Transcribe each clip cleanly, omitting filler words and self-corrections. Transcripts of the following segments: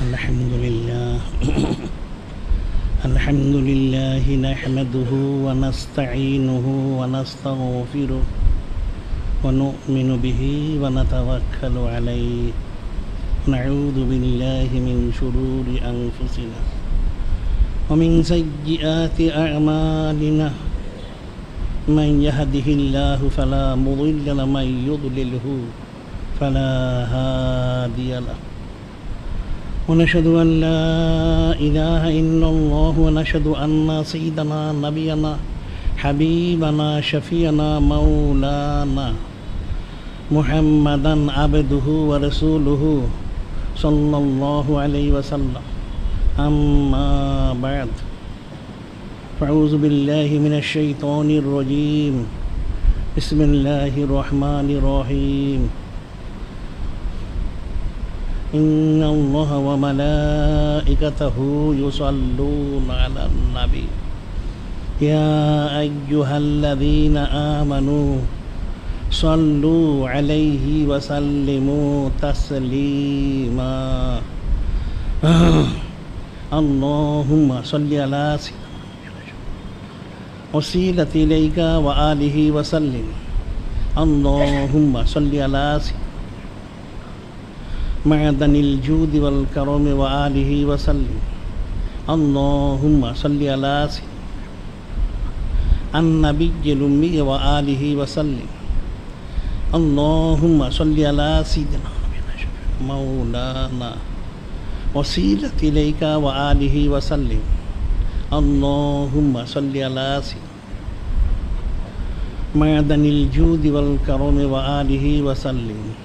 الحمد لله الحمد لله نحمده ونستعينه ونستغفره ونؤمن به ونتوكل عليه نعوذ بالله من شرور أنفسنا ومن سيئات أعمالنا من يهده الله فلا مضل له ومن يضلله فلا هادي له ونشهد أن لا إله إلا الله ونشهد أن سيدنا نبينا حبيبنا شفيعنا مولانا محمدا عبده ورسوله صلى الله عليه وسلم أما بعد فأعوذ بالله من الشيطان الرجيم بسم الله الرحمن الرحيم إن الله وملائكته يصلون على النبي يا أيها الذين آمنوا صلوا عليه وسلموا تسليما اللهم صل على سيدنا وسيلة إليك وآله وسلم اللهم صل على سيدنا معدن الجود والكرم وآله وسلم اللهم صل على النبي الأمي وآله وسلم اللهم صل على سيدنا مولانا وسيلة إليك وآله وسلم اللهم صل على معدن الجود والكرم وآله وسلم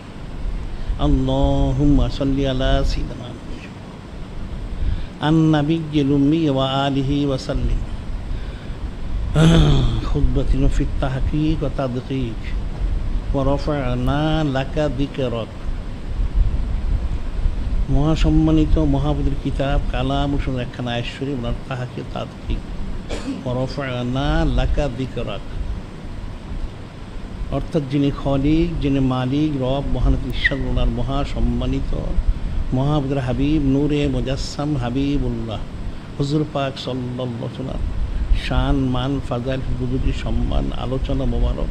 اللهم صل على سيدنا النبي الأمي وآله وسلم خطبة في التحقيق والتدقيق ورفعنا لك ذكرك মহাসম্মানিত মহাবুদের কিতাব কালাম শুনে একখানা আয়েশ্বরী ওনার তাহাকে তাদকিক ওরফানা লাকা যিকরাক অর্থাৎ যিনি খলিক যিনি মালিক রব মহানত ঈশ্বর ওনার মহাসম্মানিত মহাবুদের হাবিব নূরে মুজাসসাম হাবিবুল্লাহ হুজুর পাক সাল্লাল্লাহু আলাইহি ওয়াসাল্লাম শান মান ফাজাইল বুজুর্গি সম্মান আলোচনা মোবারক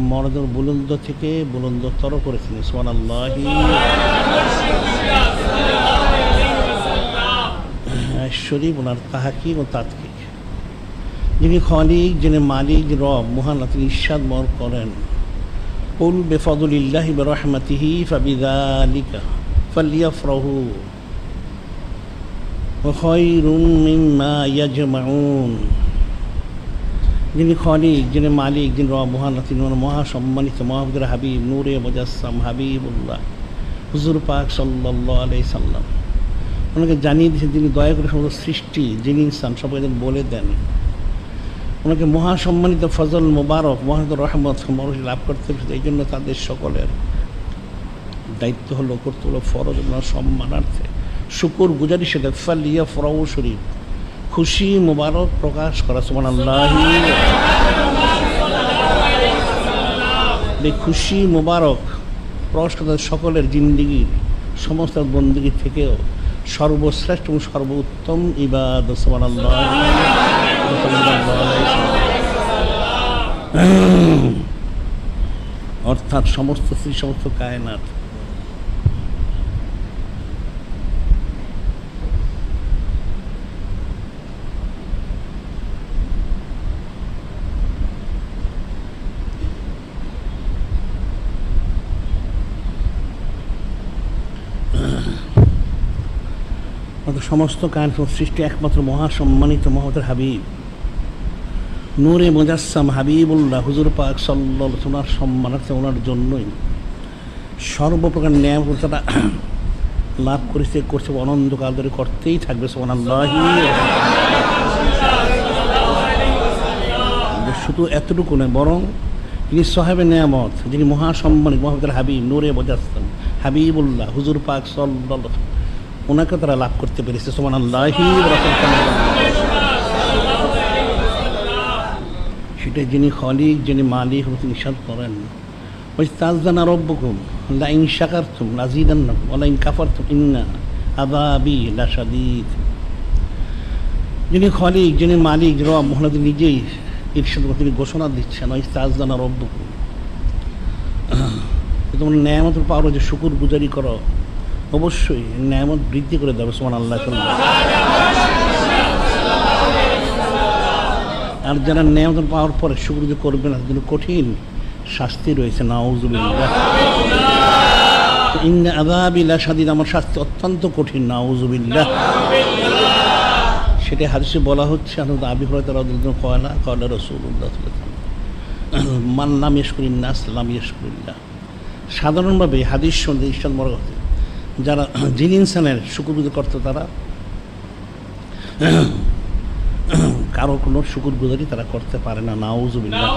মর্যাদা বুলন্দ থেকে বুলন্দতর করেছেন সুবহানাল্লাহি শরীফ ওনার তাহাকিক ও তাদকিক যিনি খলিক যিনি মালিক রব মহান তিনি ইরশাদ মর করেন কুল বিফাদলিল্লাহি বিরহমাতিহি ফাবিযালিকা ফালইফরাহু ওয়া খায়রুম মিম্মা ইয়াজমাউন যিনি খলিক যিনি মালিক যিনি রব মহান তিনি মহাসম্মানিত মহাবুদের হাবিব নূরে মুজাসসাম হাবিবুল্লাহ হুজুর পাক সাল্লাল্লাহু আলাইহি সাল্লাম ওনাকে জানিয়ে দিয়েছেন তিনি দয়া করে সমস্ত সৃষ্টি যিনি ইনসান সবাই বলে দেন ওনাকে মহাসম্মানিত ফজল মোবারক মহান রহমত লাভ করতে এই জন্য তাদের সকলের দায়িত্ব হলো করতে হলো ফরজ সম্মানার্থে শুকর গুজারি সেটা ফালিয়া ফরাউ শরীফ খুশি মোবারক প্রকাশ করা সুবহানাল্লাহি এই খুশি মোবারক প্রকাশ করা সকলের জিন্দিগির সমস্ত বন্দিগি থেকেও সর্বশ্রেষ্ঠ এবং সর্বোত্তম ইবাদত সুবহানাল্লাহি অর্থাৎ সমস্ত সমস্ত কায়নাত সমস্ত কায়ন সৃষ্টি একমাত্র মহাসম্মানিত মহাবুদের হাবিব নূরে মুজাসসাম হাবিবুল্লাহ হুজুর পাক সাল্লাল্লাহু আলাইহি ওয়াসাল্লাম সম্মানার্থে ওনার জন্যই সর্বপ্রকার নিয়ামত তারা লাভ করেছে করছে অনন্তকাল ধরে করতেই থাকবে সুবহানাল্লাহি শুধু এতটুকু নয় বরং যিনি সাহেবে নিয়ামত যিনি মহাসম্মানিত মহাবুদের হাবিব নূরে মুজাসসাম হাবিবুল্লাহ হুজুর পাক সাল্লাল্লাহু আলাইহি ওয়াসাল্লাম ওনাকে তারা লাভ করতে পেরেছে সুবহানাল্লাহি সেটা যিনি খলিক যিনি মালিক তিনি ইরশাদ করেন ওই তাজদানা রব্বুকুম লাইন শাকারতুম লাযীদান্নাকুম ওয়া লাইন কাফারতুম ইন্না আযাবি লাশাদীদ। যিনি খালিক, যিনি মালিক, রব, মহানবী নিজেই ইরশাদ করে তিনি ঘোষণা দিচ্ছেন, ইস্তাযযানা রাব্বুকুম, তোমরা নেয়ামতের পাওয়ার যে শুকর গুজারি করো, অবশ্যই নেয়ামত বৃদ্ধি করে দেবে। সুবহানাল্লাহ। আর যারা নেয়ামত পাওয়ার পরে শুকর যে করবে না, তাদের কঠিন শাস্তি রয়েছে। নাউযুবিল্লাহ। ইন্না আযাবি লাশাদীদ, আমার শাস্তি অত্যন্ত কঠিন। নাউযুবিল্লাহ। সেটা হাদিসে বলা হচ্ছে, আবি হুরায়রা রাদিয়াল্লাহু আনহু ক্বালা রাসূলুল্লাহ সাল্লাল্লাহু আলাইহি ওয়াসাল্লাম মান লাম ইয়াশকুরিন নাস লাম ইয়াশকুরিল্লাহ। সাধারণভাবে হাদিস শুনতে ইরশাদ মনে হচ্ছে, যারা জিন ইনসানের শুকরগুজারি করতে, তারা কারো কোনো শুকরগুজারি তারা করতে পারে না। নাউযুবিল্লাহ।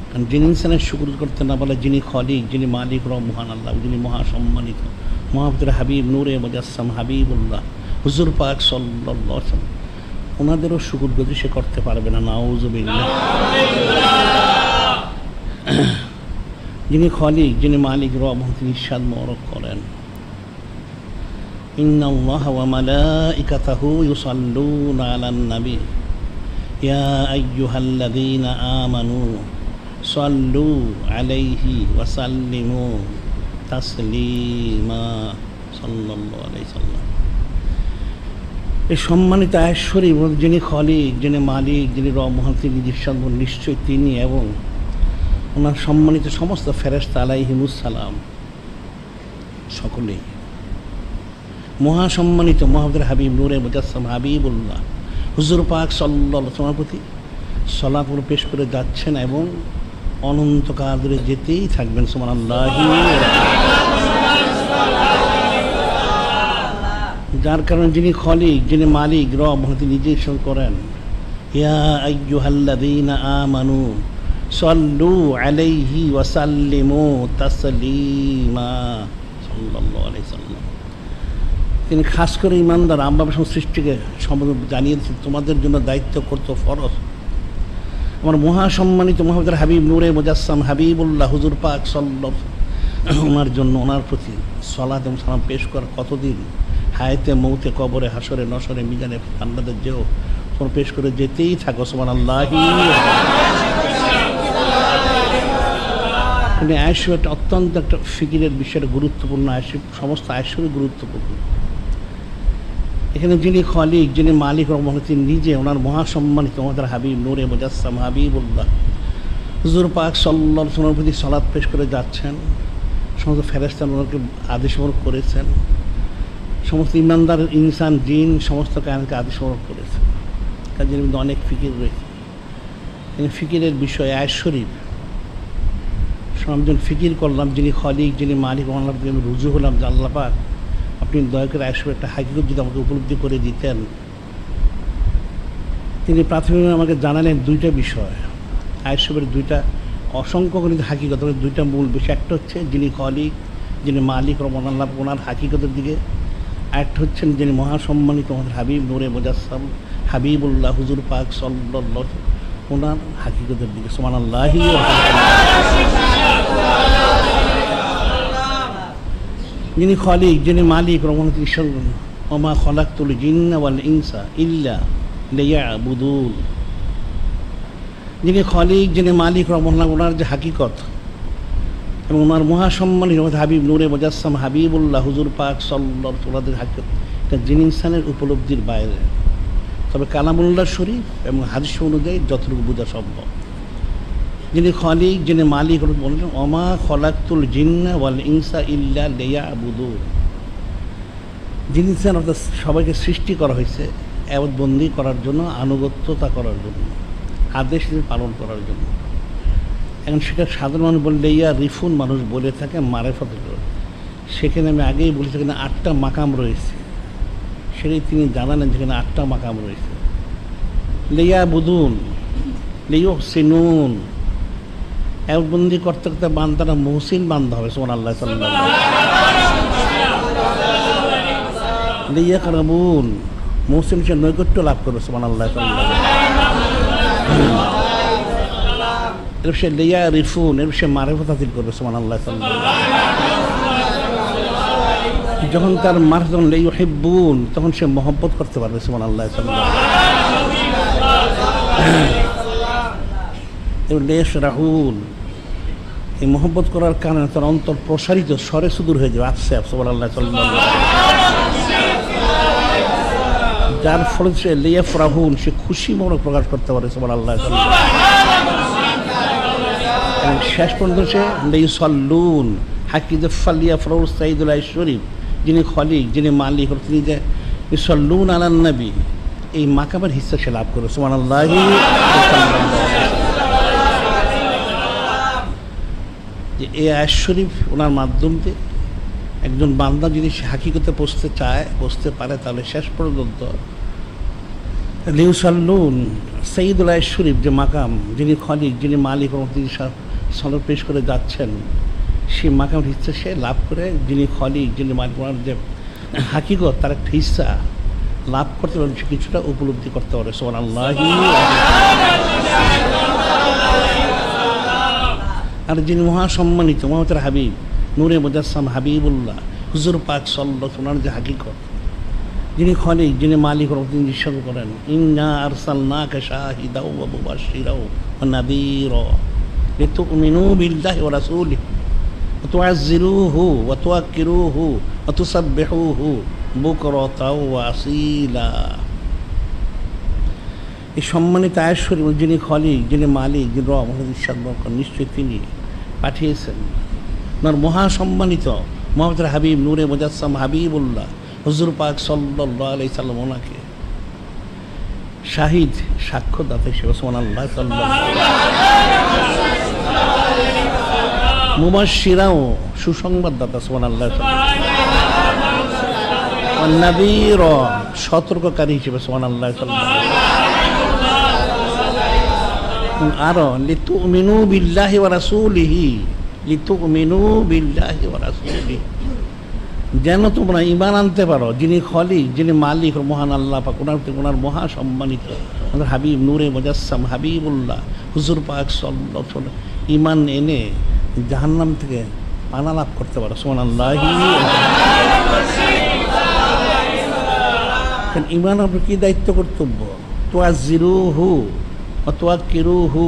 কারণ জিন ইনসানের শুকর করতে না বলে, যিনি খালিক, যিনি মালিক, রব, মহান আল্লাহ, যিনি মহাসম্মানিত মুহাম্মদ হাবিব, নূরে মুজাসসাম হাবিবুল্লাহ হুজুর পাক সাল্লাল্লাহু আলাইহি ওয়াসাল্লাম, ওনাদেরও শুকরগুজারি সে করতে পারবে না। নাউযুবিল্লাহ। যিনি খালিক, যিনি মালিক, রব, তিনি ইরশাদ মোবারক করেন, ইন্নাল্লাহা ওয়া মালাইকাতাহু ইউসাল্লুনা আলান নবী ইয়া আইয়ুহাল্লাযীনা আমানু সাল্লু আলাইহি ওয়া সাল্লিমু তাসলিমা সাল্লাল্লাহু আলাইহি সাল্লাম। এই সম্মানিত আয়াত শরীফ, যিনি খালিক, যিনি মালিক, যিনি রব, মহান, তিনি ইরশাদ, নিশ্চয় তিনি এবং ওনার সম্মানিত সমস্ত ফেরেশতা আলাইহিমুস সালাম সকলেই মহাসম্মানিত মুহাম্মদ হাবিব, নূরে মুজাসসাম হাবিবুল্লাহ হুজুর পাক সাল্লাল্লাহু আলাইহি ওয়াসাল্লামের প্রতি সালাত পেশ করে যাচ্ছেন এবং অনন্তকাল ধরে যেতেই থাকবেন। সুবহানাল্লাহ। যার কারণে যিনি খালিক, যিনি মালিক, রব, তিনি নিজেই ইরশাদ করেন, ইয়া আইয়ুহাল্লাযীনা আমানু সাল্লু আলাইহি ওয়া সাল্লিমু তাসলিমা সাল্লাল্লাহু আলাইহি সাল্লাম। তিনি খাস করে ইমানদার আম্মা সৃষ্টিকে সম্বন্ধে জানিয়ে দিচ্ছেন, তোমাদের জন্য দায়িত্ব কর্তব্য ফরজ। আমার মহাসম্মানিত মুহাম্মদ হাবিব, নূরে মুজাসসাম হাবিবুল্লাহ হুজুর পাক সাল্লাল্লাহু আলাইহি ওয়াসাল্লাম, ওনার জন্য, ওনার প্রতি সালাত এবং সালাম পেশ করা কতদিন, হায়াতে, মৌতে, কবরে, হাসরে, নসরে, মিজানে, জান্নাতের যেও তোমরা পেশ করে যেতেই থাকো। সুবহানাল্লাহ। আয়েশা একটা অত্যন্ত একটা ফিকিরের বিষয়ের গুরুত্বপূর্ণ, আয়েশা সমস্ত আয়েশারই গুরুত্বপূর্ণ। এখানে যিনি খালিক, যিনি মালিক, তিনি নিজে ওনার মহাসম্মানিত আমাদের হাবিব, নূরে মুজাসসাম হাবিবুল্লাহ হুজুর পাক সাল্লাল্লাহু আলাইহি ওয়াসাল্লামের প্রতি সালাত পেশ করে যাচ্ছেন। সমস্ত ফেরেশতা ওনাকে আদেশ করেছেন, সমস্ত ইমানদার ইনসান, জিন, সমস্ত কায়নাতকে আদেশ করেছেন। কাজের মধ্যে অনেক ফিকির রয়েছে। ফিকিরের বিষয় আয়াত শরীফ সবজন ফিকির করলাম, যিনি খালিক, যিনি মালিক, আল্লাহর প্রতি আমি রুজু হলাম যে আল্লাহ পাক, আপনি দয়া করে আয়াত শরীফের একটা হাকিকত যদি আমাকে উপলব্ধি করে দিতেন। তিনি প্রাথমিকভাবে আমাকে জানালেন দুইটা বিষয়, আয়াত শরীফের দুইটা অসংখ্য গণিত হাকিকত, দুইটা মূল বিষয়। একটা হচ্ছে যিনি খালিক, যিনি মালিক, রহমান আল্লাহ, ওনার হাকিকতের দিকে। আরেকটা হচ্ছেন যিনি মহাসম্মানিত আমাদের হাবিব, নূরে মুজাসসাম হাবিবুল্লাহ হুজুর পাক সাল্লাল্লাহু আলাইহি ওয়াসাল্লাম, ওনার হাকিকতের দিকে। সুবহানাল্লাহ। যিনি খালিক, যিনি মালিক, রহমান, ওমা খালাকতুল জিন্না ওয়াল ইনসা ইল্লা লিয়াবুদুন। যিনি খালিক, যিনি মালিক, রহমান, ওনার যে হাকিকত এবং ওনার মহাসম্মানিত হাবিব, নূরে মুজাসসাম হাবিবুল্লাহ হুজুর পাক সাল্লাল্লাহু আলাইহি ওয়াসাল্লাম হাকিকত, এটা জিন ইনসানের উপলব্ধির বাইরে। তবে কালামুল্লাহ শরীফ এবং হাদিস অনুযায়ী যতটুকু বোঝা সম্ভব। যিনি খালিক, যিনি মালিক, বলেন ওমা খালাকতুল জিন্না ওয়াল ইনসা ইল্লা লিয়াবুদুন। জিন ইনসান অর্থাৎ সবাইকে সৃষ্টি করা হয়েছে ইবাদতবন্দি করার জন্য, আনুগত্যতা করার জন্য, আদেশ পালন করার জন্য। এখন সেটা সাধারণ মানুষ বললে ইয়া রিফুন মানুষ বলে থাকে মারেফতের জন্য। সেখানে আমি আগেই বলেছি এখানে 8টা মাকাম রয়েছে, সেটাই তিনি জানালেন যেখানে 8টা মাকাম রয়েছে। লিয়াবুদুন, লিয়ুহসিনুন, ইবাদতবন্দি করতে করতে বান্দারা মুহসিন বান্দা হবে। সুবহানাল্লাহ। লিয়াকরাবুন, মুহসিন সে নৈকট্য লাভ করবে। সুবহানাল্লাহ। এর সে লিয়া রিফুন, এর সে মারেফত হাসিল করবে। সুবহানাল্লাহ। যখন তার মার যখন ইউহিব্বুন তখন সে মহব্বত করতে পারবে সুবহানাল্লাহ। রাহুল এই মহব্বত করার কারণে তার অন্তর প্রসারিত স্বরে সুদূর হয়ে যাবে। আফসে সুবহানাল্লাহ। যার ফলে সে লিয়াফ রাহুল সে খুশি মনে প্রকাশ করতে পারে সুবহানাল্লাহ। এবং শেষ পর্যন্ত সে সল্লুন হাকিদ ফালিয়াফ রাহুল সাইদুল শরীফ যিনি খলিক যিনি মালিক তিনি যে সল্লুন আলান নবী এই মাকামের হিস্সা সে লাভ করে সুবহানাল্লাহ। যে এই আয়াত শরীফ ওনার মাধ্যম দিয়ে একজন বান্দা যদি সে হাকিকতে পৌঁছতে চায় পৌঁছতে পারে তাহলে শেষ পর্যন্ত লিউসাল্লুন সঈদুল শরীফ যে মাকাম যিনি খলিক যিনি মালিক এবং তিনি সনদ পেশ করে যাচ্ছেন সেই মাকাম হিস্সা সে লাভ করে যিনি খলিক যিনি মালিক ওনার যে হাকিকত তার একটা হিস্সা লাভ করতে পারে সে কিছুটা উপলব্ধি করতে পারে সুবহানাল্লাহ। আর যিনি মহাসম্মানিত মুহাম্মদ হাবিব নূরে মুজাসসাম হাবিবুল্লাহ হুজুর পাক সাল্লাল্লাহু ওনার যে হাকিকত যিনি খলিক যিনি মালিক তিনি ইরশাদ করেন ইন্না আরসালনাকা শাহিদাও ওয়া মুবাশশিরাও ওয়া নাযীরা লিতুমিনু বিল্লাহি ওয়া রাসূলিহি ওয়া তুআজ্জিরুহু ওয়া তুওয়াক্কিরুহু ওয়া তুসাব্বিহুহু বুকরাতাও ওয়া আসীলা। এই সম্মানিত আয়াত শরীফ যিনি খলিক যিনি মালিক যিনি রব ইরশাদ করেন নিশ্চয়ই তিনি পাঠিয়েছেন ওনার মহাসম্মানিত মুহাম্মদ হাবিব নূরে মুজাসসাম হাবিবুল্লাহ হুজুর পাক সাল্লাল্লাহু আলাইহি সাল্লাম ওনাকে শাহিদ সাক্ষ্যদাতা হিসেবে সুবহানাল্লাহ মুবাশশিরাও সুসংবাদদাতা সুবহানাল্লাহ ওয়ান নাযীরা সতর্ককারী হিসেবে সুবহানাল্লাহ। আরো লিতুমিনু বিল্লাহি ওয়া রাসূলিহি লিতুমিনু বিল্লাহি ওয়া রাসূলিহি যেন তোমরা ঈমান আনতে পারো যিনি খলিক যিনি মালিক মহান আল্লাহ পাক ওনার মহা সম্মানিত আমাদের হাবিব নূরে মুজাসসাম হাবিবুল্লাহ হুজুর পাক সাল্লাল্লাহু আলাইহি ওয়াসাল্লাম ঈমান এনে জাহান্নাম থেকে পানা লাভ করতে পারো সুবহানাল্লাহ। ঈমান আপনার কি দায়িত্ব কর্তব্য তুআজ্জিরুহু ওয়া তুওয়াক্কিরুহু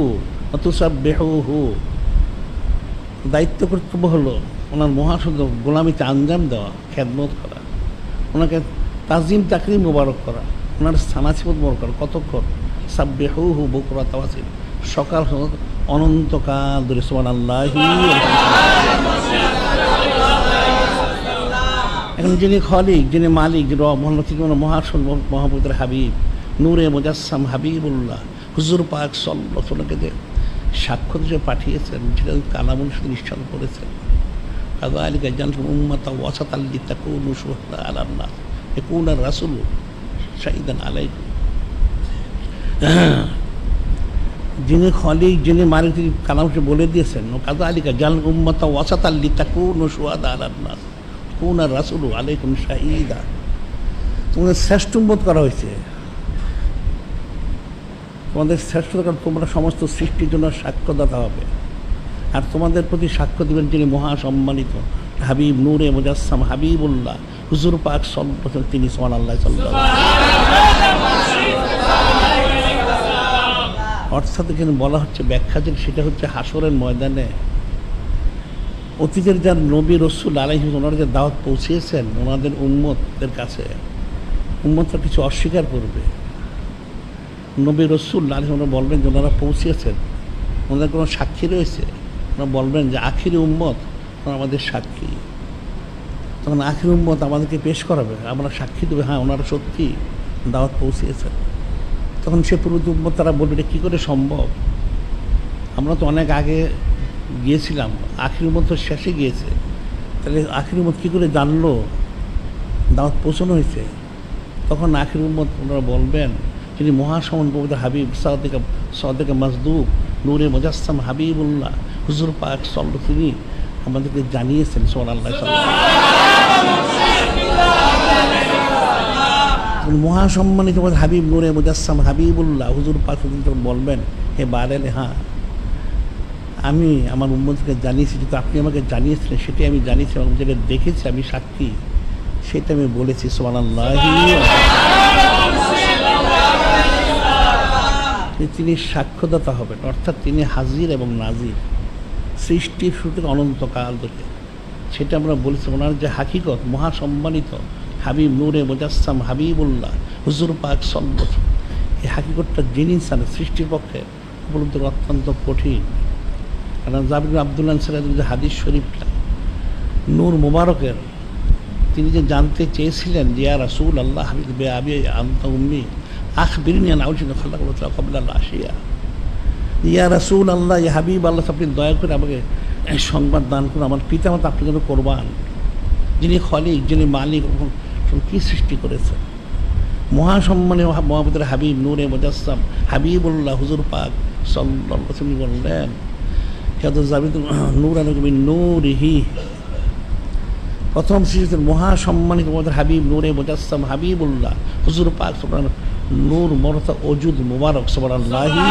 ওয়া তুসাব্বিহুহু দায়িত্ব কর্তব্য হলো ওনার মহাসুদ গোলামিতে আঞ্জাম দেওয়া খেদমত করা ওনাকে তাজিম তাকরিম মোবারক করা ওনার স্থানাচিপত মোবারক করা কতক্ষণ সাব্বিহুহু বুকরাতাও ওয়া আসীলা সকাল অনন্তকাল ধরে সুবহানাল্লাহ। এখন যিনি খলিক যিনি মালিক যিনি মহাপবিত্র হাবিব নূরে মুজাসসাম হাবিবুল্লাহ হুজুর পাক সাল্লাল্লাহু আলাইহি ওয়াসাল্লামকে যে সাক্ষ্য হিসেবে পাঠিয়েছেন সেটা কালামুল সাথে নিশ্চয় করেছেন কাযালিকা জাআলনাকুম উম্মাতান ওয়াসাতান লিতাকুনু শুহাদা আলান নাস ইয়াকুনা রাসূলু শাহিদান আলাইকুম। যিনি খলিক যিনি মালিক তিনি কালামকে বলে দিয়েছেন কাযালিকা জাআলনাকুম উম্মাতান ওয়াসাতান লিতাকুনু শুহাদা আলান নাস ইয়াকুনা রাসূলু আলাইকুম শাহিদা। তোমাদের শ্রেষ্ঠ উম্মত করা হয়েছে তোমাদের শ্রেষ্ঠতা কারণ তোমরা সমস্ত সৃষ্টির জন্য সাক্ষ্যদাতা হবে আর তোমাদের প্রতি সাক্ষ্য দিবেন যিনি মহাসম্মানিত হাবিব নূরে মুজাসসাম হাবিবুল্লাহ হুজুর পাক সাল্লাল্লাহু আলাইহি তিনি সুবহানাল্লাহ সাল্লাল্লাহু অর্থাৎ এখানে বলা হচ্ছে ব্যাখ্যা যে সেটা হচ্ছে হাসরের ময়দানে অতীতের যার নবী রসুল আলাইহিস ওনারা যে দাওয়াত পৌঁছিয়েছেন ওনাদের উম্মতদের কাছে উম্মতরা কিছু অস্বীকার করবে নবী রসুল আলাইহিস ওনারা বলবেন যে ওনারা পৌঁছিয়েছেন ওনাদের কোনো সাক্ষী রয়েছে ওনারা বলবেন যে আখিরি উম্মত আমাদের সাক্ষী তখন আখিরি উম্মত আমাদেরকে পেশ করাবে আমরা সাক্ষী দেবে হ্যাঁ ওনারা সত্যি দাওয়াত পৌঁছিয়েছেন তখন সে পূর্ববর্তী উম্মত তারা বলবে এটা কী করে সম্ভব আমরা তো অনেক আগে গিয়েছিলাম আখিরি উম্মত তো শেষে গিয়েছে তাহলে আখিরি উম্মত কী করে জানলো দাওয়াত পৌঁছানো হয়েছে তখন আখিরি উম্মত ওনারা বলবেন যিনি মহাসমন পবিত্র হাবিব সাদেক মাজদুক নূরে মুজাসসাম হাবিবুল্লাহ হুজুর পাক সাল্লাল্লাহু আলাইহি তিনি আমাদেরকে জানিয়েছেন সুবহানাল্লাহ মহাসম্মানিত হাবিব নূরে মুজাসসাম হাবিবুল্লাহ হুজুর পাক যখন বলবেন হে বারেলে হ্যাঁ আমি আমার উম্মতকে জানিয়েছি যেহেতু আপনি আমাকে জানিয়েছিলেন সেটাই আমি জানিয়েছি এবং যেটা দেখেছি আমি সাক্ষী সেটা আমি বলেছি সুবহানাল্লাহি। তিনি সাক্ষ্যদাতা হবেন, অর্থাৎ তিনি হাজির এবং নাজির সৃষ্টির শুরু থেকে অনন্তকাল ধরে। সেটা আমরা বলেছি। ওনার যে হাকিকত, মহাসম্মানিত হাবিব নূরে মুজাসসাম হাবিবুল্লাহ হুজুর পাক সাল্লাল্লাহু, এই হাকিকতটা যিনি জানেন সৃষ্টির পক্ষে উপলব্ধ অত্যন্ত কঠিন। কারণ জাবির আব্দুল্লাহ সাহেব যে হাদিস শরীফটা নূর মুবারকের, তিনি যে জানতে চেয়েছিলেন যে ইয়া রাসূল আল্লাহ হাবিব বে আবি আনতা উম্মি আখবিরনি আন আউজিন খালাকাল্লাহু ক্বাবলা আল আশিয়া, ইয়া রাসূল আল্লাহ, ইয়া হাবিব আল্লাহ, আপনি দয়া করে আমাকে সংবাদ দান করুন, আমার পিতামাতা আপনার জন্য কোরবান, যিনি খলিক, যিনি মালিক, কী সৃষ্টি করেছেন। মহাসম্মানীয় মহাবুদের হাবিব নূরে মুজাসসাম হাবিবুল্লাহ হুজুর পাক সাল্লাল্লাহু আলাইহি ওয়াসাল্লাম বললেন, নূরিহি, প্রথম সৃষ্টির মহাসম্মানিত মহাবুদের হাবিব নূরে মুজাসসাম হাবিবুল্লাহ হুজুর পাক সাল্লাল্লাহু নূর মরতা ওজুদ মুবারক সুবহানাল্লাহি।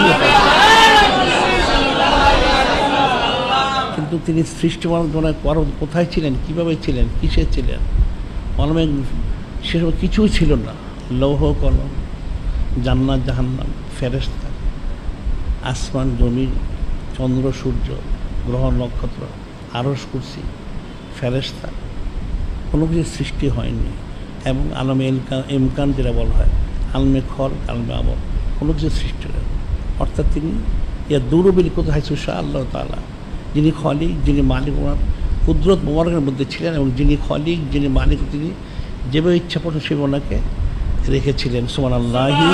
কিন্তু তিনি সৃষ্টি কোথায় ছিলেন, কীভাবে ছিলেন, কিসে ছিলেন, অনেক সেসব কিছুই ছিল না। লৌহ কলম, জান্নাত জাহান্নাম, ফেরেশতা, আসমান জমিন, চন্দ্র সূর্য, গ্রহ নক্ষত্র, আরশ কুরসি, ফেরেশতা, কোনো কিছু সৃষ্টি হয়নি। এবং আলমে ইমকান যেটা বলা হয়, আলমে খল, আলমে আমল, কোনো কিছু সৃষ্টি হয়। অর্থাৎ তিনি ইয়া দুরবিল কোথায় সুশা আল্লাহ তাআলা, যিনি খলিক, যিনি মালিক, ওনার কুদরত মোবারকের মধ্যে ছিলেন, এবং যিনি খলিক, যিনি মালিক, তিনি যেভাবে ইচ্ছা পড়েন সে ওনাকে রেখেছিলেন সুবহানাল্লাহি।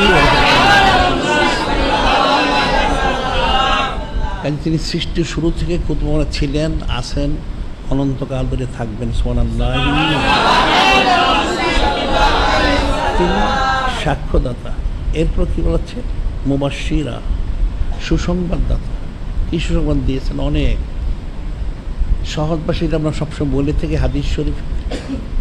তিনি সৃষ্টির শুরু থেকে কুতুবরা ছিলেন, আছেন, অনন্তকাল ধরে থাকবেন সুবহানাল্লাহি। তিনি সাক্ষ্যদাতা। এরপর কী বলছে, মুবাশশিরা, সুসংবাদদাতা। কী সুসংবাদ দিয়েছেন? অনেক। সহজভাষীরা আমরা সবসময় বলে থেকে হাদিস শরীফ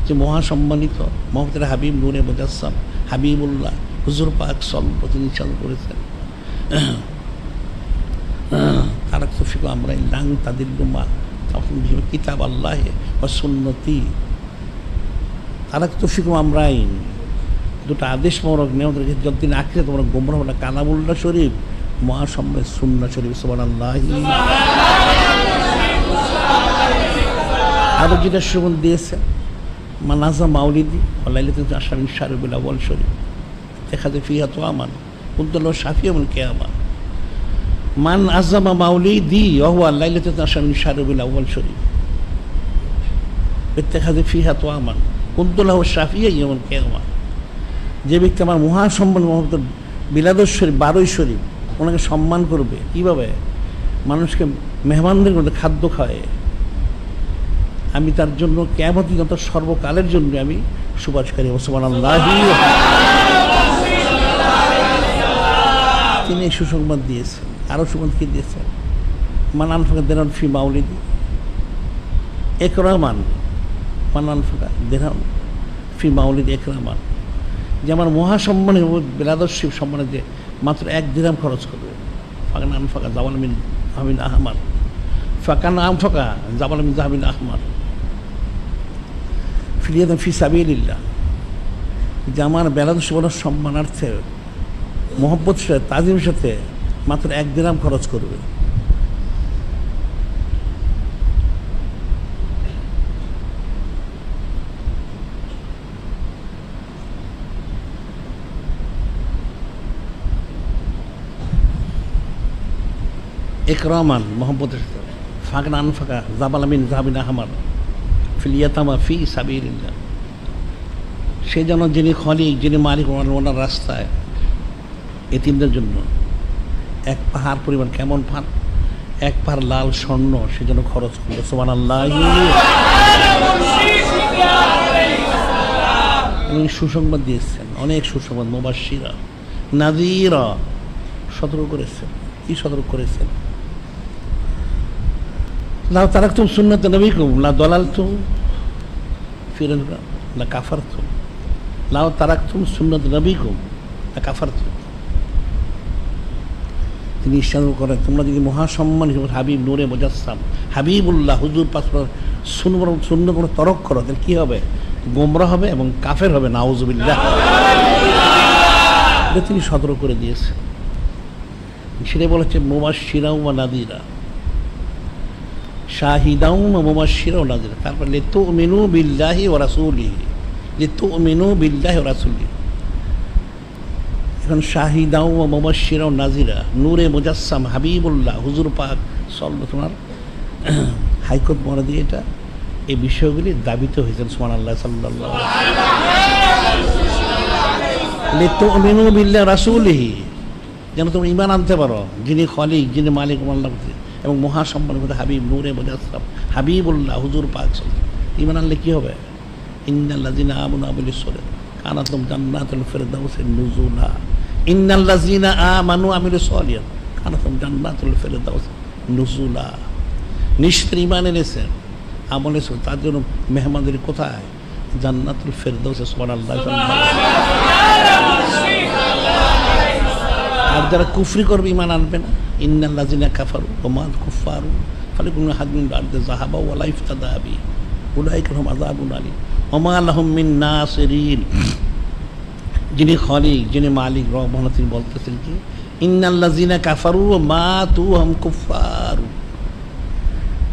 যে মহাসম্মানিত মুহাম্মদের হাবিব নূরে মুজাসসাম হাবিবুল্লাহ হুজুর পাক সাল্লাল্লাহু তিনি চালু করেছেন, তারাকতু ফিকুম আমরাইন লান তাদিল্লু মা তাকুতুম কিতাব আল্লাহ ওয়া সুন্নতি। তারাকতু ফিকুম আমরাইন, দুটো আদেশ মোবারক নেওয়াদের যতদিন আখিরে তোমরা গোমরাহ হবে না, কালামুল্লাহ শরীফ, মহাসম্মানিত সুন্নাহ শরীফ সুবহানাল্লাহি। আরও যেটা সুগন্ধ দিয়েছে, মানাজা মাউলিদি লাইলাতুল আশরা মিন শাহরিল আউয়াল শরীফ, দেখা যায় ফিহা তুআমান কুনতুল্লাহু শাফিউল কিয়ামা। মান আযামা মাউলিদি ওয়া হুয়া লাইলাতুল আশরা মিন শাহরিল আউয়াল শরীফ, দেখা যায় ফিহা তুআমান কুনতুল্লাহু শাফিউল ইয়াউমুল কিয়ামা। যে ব্যক্তি আমার মহাসম্মান মুহাম্মদের বিলাদুশ শরীফ 12 শরীফ, ওনাকে সম্মান করবে কীভাবে? মানুষকে মেহমানদের মধ্যে খাদ্য খায়, আমি তার জন্য কিয়ামতের যত সর্বকালের জন্য আমি সুপারিশকারী হব সুবহানাল্লাহি। তিনি সুসংবাদ দিয়েছেন। আরও সুসংবাদ কি দিয়েছেন? মান আনফাকা দিরহামান ফি মাউলিদি ইকরামান, মান আনফাকা দিরহামান ফি মাউলিদি ইকরামান, যে আমার মহাসম্মানের বিলাদুশ শরীফ সম্মানে যে মাত্র 1 দিরহাম খরচ করবে। ফাকান আনফাকা জাবাল মিন জাহাবিন আহমার, ফাকান আনফাকা জাবাল মিন জাহাবিন আহমার ফিরিয়াদান ফি সাবিলিল্লাহ, যে আমার বিলাদুশ শরীফের সম্মানার্থে মোহব্বত সাথে তাজিমের সাথে মাত্র 1 দিরহাম খরচ করবে। ইকরামান, মোহাম্মতের সাথে। ফাঁকা আনফাকা জাবাল মিন জাহাবিন আহমার ফিল ইয়াতামা ফি সাবিলিল্লাহ, সে যেন যিনি খলিক, যিনি মালিক, ওনার রাস্তায় এতিমদের জন্য 1 পাহাড় পরিমাণ, কেমন পাহাড়? 1 পাহাড় লাল স্বর্ণ সে যেন খরচ করলো সুবহানাল্লাহি। উনি সুসংবাদ দিয়েছেন, অনেক সুসংবাদ। মুবাশশিরা নাযীরা, সতর্ক করেছেন। কি সতর্ক করেছেন? লাউ তারাকতুম সুন্নাত নবীকুম লা দালালতুম ফিরান লা কাফারতুম, লাউ তারাকতুম সুন্নাত নবীকুম লা কাফারতুম। তিনি ইরশাদ করেন, তোমরা যদি মহাসম্মান হাবিব নূরে মুজাসসাম হাবিবুল্লাহ হুজুর পাক সুন্নাত তরক করো, তাহলে কী হবে? গোমরা হবে এবং কাফের হবে, নাউজুবিল্লাহ। এটা তিনি সতর্ক করে দিয়েছেন। সেটাই বলেছে মুবাশশিরাও ওয়া নাযীরা, শাহিদাও ওয়া মুবাশশিরাও ওয়া নাযীরা। তারপর লিতুমিনু বিল্লাহি ওয়া রাসূলিহি, লিতুমিনু বিল্লাহি ওয়া রাসূলিহি। এখন শাহিদাও ওয়া মুবাশশিরাও ওয়া নাযীরা, নূরে মুজাসসাম হাবিবুল্লাহ হুজুর পাক তোমার হাইকোর্ট মনে দিয়ে এটা এই বিষয়গুলি দাবিত হয়েছেন সুবহানাল্লাহ সাল্লাল্লাহু লিতুমিনু বিল্লাহি ওয়া রাসূলিহি, যেন তুমি ঈমান আনতে পারো যিনি খালিক, যিনি মালিক আল্লাহ এবং মহাসম্মানিত হাবিব নূরে মুজাসসাম হাবিবুল্লাহ হুজুর পাক। ঈমান আনলে কি হবে? ইন্নাল্লাযিনা আমানু ওয়া আমিলুস সালিহাত কানাত লাহুম জান্নাতুল ফিরদাউসি নুজুলা, ইন্নাল্লাযিনা আমানু ওয়া আমিলুস সালিহাত কানাত লাহুম জান্নাতুল ফিরদাউসি নুজুলা। নিশ্চয় ঈমান এনেছেন, আমল এনেছেন, তার জন্য মেহমানদারি কোথায়? জান্নাতুল ফিরদাউসে। সুবহানাল্লাহ। আর যারা কুফরি করবে, ঈমান আনবে না, ইন্নাল্লাযিনা কাফারু ওয়া মাল কুফারু ফালাকুম হাদমিন বা'দা যাহাবা ওয়া লা ইফতাদা বি উলাইকা লাহুম আযাবুন আলীম ওয়া মা লাহুম মিন নাসিরিন। যিনি খালিক, যিনি মালিক রব তিনি বলতেছেন কি ইন্নাল্লাযিনা কাফারু ওয়া মাতু হুম কুফারু,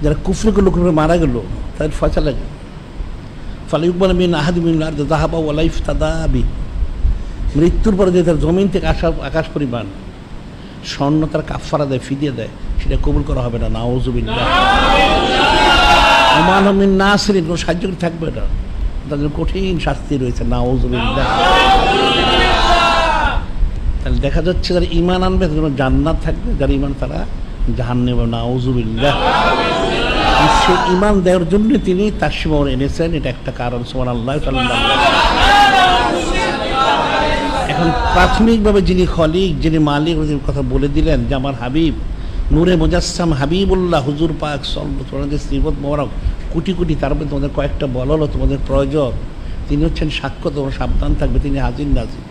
যারা কুফরি করলো, কুফরে মারা গেল, তাদের ফয়সালা গেল ফালাকুম মিন আহাদিন মিন বা'দা যাহাবা ওয়া লা ইফতাদা বি। মৃত্যুর পরে যে তার জমিন থেকে আকাশ পরিমাণ স্বর্ণ তার কাফারা দেয়, ফিদিয়ে দেয়, সেটা কবুল করা হবে না, নাউজুবিল্লাহ। ওয়া মা লাহুম মিন নাসিরিন, কোনো সাহায্যকারী থাকবে না, তাদের কঠিন শাস্তি রয়েছে, নাউজুবিল্লাহ। তাহলে দেখা যাচ্ছে যারা ঈমান আনবে তাদের জন্য জান্নাত থাকবে, যারা ঈমান তারা জাহান্নামে, নাউজুবিল্লাহ। সেই ঈমান দেওয়ার জন্য তিনি তাসবিহ এনেছেন, এটা একটা কারণ। সুবহানাল্লাহ। এখন প্রাথমিকভাবে যিনি খালিক, যিনি মালিক কথা বলে দিলেন যে আমার হাবিব নূরে মুজাসসাম হাবিবুল্লাহ হুজুর পাক তোমাদের শ্রীবত মোবারক কোটি কোটি, তার মধ্যে তোমাদের কয়েকটা বলা হলো তোমাদের প্রয়োজন। তিনি হচ্ছেন সাক্ষ্য, তোমরা সাবধান থাকবে, তিনি হাজির নাজির,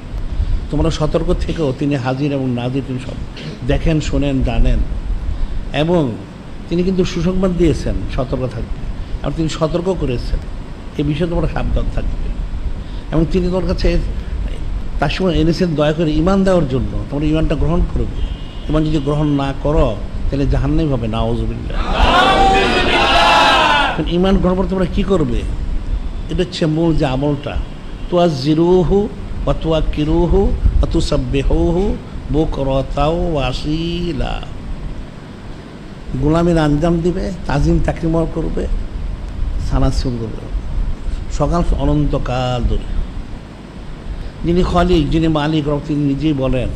তোমরা সতর্ক থেকেও, তিনি হাজির এবং নাজির, তিনি সব দেখেন, শোনেন, জানেন। এবং তিনি কিন্তু সুসংবাদ দিয়েছেন সতর্ক থাকবে, এবং তিনি সতর্ক করেছেন এই বিষয়ে তোমরা সাবধান থাকবে। এবং তিনি তোমার কাছে তার সময় এনেছেন দয়া করে ঈমান দেওয়ার জন্য, তোমরা ঈমানটা গ্রহণ করবে। ঈমান যদি গ্রহণ না করো তাহলে জাহান্নামী হবে, নাউজুবিল্লাহ। ঈমান গ্রহণ করে তোমরা কী করবে? এটা হচ্ছে মূল যে আমলটা, তুয়াজ্জিরুহু ওয়া তুওয়াক্কিরুহু ওয়া তুসাব্বিহুহু বুকরাতাও ওয়া আসীলা। গোলামীর আঞ্জাম দিবে, তাজিম তাকরিম করবে, সানাসুর করবে সকাল অনন্তকাল ধরে। যিনি খালিক, যিনি মালিক, তিনি নিজেই বলেন,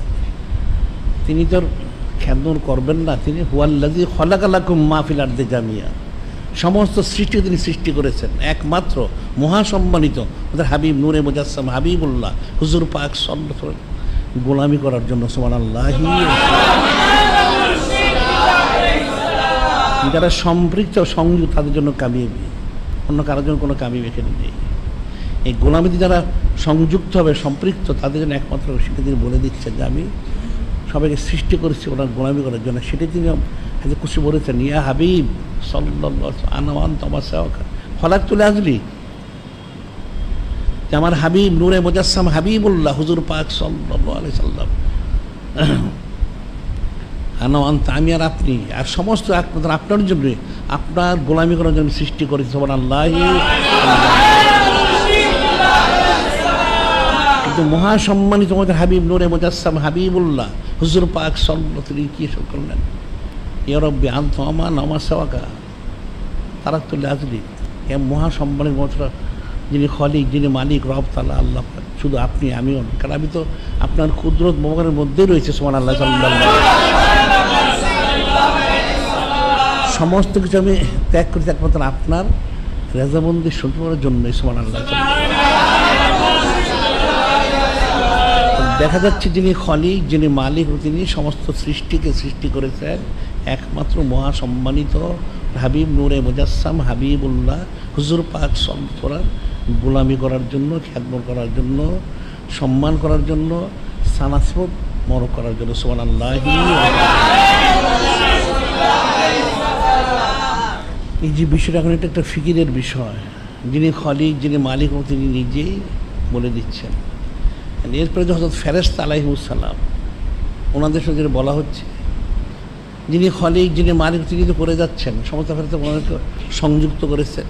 তিনি তোর খেদমত করবেন না। তিনি হুয়াল্লাযী খালাকা লাকুম মা ফিল আরদি জামিয়া, সমস্ত সৃষ্টি তিনি সৃষ্টি করেছেন একমাত্র মহাসম্মানিত ওদের হাবিব নূরে মুজাসসাম হাবিবুল্লাহ হুজুর পাক সাল্লাল্লাহু আলাইহি ওয়াসাল্লাম গোলামি করার জন্য। সুবহানাল্লাহ। যারা সম্পৃক্ত সংযুক্ত তাদের জন্য কামিয়াবি, অন্য কারোর জন্য কোনো কামিয়াবি এখানে নেই। এই গোলামিতে যারা সংযুক্ত হবে, সম্পৃক্ত, তাদের জন্য একমাত্র সেটা তিনি বলে দিচ্ছেন যে আমি সবাইকে সৃষ্টি করেছি ওনার গোলামি করার জন্য। সেটাই তিনি হাজে খুশি বলেছেন, ইয়া হাবিব সাল্লাল্লাহু আনওয়ান তামাসাওয়াকা ফলাক তুলে আসলি, যে আমার হাবিব নূরে মুজাসসাম হাবিবুল্লাহ হুজুর পাক সাল্লাল্লাহু আলাইহি সাল্লাম, আনওয়ান আমি আর আপনি আর সমস্ত একমাত্র আপনার জন্য, আপনার গোলামি করার জন্য সৃষ্টি করেছি। সুবহানাল্লাহ। কিন্তু মহাসম্মানিত আমাদের হাবিব নূরে মুজাসসাম হাবিবুল্লাহ হুজুর পাক সাল্লাল্লাহু আলাইহি ওয়াসাল্লাম কি সব করলেন? ইয়া রাব্বি আনতা আমান ওয়া সাওয়াকা তারাকতুল আজলি, এ মহাসম্মানের মতো যিনি খালিক, যিনি মালিক রব তাআলা আল্লাহ, শুধু আপনি, আমিও, কারণ আমি তো আপনার কুদরত মোবারকের মধ্যেই রয়েছে। সুবহানাল্লাহ। সমস্ত কিছু আমি ত্যাগ করেছি একমাত্র আপনার রেজামন্দি শুনবার জন্য। সুবহানাল্লাহ। দেখা যাচ্ছে যিনি খালিক, যিনি মালিক, তিনি সমস্ত সৃষ্টিকে সৃষ্টি করেছেন একমাত্র মহাসম্মানিত হাবিব নূরে মুজাসসাম হাবিবুল্লাহ হুজুর পাক সাল্লাল্লাহু আলাইহি ওয়াসাল্লাম গোলামি করার জন্য, খেদমত করার জন্য, সম্মান করার জন্য, সানাসবত মরক করার জন্য। সুবহানাল্লাহ। এই যে বিষয়টা এখন এটা একটা ফিকিরের বিষয়। যিনি খলিক, যিনি মালিক, তিনি নিজেই বলে দিচ্ছেন। এরপরে যে হযরত ফেরেশতা আলাইহিস সালাম, ওনাদের সঙ্গে বলা হচ্ছে যিনি খলিক, যিনি মালিক, তিনি তো করে যাচ্ছেন, সমস্ত ফেরেশতা ওনাদেরকে সংযুক্ত করেছেন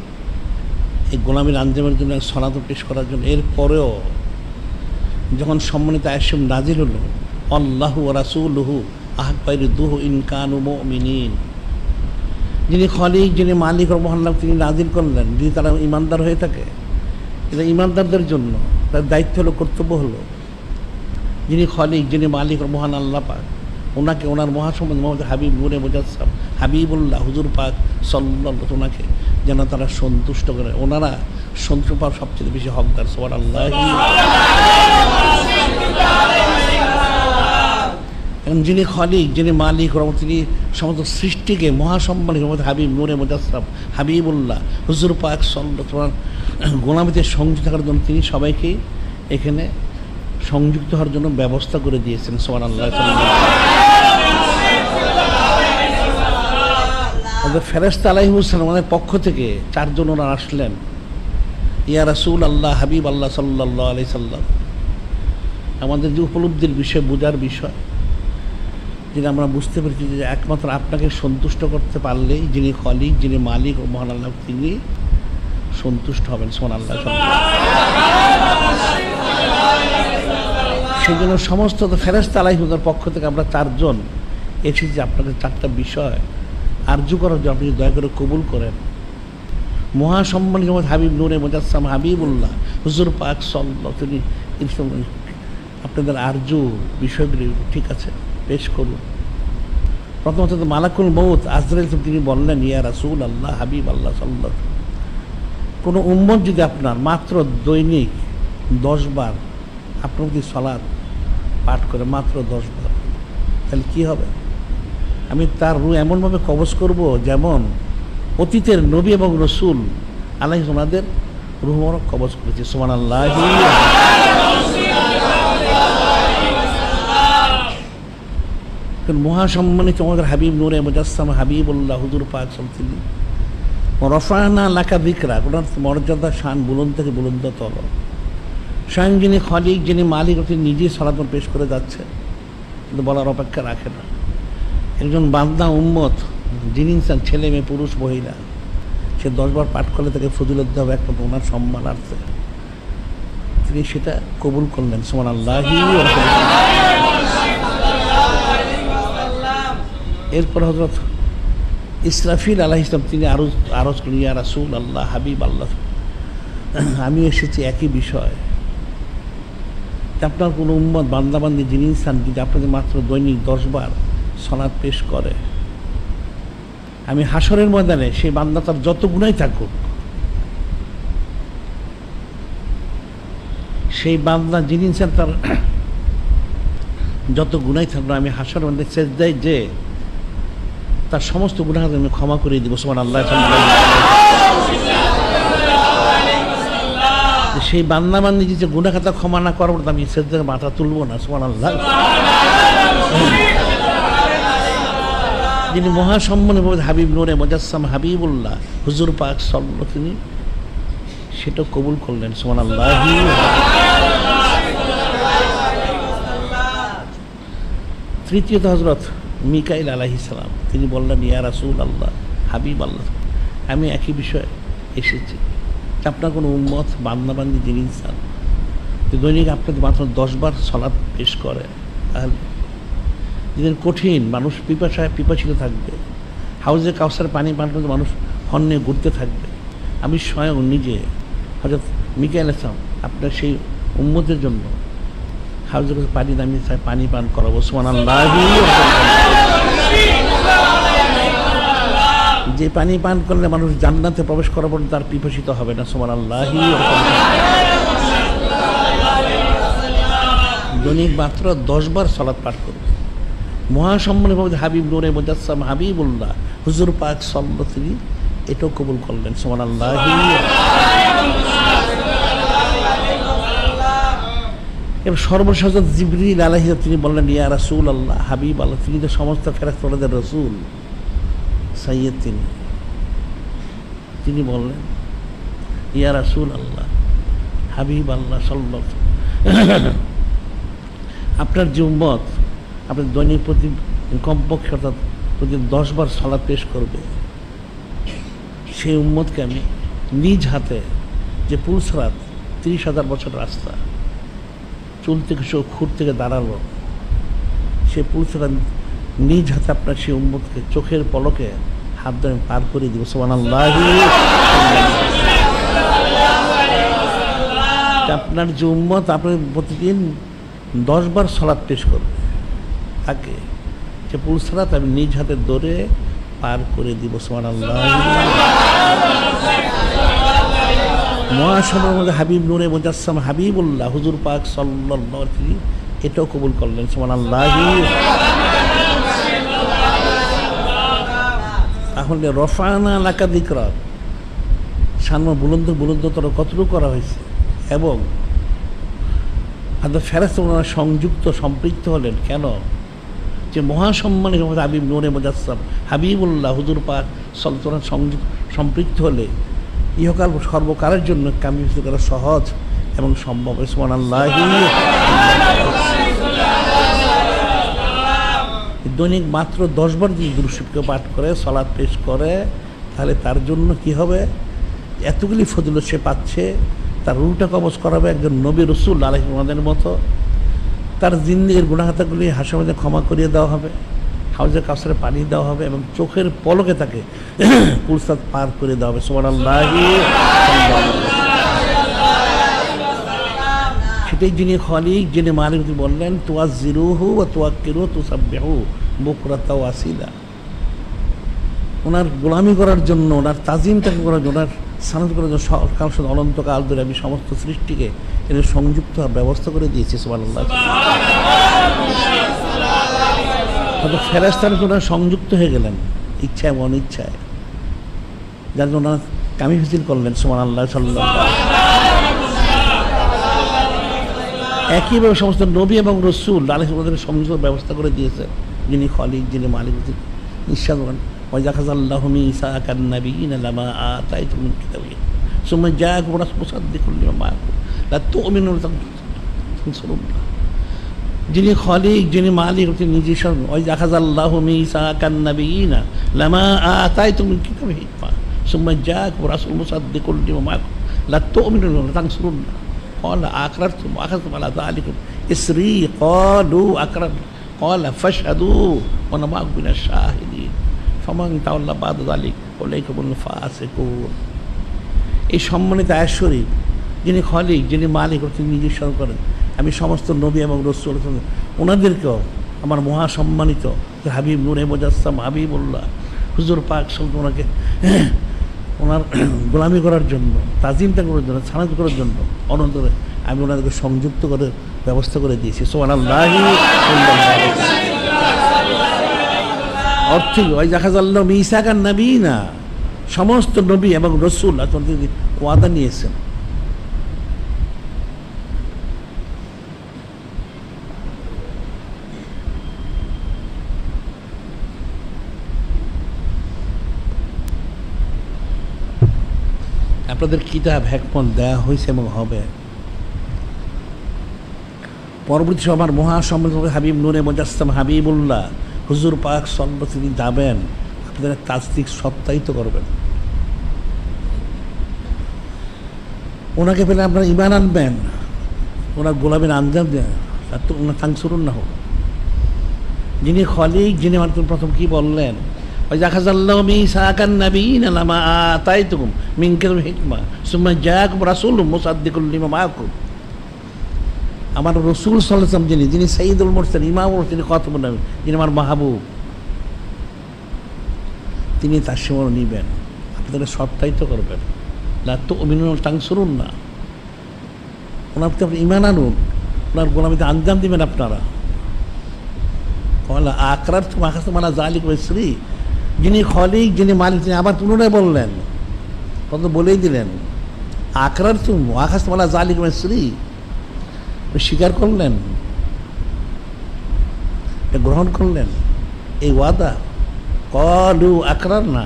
এই গোলামীর আঞ্জামের জন্য, সলাত পেশ করার জন্য। এরপরেও যখন সম্মানিত আয়াত নাজিল হলো, আল্লাহু ওয়া রাসূলুহু আহাক্কু ইরদুহু ইন কানু মুমিনিন, যিনি খলিক, যিনি মালিক ও মহান, তিনি নাজিল করলেন যদি তারা ইমানদার হয়ে থাকে। এটা ইমানদারদের জন্য তার দায়িত্ব হলো, কর্তব্য হলো, যিনি খলিক, যিনি মালিক ও মহান আল্লাহ পাক, ওনাকে, ওনার মহাসম্মান মোহাম্মদ হাবিব নূরে মুজাসসাম হাবিবুল্লাহ হুজুর পাক সাল্লাল্লাহু, ওনাকে যেন তারা সন্তুষ্ট করে। ওনারা সন্তুষ্ট পাওয়ার সবচেয়ে বেশি হকদার। সুবহানাল্লাহ। এবং যিনি খলিক, যিনি মালিক, তিনি সমস্ত সৃষ্টিকে মহাসম্মানিত মোহাম্মদ হাবিব নূরে মুজাসসাম হাবিবুল্লাহ হুজুর পাক সাল্লাল্লাহু, গোলামীতে সংযুক্ত থাকার জন্য তিনি সবাইকে এখানে সংযুক্ত হওয়ার জন্য ব্যবস্থা করে দিয়েছেন। সুবহানাল্লাহ। ফেরেশতা আলাইহিস সালাম ওনাদের পক্ষ থেকে চারজন ওনারা আসলেন, ইয়া রাসূল আল্লাহ, হাবিব আল্লাহ সাল্লাল্লাহু আলাইহি সাল্লাম। আমাদের যে উপলব্ধির বিষয়, বোঝার বিষয়, যেটা আমরা বুঝতে পেরেছি যে একমাত্র আপনাকে সন্তুষ্ট করতে পারলেই যিনি খলিক, যিনি মালিক ও মহান আল্লাহ, তিনি সন্তুষ্ট হবেন। সুবহানাল্লাহ। সেই জন্য সমস্ত ফেরেশতা আলাইহিসের পক্ষ থেকে আমরা চারজন এসেছি আপনাদের চারটা বিষয় আরজু করার জন্য, আপনি দয়া করে কবুল করেন। মহাসম্মানিত হাবিব নূরে মুজাসসাম হাবিবুল্লাহ হুজুর পাক সাল্লাল্লাহু, তিনি আপনাদের আরজু বিষয়গুলি ঠিক আছে পেশ করুন। প্রথমত মালাকুল মউত আজরাইল, তিনি বললেন ইয়া রাসূল আল্লাহ, হাবিব আল্লাহ সাল্লাল্লাহু, কোনো উম্মত যদি আপনার মাত্র দৈনিক 10 বার আপনার প্রতি সালাত পাঠ করে, মাত্র 10 বার, তাহলে কী হবে? আমি তার রূহ এমনভাবে কবজ করব যেমন অতীতের নবী এবং রসুল আলাইহিস ওনাদের রূহ মোবারক কবজ করেছে। সুবহানাল্লাহ। মহাসম্মানিত আমাদের হাবিব নূরে মুজাসসাম হাবিবুল্লাহ হুজুর পাক সাল্লাল্লাহু, রফা'না লাকা যিকরা, ওনার মর্যাদা শান বুলন্দ থেকে বুলন্দতর। স্বয়ং যিনি খলিক, যিনি মালিক, তিনি নিজেই সালাত পেশ করে যাচ্ছে, কিন্তু বলার অপেক্ষা রাখে না। একজন বান্দা উম্মত, যিনি ইনসান, ছেলে মেয়ে পুরুষ মহিলা, সে 10 বার পাঠ করলে তাকে ফজিলত দেওয়া হবে একমাত্র ওনার সম্মানার্থে। তিনি সেটা কবুল করলেন। সুবহানাল্লাহ। এরপর হযরত ইসরাফিল আলাইহিস সালাম, তিনি আরজ করলেন ইয়া রাসূল আল্লাহ, হাবিব আল্লাহ, আমি এসেছি একই বিষয়, আপনার কোনো উম্মত বান্দাবান্দি, যিনি ইনসান, যদি আপনাদের মাত্র দৈনিক 10 বার সালাত পেশ করে, আমি হাসরের ময়দানে সেই বান্দা তার যত গুনাহ থাকুক, সেই বান্দা যিনি ইনসান, তার যত গুনাহ থাকলো, আমি হাসরের মধ্যে সেজদায় যে তার সমস্ত গুনাহ আমি ক্ষমা করে দিব। সুবহানাল্লাহ। সেই বান্দা বান্দি যে গুনাহ খাতা ক্ষমা না করার পর আমি সেজদায় মাথা তুলবো না। সুবহানাল্লাহ। যিনি মহাসম্মানিত হাবিব নূরে মুজাসসাম হাবিবুল্লাহ হুজুর পাক সাল্লাল্লাহু, তিনি সেটা কবুল করলেন। সুবহানাল্লাহ। তৃতীয়ত হযরত মিকাইল আলাইহিস সালাম, তিনি বললেন ইয়া রাসূল আল্লাহ, হাবিব আল্লাহ, আমি একই বিষয়ে এসেছি, আপনার কোনো উম্মত বান্দাবান্দি, যিনি ইনসান, দৈনিক আপনাদের মাত্র 10 বার সালাত পেশ করে, তাহলে যেদিন কঠিন মানুষ পিপাসিত থাকবে, হাউজে কাউসার পানি পান করতে মানুষ হন্যে ঘুরতে থাকবে, আমি স্বয়ং নিজে হযরত মিকাইল আলাইহিস সালাম আপনার সেই উম্মতের জন্য হাউজে কাউসার পানি নামিয়ে পানি পান করাবো। সুবহানাল্লাহ। যে পানি পান করলে মানুষ জান্নাতে প্রবেশ করার পর তার পিপাসিত হবে না। সুবহানাল্লাহ। দৈনিক মাত্র 10 বার সালাত পাঠ করবে। মহাসম্মানিত হাবিব নূরে মুজাসসাম হাবিবুল্লাহ হুজুর পাক সাল্লাল্লাহু, তিনি এটাও কবুল করলেন। সুবহানাল্লাহ। এবার সর্বশেষ জিবরিল আলাইহিস, তিনি বললেন ইয়া রাসূল আল্লাহ, হাবিব আল্লাহ, তিনি তো সমস্ত ফেরেশতাদের রসুল, সাইয়্যিদ, তিনি বললেন ইয়া রাসূল আল্লাহ, হাবিব আল্লাহ সাল্লাল্লাহু আপনার যে উম্মত আপনার দৈনিক প্রতি কমপক্ষে অর্থাৎ প্রতি 10 বার সালাত পেশ করবে, সেই উম্মতকে আমি নিজ হাতে যে পুলসরাত 30,000 বছর রাস্তা, চুল থেকে খুর থেকে দাঁড়ালো, সে পুলসরাত নিজ হাতে আপনার সেই উম্মতকে চোখের পলকে হাত ধরে পার করে দিব। সুবহানাল্লাহ। আপনার যে উম্মত আপনার প্রতিদিন 10 বার সালাত পেশ করবে, তাকে যে পুলসরাত আমি নিজ হাতে ধরে পার করে দিব। সুবহানাল্লাহ। মহাসভার মধ্যে হাবিব নূরে মুজাসসাম হাবিবুল্লাহ হুজুর পাক সাল্লাল্লাহু আলাইহি ওয়াসাল্লাম এটাও কবুল করলেন। সুবহানাল্লাহ। তাহলে রফানা লাকা যিকরাক, শান বুলন্দতর কতটুকু করা হয়েছে, এবং ফেরেশতা ওনারা সংযুক্ত সম্পৃক্ত হলেন কেন? যে মহাসম্মানিত হাবিব নূরে মুজাসসাম হাবিবুল্লাহ হুজুর পাক সাল্লাল্লাহু সংযুক্ত সম্পৃক্ত হলে ইহকাল সর্বকালের জন্য কামিল করা সহজ এবং সম্ভব। সুবহানাল্লাহ। দৈনিক মাত্র 10 বার যদি দুরূদ শরীফকে পাঠ করে সালাত পেশ করে, তাহলে তার জন্য কি হবে? এতগুলি ফজিলত সে পাচ্ছে, তার রূহটা কবজ করাবে একজন নবী রাসূল আলাইহিস সালামের মতো, তার জিন্দেগীর গুনাহগুলি হাসরের মধ্যে ক্ষমা করিয়ে দেওয়া হবে, হাউজে কাউসারে পানি দেওয়া হবে, এবং চোখের পলকে তাকে পুলসাত পার করে দেওয়া হবে। সুবহানাল্লাহ। সেটাই যিনি খালিক, যিনি মালিক বললেন তুয়াজ্জিরুহু ওয়া তুওয়াক্কিরু তুসাব্বিহু বুকরাতা ওয়া আসিলা। ওনার গোলামি করার জন্য, ওনার তাজিমটাকে করার জন্য, ওনার সানাত করার জন্য সকাল সাথে অনন্তকাল ধরে আমি সমস্ত সৃষ্টিকে এর সংযুক্ত ব্যবস্থা করে দিয়েছি। সুবহানাল্লাহ। ফেরেশতারা ওনারা সংযুক্ত হয়ে গেলেন ইচ্ছায় এবং অনিচ্ছায়, যার জন্য ওনারা কামি হাসিল করলেন। সুবহানাল্লাহ। একইভাবে সমস্ত নবী এবং রসুল আলাইহিস সালামের সংযুক্ত ব্যবস্থা করে দিয়েছে যিনি খালিক, যিনি মালিক। নিঃশ্বাস করেন ওয়াইযা আখাযাল্লাহু মিসাকান নাবিয়্যিনা লামা আতাইতুম মিন কিতাবিন সুম্মা জাআকুম রাসূলুম মুসাদ্দিকুন লিমা মাআকুম লা তু'মিনুনা তানসুরুল্লাহ। যিনি খালিক, যিনি মালিক, তিনি নিজে ওয়াইযা আখাযাল্লাহু মিসাকান নাবিয়্যিনা লামা আতাইতুম মিন কিতাবিন সুম্মা জাআকুম রাসূলুম মুসাদ্দিকুন লিমা মাআকুম লা তু'মিনুনা তানসুরুল্লাহ قال أقررتم وأخذتم على ذلكم إصري قالوا أقررنا قال فاشهدوا وأنا معكم من الشاهدين فمن تولى بعد ذلك فأولئك هم الفاسقون। এই সম্মানিত আয়াত শরীফ যিনি খালিক, যিনি মালিক, তিনি নিজে স্মরণ করেন আমি সমস্ত নবী এবং রাসূল ওনাদেরকেও আমার মহাসম্মানিত হাবিব নূরে মুজাসসাম হাবিবুল্লাহ হুজুর পাক সাল্লাল্লাহু আলাইহি ওয়াসাল্লাম ওনার গোলামি করার জন্য, তাজিমটা করার জন্য, সানাত করার জন্য অনন্তরে আমি ওনাদেরকে সংযুক্ত করে ব্যবস্থা করে দিয়েছি। সুবহানাল্লাহ। অর্থ ওয়াইযা আখাযাল্লাহু মিসাকান নাবিয়্যিনা, সমস্ত নবী এবং রাসূল আপনাদের ওয়াদা নিয়েছেন। আপনাদের কিতাব হেকমত দেওয়া হয়েছে এবং হবে। পরবর্তী সময় আমার মহাসম্মানিত হাবিব নূরে মুজাসসাম হাবিবুল্লাহ হুজুর পাক সাল্লাল্লাহু তিনি যাবেন, আপনাদের তাসদিক সত্যায়িত করবেন। ওনাকে পেলে আপনারা ঈমান আনবেন, ওনার গোলামের আঞ্জাম দেন, ওনার তানসুরুন হোক। যিনি খালিক, যিনি আমাদের প্রথম কি বললেন ওয়াইযা আখাযাল্লাহু মিসাকান নাবিয়্যিনা লামা আতাইতুকুম মিন কিতাবিন হিকমা সুম্মা জাআকুম রাসূলুম মুসাদ্দিকুন লিমা মাআকুম। আমার রাসূল সাল্লাল্লাহু আলাইহি ওয়াসাল্লাম যিনি সাইয়্যিদুল মুরসালিন, ইমামুল, তিনি খাতামুন নবী, যিনি আমার মাহবুব, তিনি তার সীমানা নিবেন, আপনাদের সত্যায়িত করবেন। লা তু'মিনুনা তানসুরুল্লাহ, ওনার প্রতি আপনি ঈমান আনুন, ওনার গোলামিতে আঞ্জাম দিবেন আপনারা। ক্বালা আকরারতুম আখাযতুম আলা যালিকুম ইসরি, যিনি খালিক, যিনি মালিক, তিনি আবার পুনরায় বললেন, তখন বলেই দিলেন আকরারতুম আখাযতুম আলা যালিকুম ইসরি, স্বীকার করলেন, গ্রহণ করলেন এই ওয়াদা। ক্বালু আকরারনা,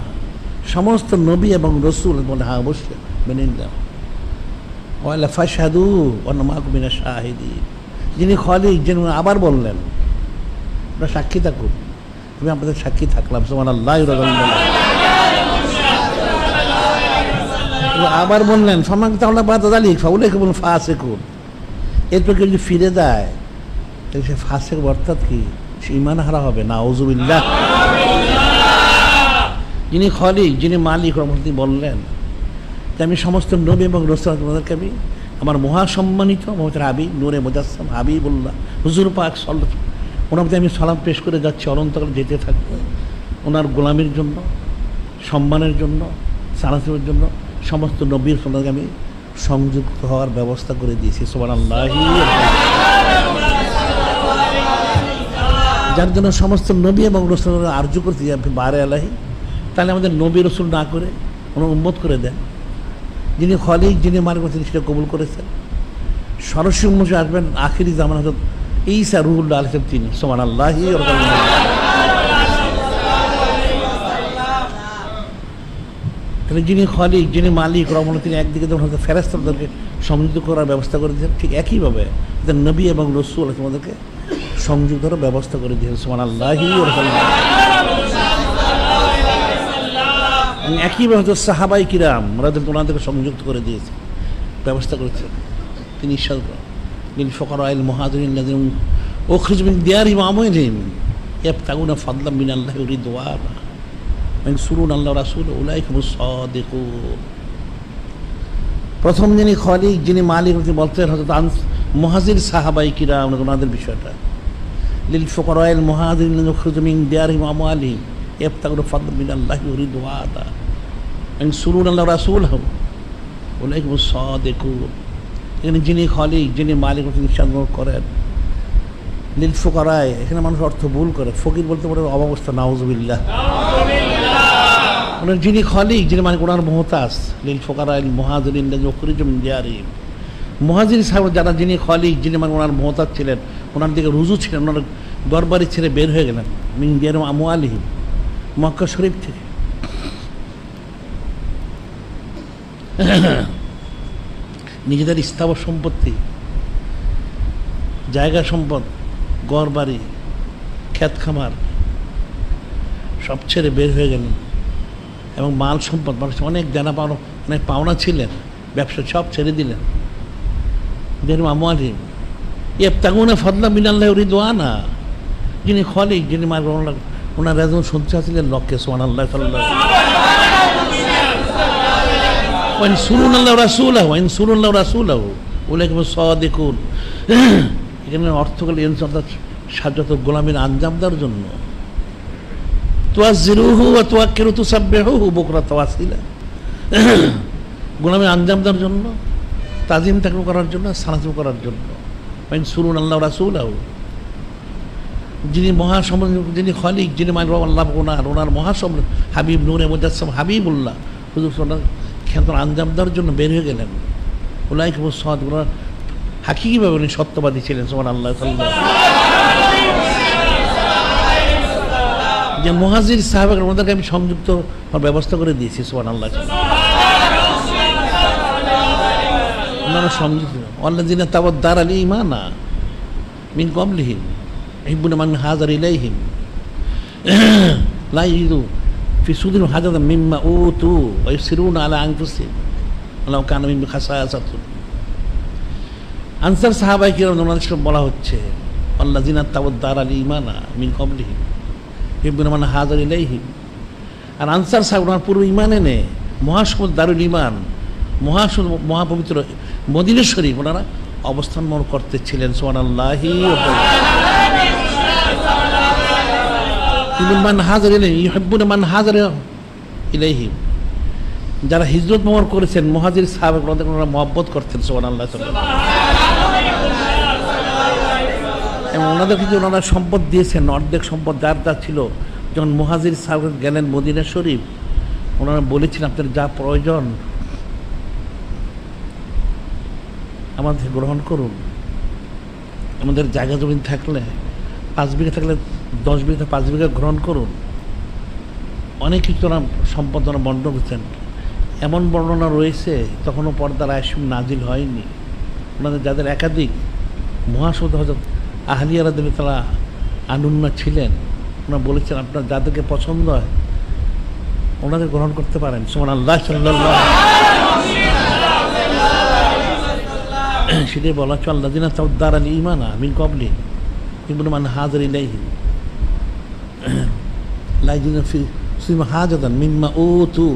সমস্ত নবী এবং রাসূল বলে হ্যাঁ অবশ্যই মেনে নিলাম। ওয়ালা ফাশহাদু ওয়া আন্না মাআকুম মিনাশ শাহিদিন। যিনি খালিক, যিনি আবার বললেন আপনারা সাক্ষী থাকুন, আমি আপনাদের সাক্ষী থাকলাম। সুবহানাল্লাহ। আবার বললেন ফামান তাওয়াল্লা বা'দা যালিকা ফাউলাইকা হুমুল ফাসিকুন। এরপর কেউ যদি ফিরে যায় তাহলে সে ফাসিক, অর্থাৎ কি সে ঈমান হারা হবে। নাউযুবিল্লাহ। যিনি খালিক, যিনি মালিক, তিনি বললেন যে আমি সমস্ত নবী এবং রাসূল তোমাদেরকে আমি আমার মহাসম্মানিত মোহাম্মদ হাবিব নূরে মুজাসসাম হাবিবুল্লাহ হুজুর পাক সাল্লাল্লাহু আলাইহি ওয়াসাল্লাম, ওনার প্রতি আমি সালাম পেশ করে যাচ্ছি, অনন্তকাল যেতে থাকবো। ওনার গোলামির জন্য, সম্মানের জন্য, সালাতের জন্য সমস্ত নবীর সঙ্গে আমি সংযুক্ত হওয়ার ব্যবস্থা করে দিয়েছি। সুবহানাল্লাহ। যার জন্য সমস্ত নবী এবং রাসূল আরজু করতে আপনি বারে আলাহি, তাহলে আমাদের নবী রাসূল না করে ওনার উম্মত করে দেন। যিনি খালিক, যিনি মালিক, তিনি সেটা কবুল করেছেন। সরাসরি উম্মত আসবেন আখিরি জামান হযরত ঈসা রূহুল্লাহ আলাইহিস সালাম, তিনি। সুবহানাল্লাহ। তাহলে যিনি খালিক, যিনি মালিক রহমান, তিনি একদিকে যেমন হয়তো ফেরেশতাদেরকে সংযুক্ত করার ব্যবস্থা করে দিয়েছেন, ঠিক একইভাবে নবী এবং রাসূল তোমাদেরকে সংযুক্ত করার ব্যবস্থা করে দিয়েছেন। সুবহানাল্লাহ। একইভাবে হয়তো সাহাবাই কিরাম ওনাদেরকে সংযুক্ত করে দিয়েছে, ব্যবস্থা করেছেন। তিনি ইরশাদ করেন লিল ফুকারাইল মুহাজিরিন আল্লাযিনা উখরিজু মিন দিয়ারিহিম ওয়া আমওয়ালিহিম ইয়াবতাগুনা ফাদলাম মিনাল্লাহি ওয়া রিদওয়ানা ওয়া ইয়ানসুরুনা আল্লাহ ওয়া রাসূলাহু উলাইকা হুমুস সাদিকুন। প্রথম যিনি খালিক, যিনি মালিক, তিনি বলতেন হযরত মুহাজির সাহাবাই কিরাম ওনাদের বিষয়টা। লিল ফুকারাইল মুহাজিরিন আল্লাযিনা উখরিজু মিন দিয়ারিহিম ওয়া আমওয়ালিহিম ইয়াবতাগুনা ফাদলাম মিনাল্লাহি ওয়া রিদওয়ানা ওয়া ইয়ানসুরুনা আল্লাহ ওয়া রাসূলাহু উলাইকা হুমুস সাদিকুন। এখানে যিনি খালিক, যিনি মালিক, তিনি ইরশাদ করেন লিল ফুকারায়, এখানে মানুষ অর্থ ভুল করে, ফকির বলতে পারে অবস্থা। নাউযুবিল্লাহ। ওনার যিনি খালিক, যিনি মালিক, ওনার মুহতাজ। লিল ফুকারাইল মুহাজিরিন আল্লাযিনা উখরিজু মিন দিয়ারিহিম, মুহাজির সাহেব যারা, যিনি খালিক, যিনি মালিক, ওনার মুহতাজ ছিলেন, ওনার দিকে রুজু ছিলেন, ওনার দরবারি ছেড়ে বের হয়ে গেলেন মিন দিয়ারিহিম আমওয়ালিহিম, মক্কা শরীফ থেকে। নিজেদের স্থাবর সম্পত্তি, জায়গা সম্পদ, ঘর বাড়ি, ক্ষেত খামার সব ছেড়ে বের হয়ে গেলেন, এবং মাল সম্পদ, মানুষ অনেক দেনা পাওনা, অনেক পাওনা ছিলেন, ব্যবসা সব ছেড়ে দিলেন। দেখুন আমওয়ালিহিম ইয়াবতাগুনা ফাদলাম মিনাল্লাহি ওয়া রিদওয়ানা, যিনি খালিক, যিনি মালিক, ওনার একজন সঞ্চয় ছিলেন লক্ষ্যে। সুবহানাল্লাহ। ওয়া ইয়ানসুরুনা আল্লাহ ওয়া রাসূলাহু ওয়া ইয়ানসুরুনা আল্লাহ ওয়া রাসূলাহু উলাইকা হুমুস সাদিকুন। এখানে অর্থ করলে সাজ্জাত গোলামীর আঞ্জাম দেওয়ার জন্য, তুআজ্জিরুহু ওয়া তুওয়াক্কিরু তুসাব্বিহুহু বুকরাতাও ওয়া আসীলা, গোলামীর আঞ্জাম দেওয়ার জন্য, তাজিম তাকরীম করার জন্য, সালাত করার জন্য। ওয়া ইয়ানসুরুনা আল্লাহ ওয়া রাসূলাহু, যিনি মহাসম্মানিত, যিনি খালিক, যিনি মালিক আল্লাহ, ওনার মহাসম্মানিত হাবিব নূরে মুজাসসাম হাবিবুল্লাহ হুজুর খ্যাতর আঞ্জাম দেওয়ার জন্য বের হয়ে গেলেন। উলাইকা হুমুস সাদিকুন, হাকিকিভাবে উনি সত্যবাদী ছিলেন। সুবহানাল্লাহ। যে মুহাজির সাহাবাগণ, ওনাদেরকে আমি সংযুক্ত হওয়ার ব্যবস্থা করে দিয়েছি। সুবহানাল্লাহ। ওনারা সংযুক্ত। আল্লাযিনা তাওয়াদ্দারাল ঈমানা মিন ক্বাবলিহিম ইউহিব্বুনা মান হাজার ইলাইহিম লা ইয়াজিদু ফি সুদুরিহিম হাজাতাম মিম্মা উতু ওয়া ইউসিরুনা আলা আনফুসিহিম ওয়ালাউ কানা বিহিম খাসাসাতুন। আনসার সাহাবায়ে কিরাম ওনাদের সব বলা হচ্ছে আল্লাযিনা তাওয়াদ্দারাল ঈমানা মিন ক্বাবলিহিম ইউহিব্বুনা মান হাজার ইলাইহিম। আর আনসার সাহাবা ওনার পুরো ঈমান এনে মহাসমুদ দারুল ঈমান, মহাপবিত্র মদিনা শরীফ ওনারা অবস্থান করতে ছিলেন। সুবহানাল্লাহ। মান হাজার ইলাইহিম ইউহিব্বুনা মান হাজার ইলাইহিম, যারা হিজরত মোহর করেছেন মুহাজির সাহাবা ওনারা মহব্বত করতেন। সুবহানাল্লাহ। এবং ওনাদের কিছু ওনারা সম্পদ দিয়েছেন, অর্ধেক সম্পদ যার যা ছিল। যখন মুহাজির সাহাবা গেলেন মদিনা শরীফ, ওনারা বলেছিলেন আপনাদের যা প্রয়োজন আমাদের গ্রহণ করুন, আমাদের জায়গা জমি থাকলে 5 বিঘা থাকলে 10 বিঘা 5 বিঘা গ্রহণ করুন। অনেক কিছু ওরা সম্পদ ওরা বন্টন করছেন। এমন বর্ণনা রয়েছে তখনও পর্দার আয়াত নাজিল হয়নি। ওনাদের যাদের একাধিক মহাসৌদ হযরত আহলিয়া রাদিয়াল্লাহু তাআলা আনুন্না ছিলেন, ওনারা বলেছেন আপনার যাদেরকে পছন্দ হয় ওনাদের গ্রহণ করতে পারেন। সুবহানাল্লাহ সাল্লাল্লাহু সেটাই বলা হচ্ছে আল্লাযিনা তাওদ্দার আল ঈমানা মিন ক্বাবলি ইবনু মান হাজার ইলাইহি লা ইয়াজিদুনা ফি সুমা হাজাতান মিম্মা উতু।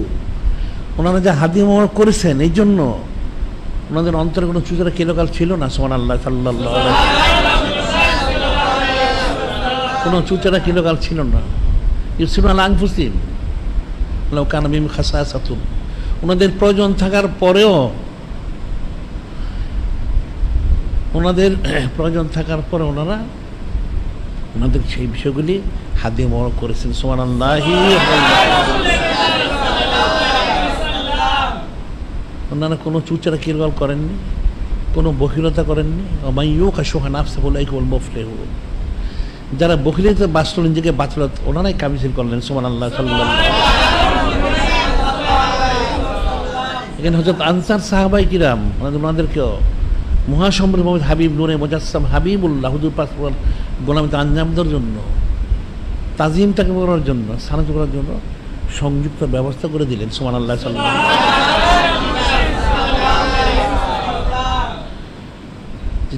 ওনারা যা হাদিয়া মোবারক করেছেন এই জন্য ওনাদের অন্তরে কোনো চুচরা কেলোকাল ছিল না। সুবহানাল্লাহ সাল্লাল্লাহু আলাইহি কোনো চুচরা কেলোকাল ছিল না। ইউসিরুনা আলা আনফুসিহিম লাউ কানা বিহিম খাসাসাতুন। ওনাদের প্রয়োজন থাকার পরেও ওনারা ওনাদের সেই বিষয়গুলি হাদিয়া মোবারক করেছেন। সুবহানাল্লাহি ওনারা কোনো চুচরা কিরগল করেননি, কোনো বখিলতা করেননি। ওমাই ইউকা শুহা নাফসিহি ফাউলাইকা হুমুল মুফলিহুন। যারা বখিলতা বাঁচল নিজেকে বাঁচল ওনারাই কামিল করলেন। সুবহানাল্লাহ সাল্লাল্লাহু আলাইহি এখানে হযরত আনসার সাহাবায়ে কিরাম ওনাদেরকেও মহাসম্রাট মুহাম্মদ হাবিব নূরে মুজাসসাম হাবিবুল্লাহ হুজুর পাক গোলামিতে আঞ্জাম দেওয়ার জন্য, তাজিমটাকে করার জন্য, সানাত করার জন্য সংযুক্ত ব্যবস্থা করে দিলেন। সুবহানাল্লাহ সাল্লাল্লাহু আলাইহি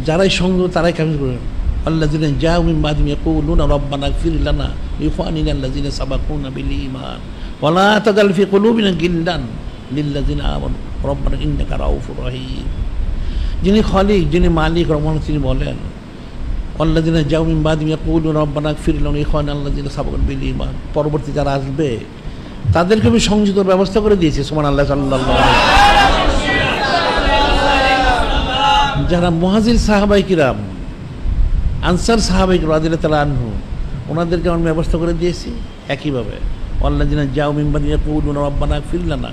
যারাই সংযুক্ত তারাই কামিল করলেন। আল্লাযিনা জাউ মিন বাদিহিম ইয়াকুলুনা রব্বানা ইগফির লানা ওয়া লিইখওয়ানিনা আল্লাযিনা সাবাকুনা বিল ঈমান ওয়া লা তাজাল ফি কুলুবিনা গিল্লান লিল্লাযিনা আমানু রব্বানা ইন্নাকা রাউফুর রহিম। যিনি খালিক, যিনি মালিক রহমান, তিনি বলেন আল্লাযিনা জাউ মিন বাদিহিম ইয়াকুলুনা রব্বানা ইগফির লানা ওয়া লিইখওয়ানিনা আল্লাযিনা সাবাকুনা বিল ঈমান। পরবর্তী যারা আসবে তাদেরকে আমি সংযুক্ত ব্যবস্থা করে দিয়েছি। সুবহানাল্লাহ সাল্লাল্লাহু আলাইহি যারা মুহাজির সাহাবায়ে কিরাম, আনসার সাহাবায়ে কিরাম রাদিয়াল্লাহু তাআলা আনহু ওনাদেরকে আমি ব্যবস্থা করে দিয়েছি একইভাবে। আল্লাযিনা জাউ মিন বাদিহিম ইয়াকুলুনা রব্বানা ইগফির লানা।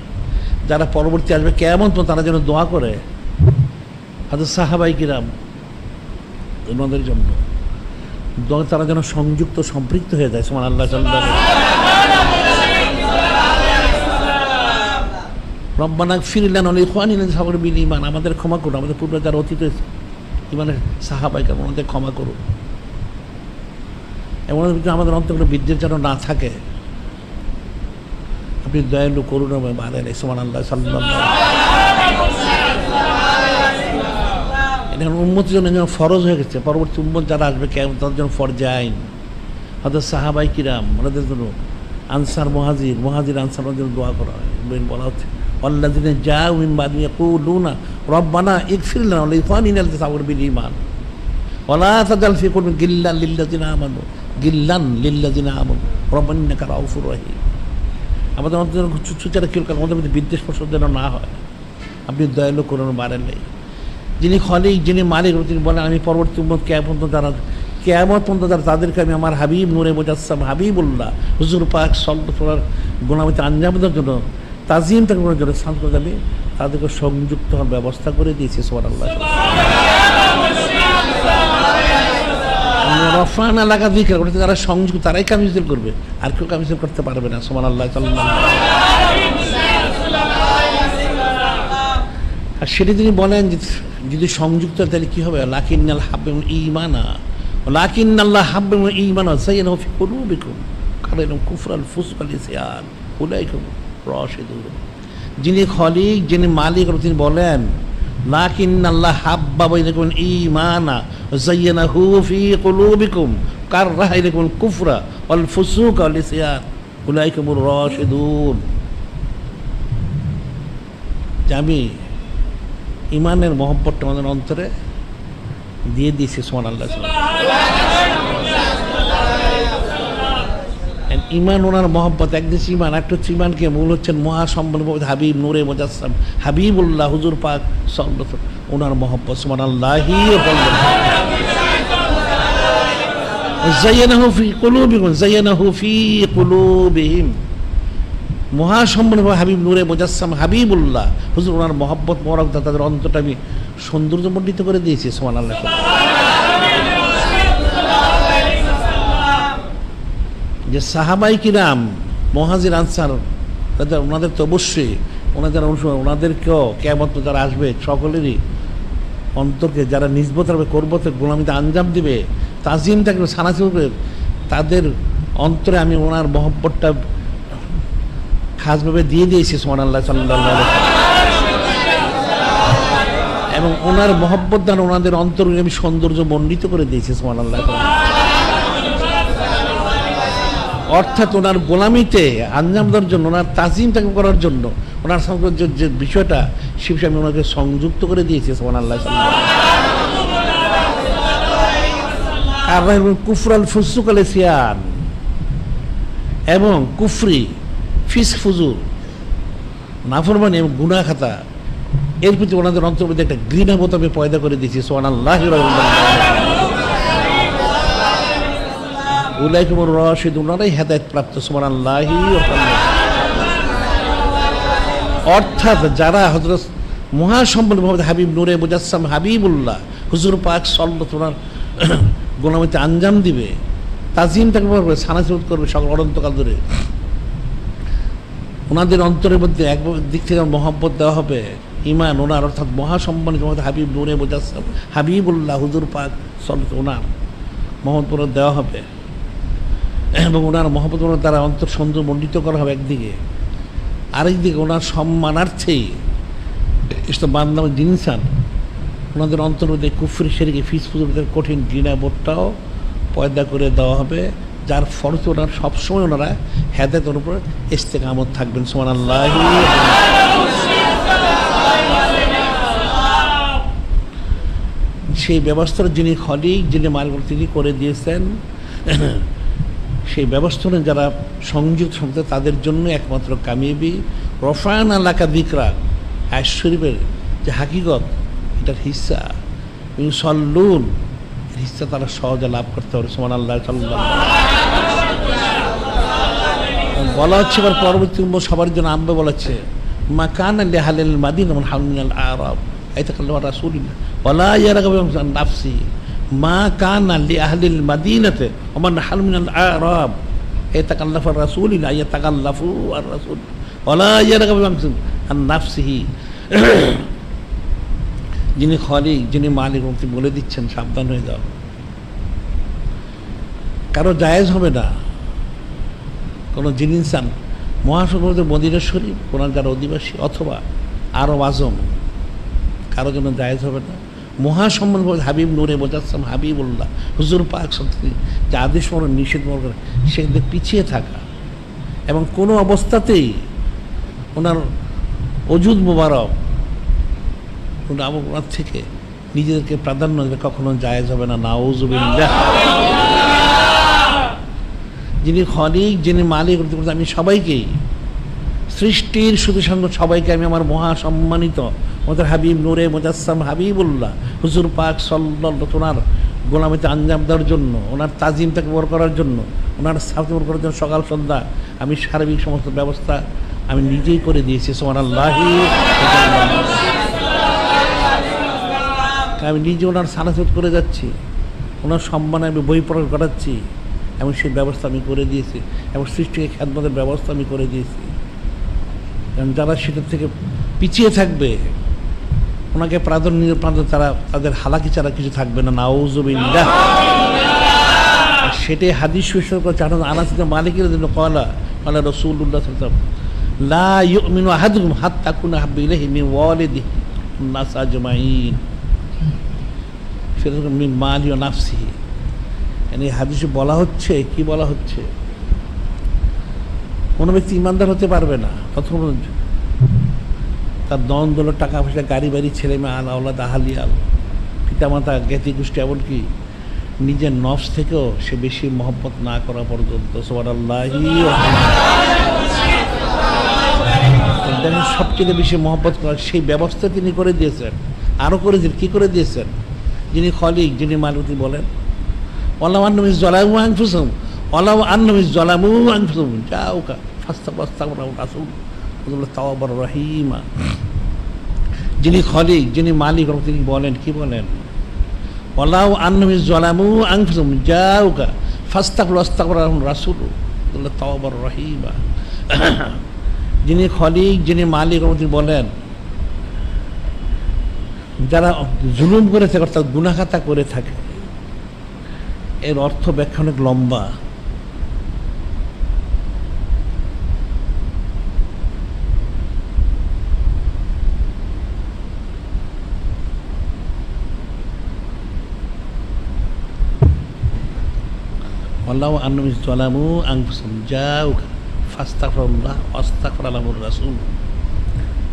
যারা পরবর্তী আসবে কিয়ামত পর্যন্ত তারা যেন দোয়া করে হযরত সাহাবায়ে কিরাম ওনাদের জন্য দোয়া, তারা যেন সংযুক্ত সম্পৃক্ত হয়ে যায়। সুবহানাল্লাহ সাল্লাল্লাহু আলাইহি রব্বানা ইগফির লানা ওয়া লিইখওয়ানিনা আল্লাযিনা সাবাকুনা বিল ঈমান। আমাদের ক্ষমা করুন, আমাদের পূর্বে যারা অতীত ইমানের সাহাবায়ে কিরাম ওনাদের ক্ষমা করুন। এমন আমাদের অন্তরে বিদ্বেষ যেন না থাকে। আপনি দয়ালু করুণাময় বাড়ালেন। সুবহানাল্লাহ সাল্লাল্লাহু আলাইহি এটা উম্মতের জন্য যেন ফরজ হয়ে গেছে। পরবর্তী উম্মত যারা আসবে কিয়ামত তাদের জন্য ফরজে আইন। হযরত সাহাবায়ে কিরাম ওনাদের জন্য আনসার মুহাজির আনসারের জন্য দোয়া করা হয়। বলা হচ্ছে আল্লাযিনা জাউ মিন বাদিহিম ইয়াকুলুনা রব্বানা ইগফির লানা ওয়া লিইখওয়ানিনা আল্লাযিনা সাবাকুনা বিল ঈমান ওয়া লা তাজাল ফি কুলুবিনা গিল্লান লিল্লাযিনা আমানু রব্বানা ইন্নাকা রাউফুর রহিম। আমাদের মধ্যে চুচুচারা কেউ আমাদের মধ্যে বিদ্বেষ প্রসব যেন না হয়। আপনি দয়ালু করুন বাড়েন নেই। যিনি খালিক, যিনি মালিক, তিনি বলেন আমি পরবর্তী উম্মত কিয়ামত পর্যন্ত যারা তাদেরকে আমি আমার হাবিব নূরে মুজাসসাম হাবিবুল্লাহ হুজুর পাক সাল্লাল্লাহু আলাইহি গোলামিতে আঞ্জাম দেওয়ার জন্য, তাজিম করার জন্য স্থান করে আমি তাদেরকে সংযুক্ত হওয়ার ব্যবস্থা করে দিয়েছি। সুবহানাল্লাহ রফানা লাগা যিকর করতে যারা সংযুক্ত তারাই কামিল করবে, আর কেউ কামিল করতে পারবে না। সুবহানাল্লাহ সাল্লাল্লাহু আলাইহি আর সেটি তিনি বলেন যদি সংযুক্ত তাহলে কি হবে? লাকিন্নাল হাব্বুল ঈমানা লাকিন্নাল্লাহ হাব্বুল ঈমানা যায়্যানাহু ফি কুলুবিকুম কারাইনাল কুফরাল ফুসকাল ইসয়ান উলাইকা রাশিদুন। যিনি খালিক, যিনি মালিক, তিনি বলেন লাকিন্নাল্লাহ হাব্বাবা ইলাইকুমুল ঈমানা যায়্যানাহু ফি কুলুবিকুম কাররাহা ইলাইকুমুল কুফরা ওয়াল ফুসুকা ওয়াল ইসয়ান উলাইকা রাশিদুন। আমি ইমানের মহব্বতটা আমাদের অন্তরে দিয়ে দিয়েছি। সুবহানাল্লাহ ইমান ওনার মহব্বত একদিন ইমান একটা হচ্ছে ইমানকে মূল হচ্ছেন মহাসম্মান হাবিব নূরে মুজাসসাম হাবিবুল্লাহ হুজুর পাক সাল্লাল্লাহু আলাইহি ওনার মহব্বত। সুবহানাল্লাহি যায়্যানাহু ফি কুলুবিহিম মহাসম্মান হাবিব নূরে মুজাসসাম হাবিবুল্লাহ হুজুর ওনার মহব্বত মোবারক তাদের অন্তরটা আমি সৌন্দর্যমণ্ডিত করে দিয়েছি। সুবহানাল্লাহ যে সাহাবায়ে কিরাম মুহাজির আনসার তাদের ওনাদের তো অবশ্যই ওনাদের অনুসরণ, ওনাদেরকেও কিয়ামত যারা আসবে সকলেরই অন্তরকে যারা নিজবত হবে করবতে গোলামিতে আঞ্জাম দিবে, তাজিম থাকবে, সানাসি করবে, তাদের অন্তরে আমি ওনার মহব্বতটা খাসভাবে দিয়ে দিয়েছি সুবহানাল্লাহ সাল্লাল্লাহু আলাইহি ওয়াসাল্লাম। এবং ওনার মহব্বত দান ওনাদের অন্তরকে আমি সৌন্দর্য মণ্ডিত করে দিয়েছি সুবহানাল্লাহ। অর্থাৎ ওনার গোলামিতে আঞ্জাম দেওয়ার জন্য, ওনার তাজিম তাকে করার জন্য, ওনার সঙ্গে যে বিষয়টা সে বিষয়ে আমি ওনাকে সংযুক্ত করে দিয়েছি সুবহানাল্লাহ। আর কুফরাল ফুসুক আল ইসয়ান, এবং কুফরি ফিসক ফুজুর নাফরমানি এবং গুনাহ খাতা, এর প্রতি ওনাদের অন্তর মধ্যে একটা ঘৃণাবোধ আমি পয়দা করে দিয়েছি সুবহানাল্লাহ। উলাইকুমুর রাশিদুন, ওনারাই হেদায়েত প্রাপ্ত সুবহানাল্লাহ। অর্থাৎ যারা হযরত মহাসম্পন্ন মুহাম্মদ হাবিব নূরে মুজাসসাম হাবিবুল্লাহ হুজুর পাক সাল্লাল্লাহু ওনার গোলামিতে আঞ্জাম দিবে, তাজিম তাকে করবে, সানাসুত করবে সকল অনন্তকাল ধরে, ওনাদের অন্তরের মধ্যে এক দিক থেকে মহব্বত দেওয়া হবে, ইমান ওনার অর্থাৎ মহাসম্মানিত মুহাম্মদ হাবিব নূরে মুজাসসাম হাবিবুল্লাহ হুজুর পাক সাল্লাল্লাহু ওনার মহব্বত দেওয়া হবে, এবং ওনার মহব্বত ওনার দ্বারা অন্তর সৌন্দর্য মণ্ডিত করা হবে একদিকে, আরেকদিকে ওনার সম্মানার্থেই বান্দাম জিনসান ওনাদের অন্তর মধ্যে কুফরি শিরকে ফিস ফুজুরদের কঠিন ঘৃণাবোধটাও পয়দা করে দেওয়া হবে, যার ফলে ওনার সবসময় ওনারা হেদায়েতের উপর ইস্তেকামত থাকবেন সুবহানাল্লাহ। সেই ব্যবস্থার যিনি খলিক, যিনি মালিক, তিনি করে দিয়েছেন, সেই ব্যবস্থা যারা সংযুক্ত সম্পদ তাদের জন্য একমাত্র কামিয়াবি। রফা'না লাকা যিকরাক, আয়াত শরীফের যে হাকিকত, এটার হিস্সা ইনশাল্লুন, এর হিস্সা তারা সহজে লাভ করতে পারে সুবহানাল্লাহ সাল্লাল্লাহু আলাইহি। বলা হচ্ছে এবার পরবর্তী সবার জন্য আম্বে বলেছে, মা কানা লিআহলিল মাদিনা ওয়াল হামিনাল আরাব আইতাকাল্লামু রাসূলুল্লাহ ওয়ালা ইয়ারগাবু আন নাফসি, মা কানা লিআহলিল মাদিনাতি ওয়া মান হামিনাল আরাব আইতাকাল্লাফু রাসূলুল্লাহ আইতাকাল্লাফু আর রাসূল ওয়ালা ইয়ারগাবু আন নাফসিহি। যিনি খলিক, যিনি মালিক, তিনি বলে দিচ্ছেন সাবধান হয়ে যাও, কারো জায়েজ হবে না কোনো জিনিসান মহাসম্পদ মদিনা শরীফ ওনার যারা অধিবাসী অথবা আরব আজম, কারো জন্য জায়েজ হবে না মহাসম্মান হাবিব নূরে মুজাসসাম হাবিবুল্লাহ হুজুর পাক সত্যি যে আদেশ মনে নিষেধ মনে করে সেদিকে পিছিয়ে থাকা, এবং কোনো অবস্থাতেই ওনার ওজুদ মুবারক ওনার থেকে নিজেদেরকে প্রাধান্য দেবে কখনো জায়েজ হবে না, নাউযুবিল্লাহ। যিনি খলিক, যিনি মালিক, আমি সবাইকেই সৃষ্টির শুধু সঙ্গে সবাইকে আমি আমার মহাসম্মানিত ওদের হাবিব নূরে মুজাসসাম হাবিবুল্লাহ হুজুর পাক সাল্লাল্লাহু ওনার গোলামিতে আঞ্জাম দেওয়ার জন্য, ওনার তাজিমটাকে বড় করার জন্য, ওনার সাথে বড় করার জন্য সকাল সন্ধ্যা আমি সার্বিক সমস্ত ব্যবস্থা আমি নিজেই করে দিয়েছি সুবহানাল্লাহ। আমি নিজে ওনার সানাসুত করে যাচ্ছি, ওনার সম্মানে আমি বই প্রকাশ করাচ্ছি, এবং সেই ব্যবস্থা আমি করে দিয়েছি, এবং সৃষ্টিকে খ্যাতমতের ব্যবস্থা আমি করে দিয়েছি। কারণ যারা সেটার থেকে পিছিয়ে থাকবে, ওনাকে প্রাধান্য তারা তাদের হালাকি ছাড়া কিছু থাকবে না, নাউযুবিল্লাহ। সেটাই হাদিস আনাস ইবনে মালিকের জন্য ক্বালা রাসূলুল্লাহ সাল্লাল্লাহু আলাইহি ওয়াসাল্লাম লা ইউমিনু আহাদুকুম হাত্তা তাকুনা হাব্বা ইলাইহি মিন ওয়ালিদিহি ওয়ান নাস আজমাইন মিন মালি ওয়া নাফসিহি। এই হাদিসে বলা হচ্ছে, কি বলা হচ্ছে, কোনো ব্যক্তি ইমানদার হতে পারবে না ততক্ষণ তার দন দৌলত, টাকা পয়সা, গাড়ি বাড়ি, ছেলে মেয়ে, আল আওলাদ, আহালিয়াল, পিতামাতা, জ্ঞাতি গোষ্ঠী, এমনকি নিজের নফস থেকেও সে বেশি মহব্বত না করা পর্যন্ত সুবহানাল্লাহ সবচেয়ে বেশি মহব্বত করার সেই ব্যবস্থা তিনি করে দিয়েছেন। আরও করে দিন, কী করে দিয়েছেন, যিনি খলিক, যিনি মালিক বলেন ওয়ালাউ আন্নাহুম যালামু আনফুসাহুম ওয়ালাউ আন্নাহুম যালামু আনফুসাহুম জাউকা ফাস্তাগফিরু রাসূলুল্লাহ তাওয়াবার রহিমা। যিনি খলিক, যিনি মালিক, তিনি বলেন, কি বলেন, ওয়ালাউ আন্নাহুম যালামু আনফুসাহুম জাউকা ফাস্তাগফিরু রাসূলুল্লাহ তাওয়াবার রহিমা। যিনি খলিক, যিনি মালিক, তিনি বলেন যারা জুলুম করে থাকে অর্থাৎ গুনাহগাতা করে থাকে, এর অর্থ ব্যাখ্যা অনেক লম্বা। ওয়াল্লাহু আন্নাহু যালামু আনফুসাহুম জাউকা ফাস্তাগফিরুল্লাহ ওয়াস্তাগফারা লাহুর রাসূল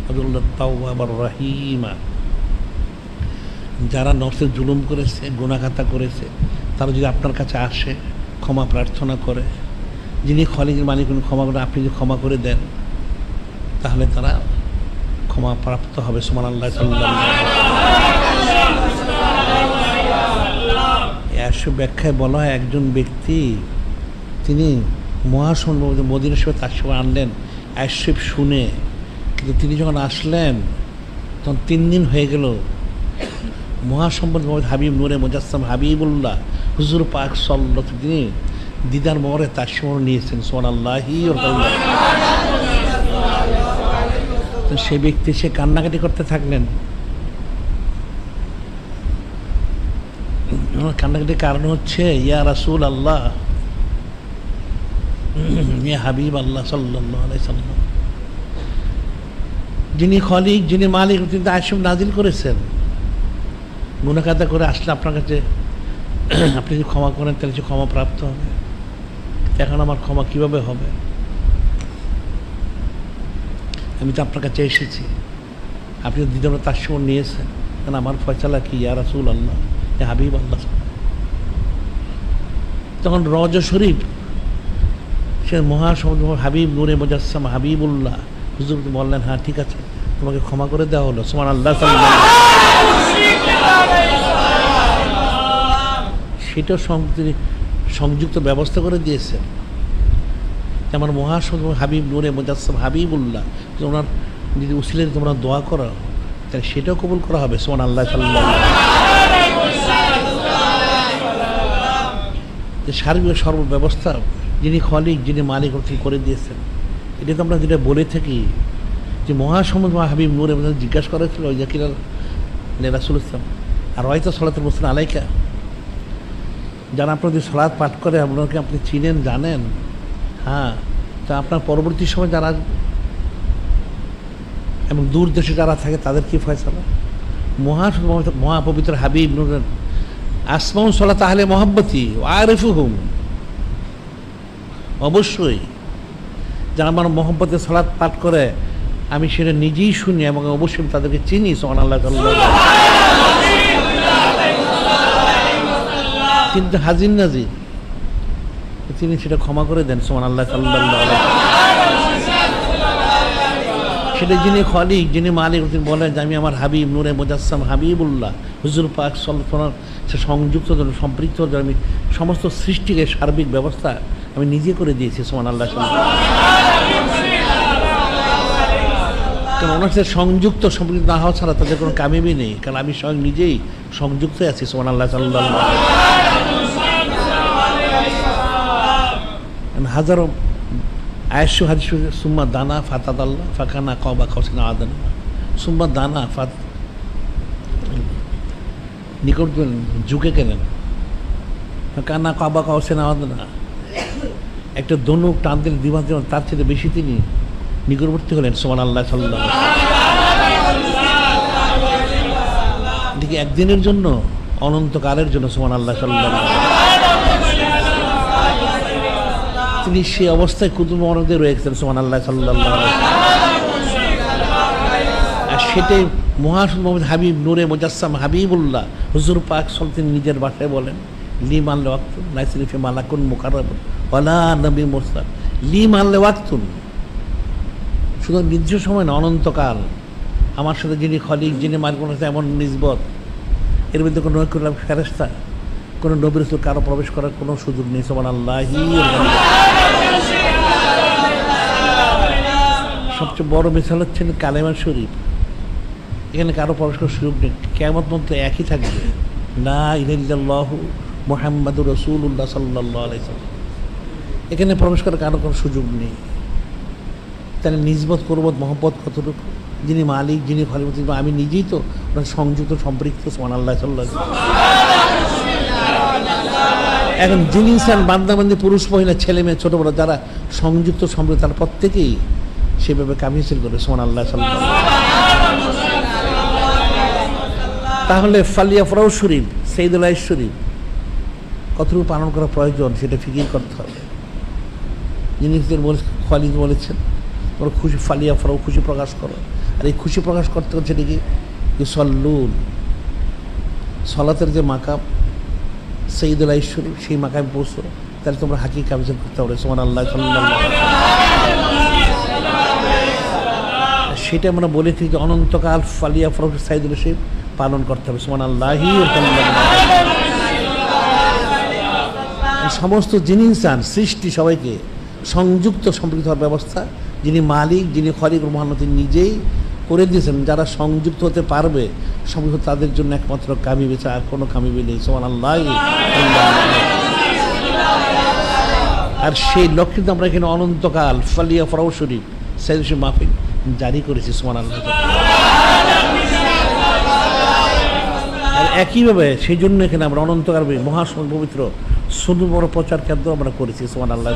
আল্লাহু তাওয়াবুর রহিমা। যারা নফসে জুলুম করেছে, গুনাহগাতা করেছে, তারা যদি আপনার কাছে আসে, ক্ষমা প্রার্থনা করে, যিনি খলিকের মালিক উনি ক্ষমা করে, আপনি যদি ক্ষমা করে দেন, তাহলে তারা ক্ষমা প্রাপ্ত হবে। সুবহানাল্লাহ। এর ব্যাখ্যায় বলা হয় একজন ব্যক্তি তিনি মহাসন মদিনা শরীফে তার সময় আনলেন আশরিফ শুনে, কিন্তু তিনি যখন আসলেন তখন 3 দিন হয়ে গেল। মহাসম্পদ মোহাম্মদ হাবিব নূরে মুজাসসাম হাবিবুল্লাহ হুজুর পাক সাল্লাল্লাহু আলাইহি তিনি দিদার মোহরে তার সময় নিয়েছেন। সুবহানাল্লাহি ওয়া তাআলা। তো সেই ব্যক্তি সে কান্নাকাটি করতে থাকলেন। কান্নাকাটির কারণ হচ্ছে ইয়া রাসূল আল্লাহ, ইয়া হাবিব আল্লাহ সাল্লাল্লাহু আলাইহি সাল্লাম, যিনি খলিক, যিনি মালিক, তিনি তো আয়াত নাজিল করেছেন, গুনাহগাতা করে আসলে আপনার কাছে আপনি যদি ক্ষমা করেন তাহলে সে ক্ষমা প্রাপ্ত হবে। এখন আমার ক্ষমা কিভাবে হবে? আমি তো আপনার কাছে এসেছি, আপনি তো দিদার তার সময় নিয়েছেন, কারণ আমার ফয়সালা কি ইয়া রাসূল আল্লাহ, ইয়া হাবিব আল্লাহ। তখন রওজা শরীফ সে মহাসমুদ্র হাবিব নূরে মুজাসসাম হাবিবুল্লাহ হুজুর বললেন, হ্যাঁ ঠিক আছে, তোমাকে ক্ষমা করে দেওয়া হলো। সুবহানাল্লাহ। সেটাও সংযুক্ত ব্যবস্থা করে দিয়েছে। আমার মহাসমুদ্র হাবিব নূরে মুজাসসাম হাবিবুল্লাহ ওনার যদি উসিলায় তোমরা দোয়া করো তাহলে সেটাও কবুল করা হবে। সুবহানাল্লাহ। যে সার্বিক সর্বব্যবস্থা যিনি খলিক, যিনি মালিক, তিনি করে দিয়েছেন। এটা তো আমরা যেটা বলে থাকি যে মহাসমুদ্র হাবিব নূরে জিজ্ঞাসা করেছিল ওই জাকির রাসূল ইসলাম আর হয়তো সালাতুল মুসলিম আলাইকা, যারা আপনার যদি সালাত পাঠ করে আপনাকে আপনি চিনেন, জানেন, হ্যাঁ, তা আপনার পরবর্তী সময় যারা এবং দূর দেশে যারা থাকে তাদের কি ফয়সালা? মহাপবিত্র হাবিব নূরের আসমাউন সালাত আহলে মহাব্বতি আরিফুহুম, অবশ্যই যারা আমার মহব্বতে সালাত পাঠ করে আমি সেটা নিজেই শুনি এবং অবশ্যই তাদেরকে চিনি। সুবহানাল্লাহ। কিন্তু হাজির নাজির তিনি সেটা ক্ষমা করে দেন। সুবহানাল্লাহ। সেটা যিনি খলিক, যিনি মালিক, তিনি বলেন যে আমি আমার হাবিব নূরে মুজাসসাম হাবিবুল্লাহ হুজুর পাক সাল্লাল্লাহু সে সংযুক্ত সম্পৃক্ত আমি সমস্ত সৃষ্টিকে সার্বিক ব্যবস্থা আমি নিজে করে দিয়েছি। সুবহানাল্লাহ। কারণ ওনার সাথে সংযুক্ত সম্পৃক্ত না হওয়া ছাড়া তাদের কোনো কামিবি নেই, কারণ আমি স্বয়ং নিজেই সংযুক্ত আছি। সুবহানাল্লাহ। হাজারো আয়েশু হাদিস সুম্মা দানা ফাতাদাল্লাহ ফাকানা কাবা কাউসাইন আদানা, সুম্মা দানা ফাত নিকট ঝুঁকে গেলেন, ফাকানা কাবা কাউসাইন আদানা, একটা ধনুক টান দিলেন দিবান, তার চেয়ে বেশি তিনি নিকটবর্তী হলেন। সুবহানাল্লাহ। এদিকে একদিনের জন্য, অনন্তকালের জন্য। সুবহানাল্লাহ। তিনি সেই অবস্থায় কুতুব মরদে রয়েছেন। সুবহানাল্লাহ। আর সেটাই মহাসমুদ্র হাবিব নূরে মুজাসসাম হাবিবুল্লাহ হুজুর পাক তিনি নিজের ভাষায় বলেন, লি মানলে ওয়াক্তুন লাইসিফে মালাকুন মুকাররাবুন ওয়ালা নবী মুরসাল, লি মানলে ওয়াক্তুন, শুধু নির্দিষ্ট সময় না, অনন্তকাল আমার সাথে যিনি খলিক, যিনি মালিক, এমন নিসবত, এর মধ্যে কোনো ফেরেশতা, কোনো নবী রাসূল কারো প্রবেশ করার কোনো সুযোগ নেই। সুবহানাল্লাহ। সবচেয়ে বড় মিসাল হচ্ছেন কালেমা শরীফ, এখানে কারো প্রবেশ করার সুযোগ নেই, কিয়ামত পর্যন্ত একই থাকবে, লা ইলাহা ইল্লাল্লাহু মুহাম্মাদুর রাসূলুল্লাহ সাল্লাল্লাহু আলাইহি ওয়াসাল্লাম, এখানে প্রবেশ করার কারো কোনো সুযোগ নেই। তাহলে নিজবত করবত মহব্বত কতটুকু, যিনি মালিক যিনি খলিফা, আমি নিজেই তো ওনার সংযুক্ত সম্পৃক্ত সুবহানাল্লাহ সাল্লাল্লাহু আলাইহি ওয়াসাল্লাম। এখন যিনি ইনসান বান্দাবান্দি পুরুষ মহিলা ছেলে মেয়ে ছোটো বড় যারা সংযুক্ত সম্পৃক্ত তারা প্রত্যেকেই সেভাবে কামিয়েছিল করে সুবহানাল্লাহ সাল্লাল্লাহু আলাইহি ওয়াসাল্লাম। তাহলে ফালিয়া ফরাউ শরীফ সঈদুল আইশ শরীফ কতটুকু পালন করা প্রয়োজন সেটা ফিকির করতে হবে। যিনি খালিদ বলেছেন ওরা খুশি ফালিয়া ফরাও খুশি প্রকাশ করো, আর এই খুশি প্রকাশ করতে হচ্ছে নাকি ইউসল্লুন সলাতের যে মাকাম সঈদুল আইশ শরীফ সেই মাকামে পৌঁছো, তাহলে তোমরা হাকিক আবেদন করতে পারো সুবহানাল্লাহ সাল্লাল্লাহু আলাইহি ওয়াসাল্লাম। সেটা আমরা বলে থাকি যে অনন্তকাল ফালিয়া ফরাও সঈদুল শরীফ পালন করতে হবে সুবহানাল্লাহি ওয়া সাল্লাল্লাহু। সমস্ত যিনি ইনসান সৃষ্টি সবাইকে সংযুক্ত সম্পৃক্ত হওয়ার ব্যবস্থা যিনি মালিক যিনি খলিক মহান তিনি নিজেই করে দিয়েছেন। যারা সংযুক্ত হতে পারবে সম্পৃক্ত তাদের জন্য একমাত্র কামিবে, আর কোনো কামিবে নেই সুবহানাল্লাহ। আর সেই লক্ষ্যে আমরা এখানে অনন্তকাল ফালিয়া ফরাউ শরীফ সাইদুল মাহফিল জারি করেছি সুবহানাল্লাহ। আর একইভাবে সেই জন্য এখানে আমরা অনন্তকাল মহাসময় পবিত্র সুন্দর বড় প্রচার কেন্দ্র আমরা করেছি সুবহানাল্লাহ।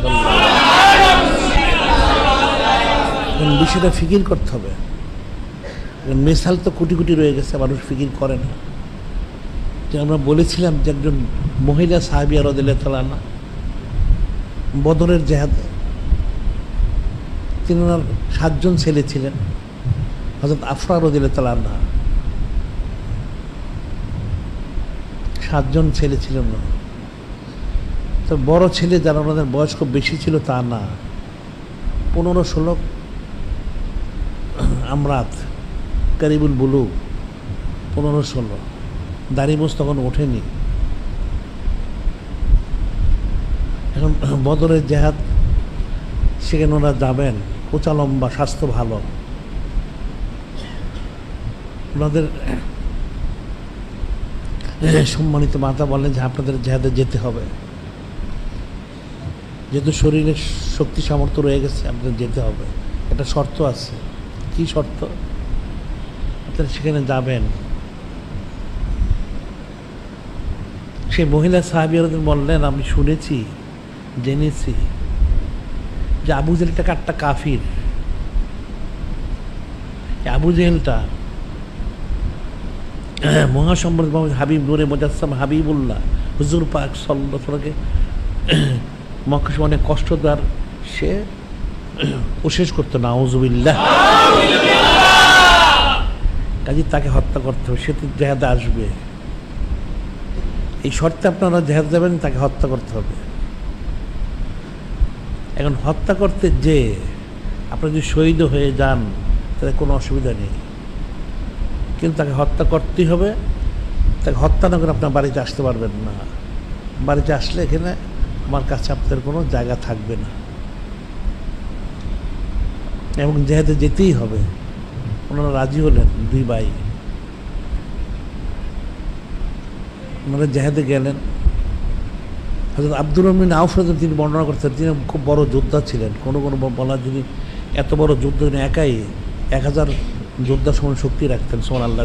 বিষয়টা ফিকির করতে হবে। মিসাল তো কোটি কোটি রয়ে গেছে, মানুষ ফিকির করে না। যে আমরা বলেছিলাম যে একজন মহিলা সাহাবিয়া রাদিয়াল্লাহু তাআলা আনহা বদরের জেহাদে তিনি ওনার 7 জন ছেলে ছিলেন। হযরত আফরা রাদিয়াল্লাহু তাআলা আনহা 7 জন ছেলে ছিলেন না। তো বড় ছেলে যারা ওনাদের বয়স খুব বেশি ছিল তা না, 15-16 আমরাত কারিবুল বুলু 15-16 দাড়িমোজ তখন ওঠেনি। এখন বদরের জেহাদ সেখানে ওরা যাবেন, কোচা লম্বা স্বাস্থ্য ভালো। ওনাদের সম্মানিত মাতা বলেন যে আপনাদের জেহাদে যেতে হবে, যেহেতু শরীরের শক্তি সামর্থ্য রয়ে গেছে আপনাদের যেতে হবে। একটা শর্ত আছে। কি শর্ত? আপনারা সেখানে যাবেন। সেই মহিলা সাহাবীরা বললেন আমি শুনেছি জেনেছি যে আবু জেহেলটা কাটটা কাফির। আবু জেহেলটা মহাসম্রাট হাবিব নূরে মুজাসসাম হাবিবুল্লাহ হুজুর পাক সাল্লাল্লাহু আলাইহি মক্কা শহরে অনেক কষ্ট দেওয়ার সে শেষ করতো না, আউযুবিল্লাহ। কাজে তাকে হত্যা করতে হবে, সে তো জেহাদে আসবে। এই শর্তে আপনারা জেহাদ যাবেন, তাকে হত্যা করতে হবে। এখন হত্যা করতে যে আপনারা যদি শহীদ হয়ে যান তাহলে কোনো অসুবিধা নেই, কিন্তু তাকে হত্যা করতেই হবে। তাকে হত্যা না করে আপনার বাড়িতে আসতে পারবেন না। বাড়িতে আসলে এখানে আমার কাছে আপনাদের কোনো জায়গা থাকবে না, এবং জেহাদে যেতেই হবে। ওনারা রাজি হলেন, 2 ভাই। ওনারা জেহাদে গেলেন। হযরত আব্দুর রহমান আউফ তিনি বর্ণনা করতেন তিনি খুব বড় যোদ্ধা ছিলেন। কোনো বলা যদি এত বড় যুদ্ধ একাই 1000 যোদ্ধার সমান শক্তি রাখতেন সুবহানাল্লাহ।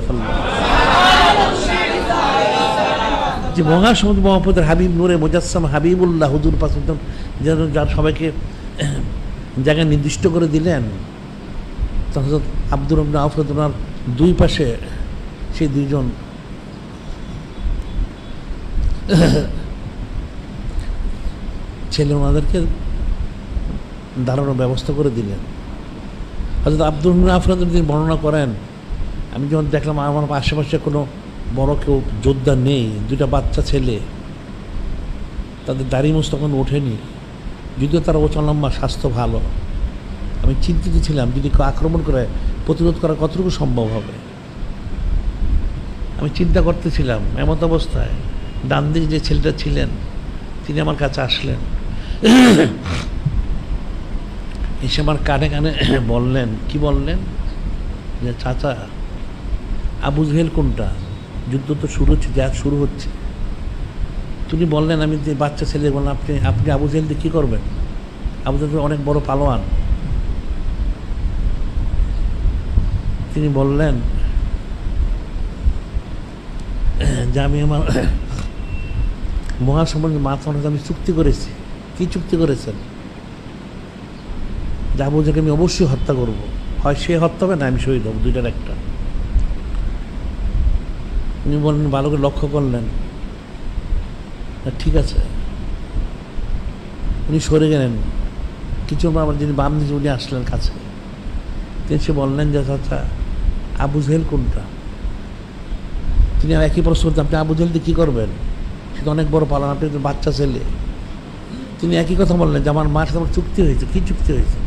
যে মহাসমুদ্র মহাপদের হাবিব নূরে মুজাসসাম হাবিবুল্লাহ হুজুর পাক যেন যার সবাইকে জায়গা নির্দিষ্ট করে দিলেন, তখন হযরত আব্দুর রহমান আউফ ওনার 2 পাশে সেই 2 জন ছেলে ওনাদেরকে দাঁড়ানোর ব্যবস্থা করে দিলেন। হযরত আব্দুর রহমান আউফ তিনি বর্ণনা করেন আমি যখন দেখলাম আমার আশেপাশে কোনো বড় কেউ যোদ্ধা নেই, 2টা বাচ্চা ছেলে, তাদের দাড়িমোজ তখন ওঠেনি, যদিও তারা ওচালম্বা স্বাস্থ্য ভালো। আমি চিন্তিত ছিলাম যদি কেউ আক্রমণ করে প্রতিরোধ করা কতটুকু সম্ভব হবে। আমি চিন্তা করতেছিলাম, এমত অবস্থায় ডান দিকে যে ছেলেটা ছিলেন তিনি আমার কাছে আসলেন, এসে আমার কানে কানে বললেন, কি বললেন যে চাচা আবু জেহেল কোনটা, যুদ্ধ তো শুরু হচ্ছে, জেহাদ শুরু হচ্ছে। তিনি বললেন, আমি যে বাচ্চা ছেলে বললাম আপনি আবু জেহেল দিয়ে কী করবেন? আবু জেহেল অনেক বড় পালোয়ান, তিনি বললেন যে আমি আমার মহাসম্মানের মাথার সাথে আমি চুক্তি করেছি। কি চুক্তি করেছেন? যে আবু জাহলকে আমি অবশ্যই হত্যা করব, হয় সে হত্যা হবে না আমি শহীদ হব, দুইটার একটা। উনি বললেন, ভালো করে লক্ষ্য করলেন, ঠিক আছে। উনি সরে গেলেন। কিছু আমার যিনি বাম দিকে উনি আসলেন কাছে। তিনি সে বললেন যে আচ্ছা আবু জাহেল কোনটা? তিনি একই প্রশ্ন করতেন, আপনি আবু জাহেল দিয়ে কী করবেন? সে তো অনেক বড় পালন, আপনি তো বাচ্চা ছেলে। তিনি একই কথা বললেন যে আমার মার সাথে আমার চুক্তি হয়েছে। কী চুক্তি হয়েছে?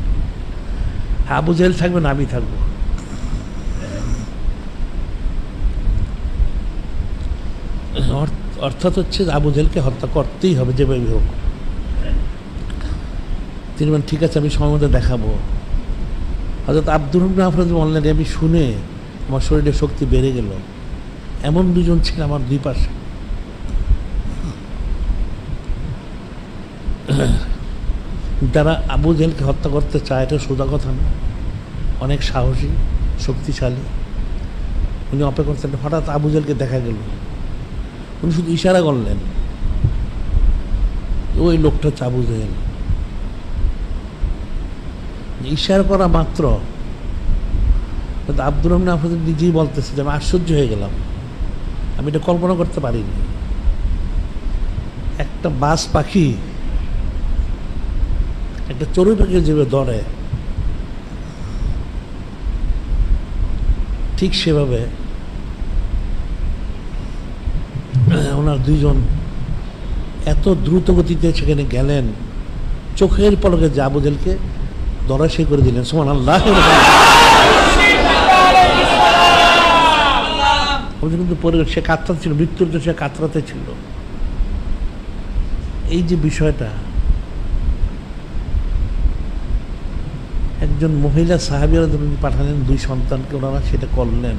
হ্যাঁ, আবু জাহেল থাকবে না, আমি থাকবো। অর্থাৎ হচ্ছে আবু জাহেলকে হত্যা করতেই হবে যেভাবে হোক। তিনি বলেন ঠিক আছে, আমি সময় মতো দেখাবো। হযরত আব্দুর রহমান আফরোজ বললেন, আমি শুনে আমার শরীরে শক্তি বেড়ে গেল। এমন দুজন ছিল আমার দুই পাশে। যারা আবু জাহেলকে হত্যা করতে চায় এটা সোজা কথা না, অনেক সাহসী, শক্তিশালী। উনি অপেক্ষা করছেন, হঠাৎ আবু জাহেলকে দেখা গেল। উনি শুধু ইশারা করলেন, ওই লোকটা হচ্ছে আবু জাহেল। ইশারা করা মাত্র আব্দুর রহমান আফরোজ নিজেই বলতেছে যে আমি আশ্চর্য হয়ে গেলাম, আমি এটা কল্পনা করতে পারিনি। একটা বাজ পাখি একটা চড়ুই পাখি যেভাবে ধরে, ঠিক সেভাবে ওনার দুইজন এত দ্রুত গতিতে সেখানে গেলেন, চোখের পলকে যে আবু জাহেলকে ধরাশায়ী করে দিলেন। সুবহানাল্লাহ। কিন্তু পরে সে কাতরাতে ছিল, মৃত্যুর তো সে কাতরাতে ছিল। এই যে বিষয়টা, একজন মহিলা সাহাবীরা পাঠালেন দুই সন্তানকে, ওনারা সেটা করলেন।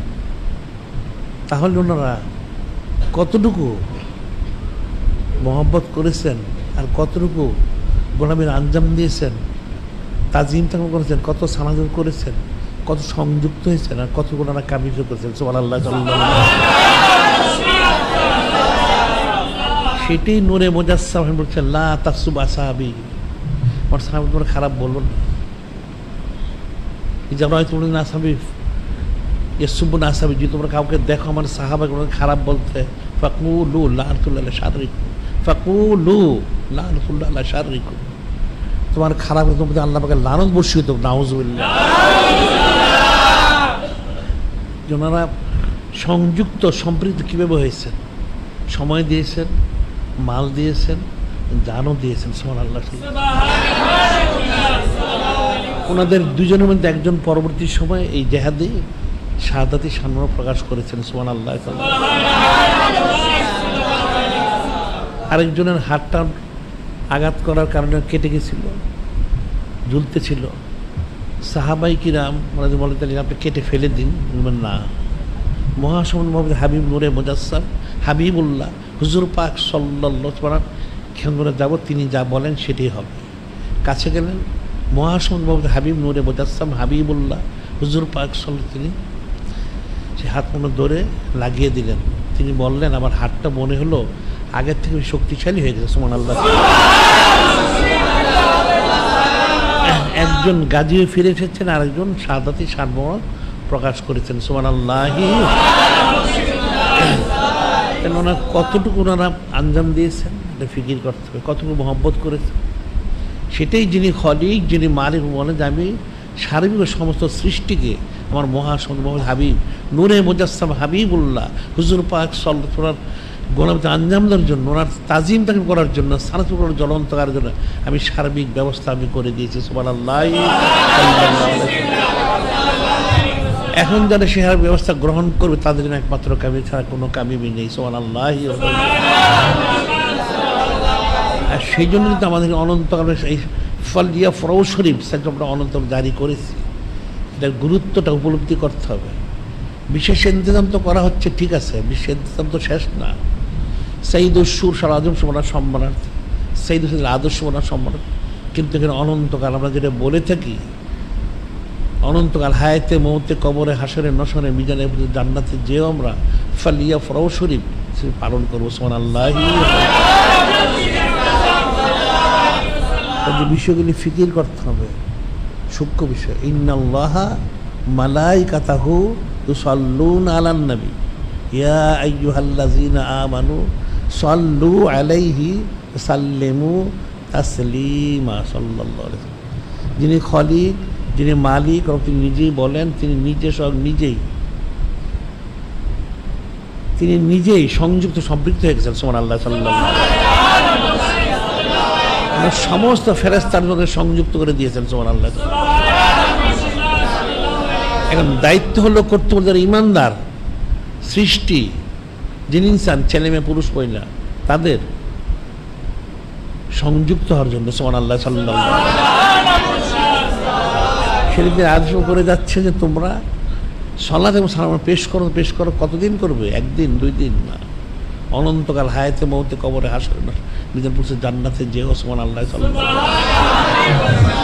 তাহলে ওনারা কতটুকু মহব্বত করেছেন আর কতটুকু গোলামীর আঞ্জাম দিয়েছেন, তাজিম তাকরীম করেছেন, কত সানাজুর করেছেন, কত সংযুক্ত হয়েছেন, আর কত ওনারা কামিল করেছেন। সুবহানাল্লাহ। সেটাই নূরে মুজাসসাম বলছেন, লা তাসুব আসহাবি, আমার সাহাবী তোমরা খারাপ বলবো না। যেমন হয়তো বললেন আসহাবি ইয়াসুবুন আসহাবি, যদি তোমরা কাউকে দেখো আমার সাহাবাকে খারাপ বলতে, ফাকুলু লানাতুল্লাহি আলা শাররিকুম, ফাকুলু লানাতুল্লাহি আলা শাররিকুম, তোমার খারাপ তোমাদের আল্লাহ পাকের লানত বর্ষিত হোক, নাউযুবিল্লাহ। ওনারা সংযুক্ত সম্পৃক্ত কীভাবে হয়েছেন, সময় দিয়েছেন, মাল দিয়েছেন, জানও দিয়েছেন। সুবহানাল্লাহ। ওনাদের দুজনের মধ্যে একজন পরবর্তী সময় এই জেহাদে শাহাদাতি সম্মান প্রকাশ করেছেন। সুবহানাল্লাহ। আরেকজনের হাতটা আঘাত করার কারণে কেটে গেছিল, ঝুলতে ছিল। সাহাবাই কিরাম ওনাদের বলে তাহলে আপনি কেটে ফেলে দিন। বলবেন না, মহাসমুদ্র মোহাম্মদ হাবিব নূরে মুজাসসাম হাবিবুল্লাহ হুজুর পাক সাল্লাল্লাহু আলাইহি ওয়াসাল্লাম খেমরে যাব, তিনি যা বলেন সেটাই হবে। কাছে গেলেন, মহাসমুদ্র মোহাম্মদ হাবিব নূরে মুজাসসাম হাবিবুল্লাহ হুজুর পাক সাল্লাল্লাহু, তিনি সে হাত মনে ধরে লাগিয়ে দিলেন। তিনি বললেন, আমার হাতটা মনে হলো আগের থেকে শক্তিশালী হয়ে গেছে। সুবহানাল্লাহ। একজন গাজী হয়ে ফিরে এসেছেন, আরেকজন শাহাদাতি সম্মান প্রকাশ করেছেন। সুবহানাল্লাহ। ওনারা কতটুকু ওনারা আঞ্জাম দিয়েছেন এটা ফিকির করতে হবে, কতটুকু মহব্বত করেছেন। সেটাই যিনি খলিক, যিনি মালিক, বলেন যে আমি সার্বিক সমস্ত সৃষ্টিকে আমার মহাসমুদ্র হাবিব নূরে মুজাসসাম হাবিবুল্লাহ হুজুর পাক সাল্লাল্লাহু আলাইহি গোলামতে আঞ্জাম দেওয়ার জন্য, ওনার তাজিম তাকে করার জন্য, সারাত করার জ্বলন্ত করার জন্য আমি সার্বিক ব্যবস্থা আমি করে দিয়েছি। সুবহানাল্লাহ। এখন যারা সে ব্যবস্থা গ্রহণ করবে তাদের জন্য একমাত্র কামি ছাড়া কোনো কামিই নেই। সুবহানাল্লাহ। আর সেই জন্য কিন্তু আমাদের অনন্তকালে এই ফলিয়া ফরৌ শরীফ আমরা অনন্তকাল জারি করেছি। এটার গুরুত্বটা উপলব্ধি করতে হবে। বিশেষ ইন্তজাম তো করা হচ্ছে, ঠিক আছে, বিশেষ ইন্তজাম তো শেষ না। সঈদুস সুর সাল আজম সমানার সম্মানার্থে, সঈদুল আদর্শ সমানার সম্মানার্থে, কিন্তু এখানে অনন্তকাল আমরা যেটা বলে থাকি, অনন্তকাল হায়াতে মৌতে কবরে হাসরে নশরে মিজানে জান্নাতে যেও আমরা ফালিয়া ফরাও শরীফ পালন করবো সুবহানাল্লাহ। যে বিষয়গুলি ফিকির করতে হবে, সূক্ষ্ম বিষয়। ইন্নাল্লাহা মালাইকাতাহু ইউসাল্লুনা আলান নবী ইয়া আইয়ুহাল্লাযীনা আমানু সাল্লু আলাইহি ওয়া সাল্লিমু তাসলিমা সাল্লাল্লাহু আলাইহি ওয়াসাল্লাম। যিনি খলিক, যিনি মালিক, তিনি নিজেই বলেন, তিনি নিজেই সংযুক্ত সম্পৃক্ত হয়ে গেছেন সুবহানাল্লাহ সাল্লাল্লাহু আলাইহি ওয়াসাল্লাম। সমস্ত ফেরেশতার সঙ্গে সংযুক্ত করে দিয়েছেন সুবহানাল্লাহ। এখন দায়িত্ব হলো করতে হবে যারা ইমানদার সৃষ্টি, যিনি ইনসান, ছেলে মেয়ে পুরুষ মহিলা, তাদের সংযুক্ত হওয়ার জন্য সুবহানাল্লাহ সাল্লাল্লাহু আলাইহি ওয়াসাল্লাম। সেদিকে আদেশ করে যাচ্ছে যে তোমরা সালাত এবং সালাম পেশ করো। কতদিন করবে? একদিন, 2 দিন না, অনন্তকাল হায়াতে মৌতে কবরে হাসরে নিজের পুরুষে জান্নাতে যেও সুবহানাল্লাহ সাল্লাল্লাহু আলাইহি ওয়াসাল্লাম।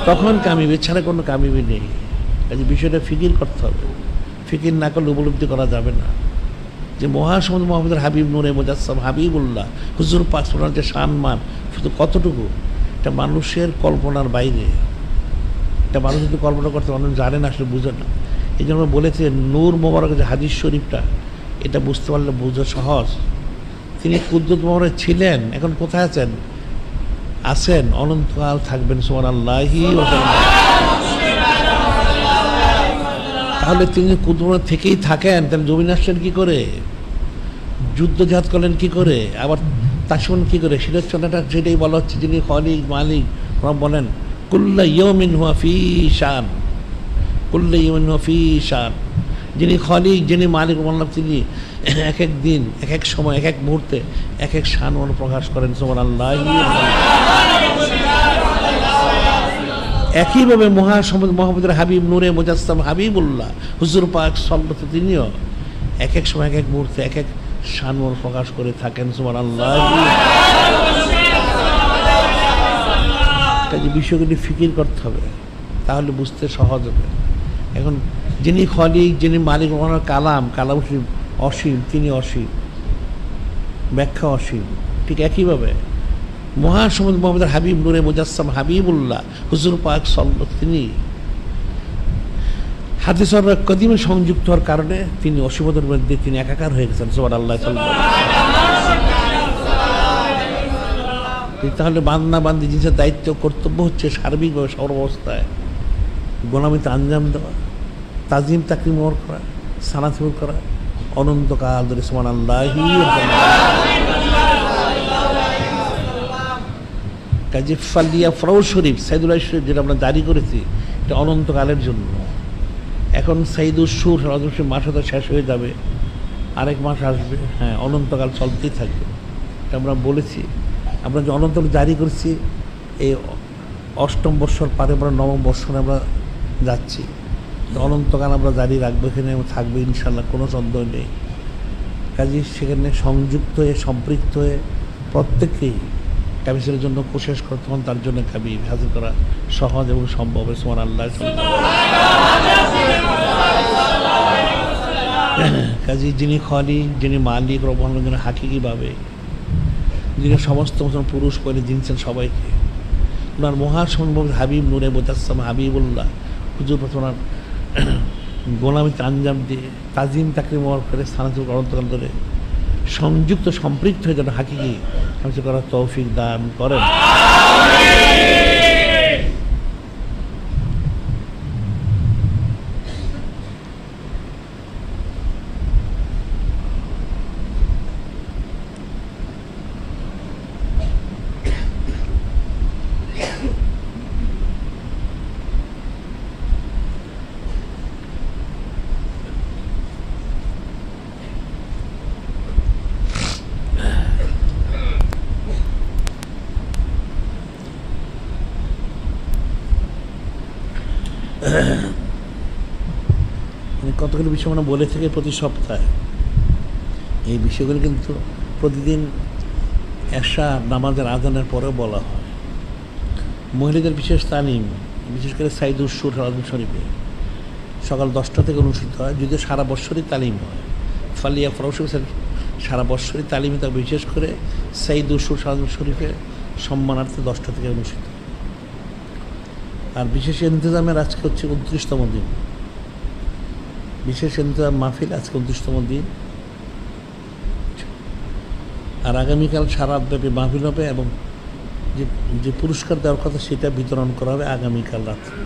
তখন কামিবে, ছাড়া কোনো কামিবে নেই। কাজে বিষয়টা ফিকির করতে হবে। ফিকির না করলে উপলব্ধি করা যাবে না যে মহাসমুদ্র মোহাম্মদের হাবিব নূরে মুজাসসাম হাবিবুল্লাহ হুজুর পাক সাল্লাল্লাহু যে সম্মান শুধু কতটুকু, এটা মানুষের কল্পনার বাইরে। এটা মানুষ যদি কল্পনা করতে মানুষ জানে না, আসলে বুঝে না। এই জন্য বলেছে নূর মোবারক যে হাদিস শরীফটা, এটা বুঝতে পারলে বুঝা সহজ। তিনি কুদ্দুস মোবারক ছিলেন, এখন কোথায় আছেন? অনন্তকাল থাকবেন সুবহানাল্লাহি ওয়া তাআলা। তাহলে তিনি কুদ্দুস থেকেই থাকেন, তাহলে জমিন আসলেন কি করে? যুদ্ধ জিহাদ করলেন কি করে? আবার তাসমান কি করে? সেটাই বলা হচ্ছে যিনি খলিক মালিক। বলেন কুল্লা ইয়াউমিন হুয়া ফি শান, কুল্লা ইয়াউমিন হুয়া ফি শান। যিনি খলিক, যিনি মালিক, বললাম তিনি এক এক দিন, এক এক সময়, এক এক মুহূর্তে এক এক শান প্রকাশ করেন সুবহানাল্লাহ। একইভাবে মোহাম্মদের হাবিব নূরে মুজাসসাম হাবিবুল্লাহ হুজুর পাক সাল্লাল্লাহু তিনিও এক এক সময়, এক এক মুহূর্তে এক এক শান প্রকাশ করে থাকেন সুবহানাল্লাহ। কাজে বিষয়গুলি ফিকির করতে হবে, তাহলে বুঝতে সহজ হবে। এখন যিনি খলিক, যিনি মালিক, ওনার কালাম অসীম, তিনি অসীম, ব্যাখ্যা অসীম। ঠিক একইভাবে মহাসমুদ্র মোহাম্মদের হাবিব নূরে মুজাসসাম হাবিবুল্লাহ হুজুর পাক সাল্লাল্লাহু তিনি হাদিস কদিমে সংযুক্ত হওয়ার কারণে তিনি অসীমতার মধ্যে তিনি একাকার হয়ে গেছেন সুবহানাল্লাহ সাল্লাল্লাহু আলাইহি ওয়াসাল্লাম। তাহলে বান্দা বান্দি জিনিসের দায়িত্ব কর্তব্য হচ্ছে সার্বিকভাবে সর্বাবস্থায় গোলামিতে আঞ্জাম দেওয়া, তাজিম তাকরিম করা, সানাতুল করা অনন্তকাল ধরে সুবহানাল্লাহি। কাজে ফালিয়া ফরাউ শরীফ সাইদুল্লাহ শরীফ যেটা আমরা জারি করেছি, এটা অনন্তকালের জন্য। এখন সাইদুল সুর মাস হয়তো শেষ হয়ে যাবে, আরেক মাস আসবে, হ্যাঁ, অনন্তকাল চলতেই থাকবে। এটা আমরা বলেছি। আমরা যে অনন্তকাল জারি করছি, এই 8ম বৎসর পারে আমরা 9ম বৎসরে আমরা যাচ্ছি। অনন্তকাল আমরা জারি রাখবো, এখানে থাকবে ইনশাল্লাহ, কোনো সন্দেহ নেই। কাজে সেখানে সংযুক্ত হয়ে সম্পৃক্ত হয়ে প্রত্যেককেই কামিজের জন্য কোশিশ করতে হন, তার জন্য কাবি হাজির করা সহজ এবং সম্ভব। সুবহানাল্লাহ। কাজে যিনি খলিক, যিনি মালিক, রব্বুল যিনি হাকিকিভাবে, যিনি সমস্ত পুরুষ করে দিয়েছেন সবাইকে, ওনার মহাসম্ভব হাবিব নূরে মুজাসসাম হাবিবুল্লাহ হুজুর ওনার গোলামিতে আঞ্জাম দিয়ে তাজিম তাকরিম করে স্থানান্তর অনন্তকাল ধরে সংযুক্ত সম্পৃক্ত হয়ে যেন হাকিকি করার তৌফিক দান করেন। কতগুলো বিষয় আমরা বলে থাকি প্রতি সপ্তাহে। এই বিষয়গুলো কিন্তু প্রতিদিন এশা নামাজের আজানের পরেও বলা হয়। মহিলাদের বিশেষ তালিম বিশেষ করে সাইদুর সুর আজম শরীফে সকাল 10টা থেকে অনুষ্ঠিত হয়, যদিও সারা বৎসরই তালিম হয়। ফালিয়া ফরশিফ সারা বৎসরই তালিমে, তা বিশেষ করে সাইদুর সুর আজম শরীফে সম্মানার্থে 10টা থেকে অনুষ্ঠিত। আর বিশেষ ইন্তজামের আজকে হচ্ছে 29তম দিন, বিশেষ ইন্তজাম মাহফিল আজকে 29তম দিন। আর আগামীকাল সারা রাতব্যাপী মাহফিল হবে এবং যে পুরস্কার দেওয়ার কথা সেটা বিতরণ করা হবে আগামীকাল রাত্রে।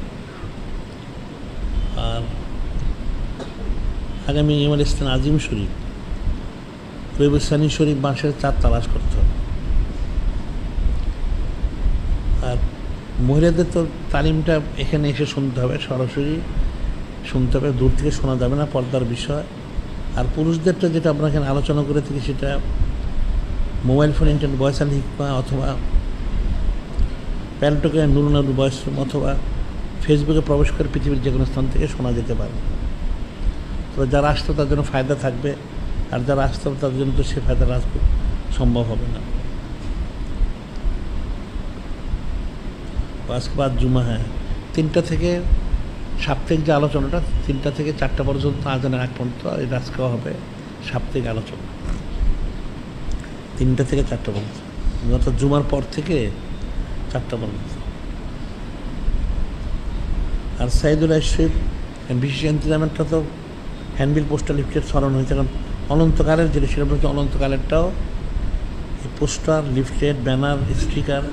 আর আগামী ইমাম ইসলাম আজিম শরীফ রবিসানি শরীফ মাসের 4 তালাশ করতে হবে। আর মহিলাদের তো তালিমটা এখানে এসে শুনতে হবে, সরাসরি শুনতে হবে, দূর থেকে শোনা যাবে না, পর্দার বিষয়। আর পুরুষদেরটা যেটা আমরা এখানে আলোচনা করে থাকি সেটা মোবাইল ফোন, ইন্টারনেট, ভয়েস আল হিকমা অথবা প্যান্টকে নুরুল ভয়েস রুম অথবা ফেসবুকে প্রবেশ করে পৃথিবীর যে কোনো স্থান থেকে শোনা যেতে পারে। তবে যারা আসতে তার জন্য ফায়দা থাকবে, আর যারা আসতে হবে তাদের জন্য তো সে ফায়দা আসবে সম্ভব হবে না। আজকে বাদ জুমা, হ্যাঁ 3টা থেকে সাপ্তাহিক যে আলোচনাটা 3টা থেকে 4টা পর্যন্ত, আজানের আগ পর্যন্ত এটা আজকেও হবে সাপ্তাহিক আলোচনা 3টা থেকে 4টা পর্যন্ত, অর্থাৎ জুমার পর থেকে 4টা পর্যন্ত। আর সাইদুল শরীফ বিশেষ ইন্তজামেরটা তো হ্যান্ডবিল, পোস্টার, লিফলেট ছড়ানো হয়েছে, কারণ অনন্তকালের যেটা সেটা বলছে অনন্তকালেরটাও এই poster, leaflet, banner, sticker,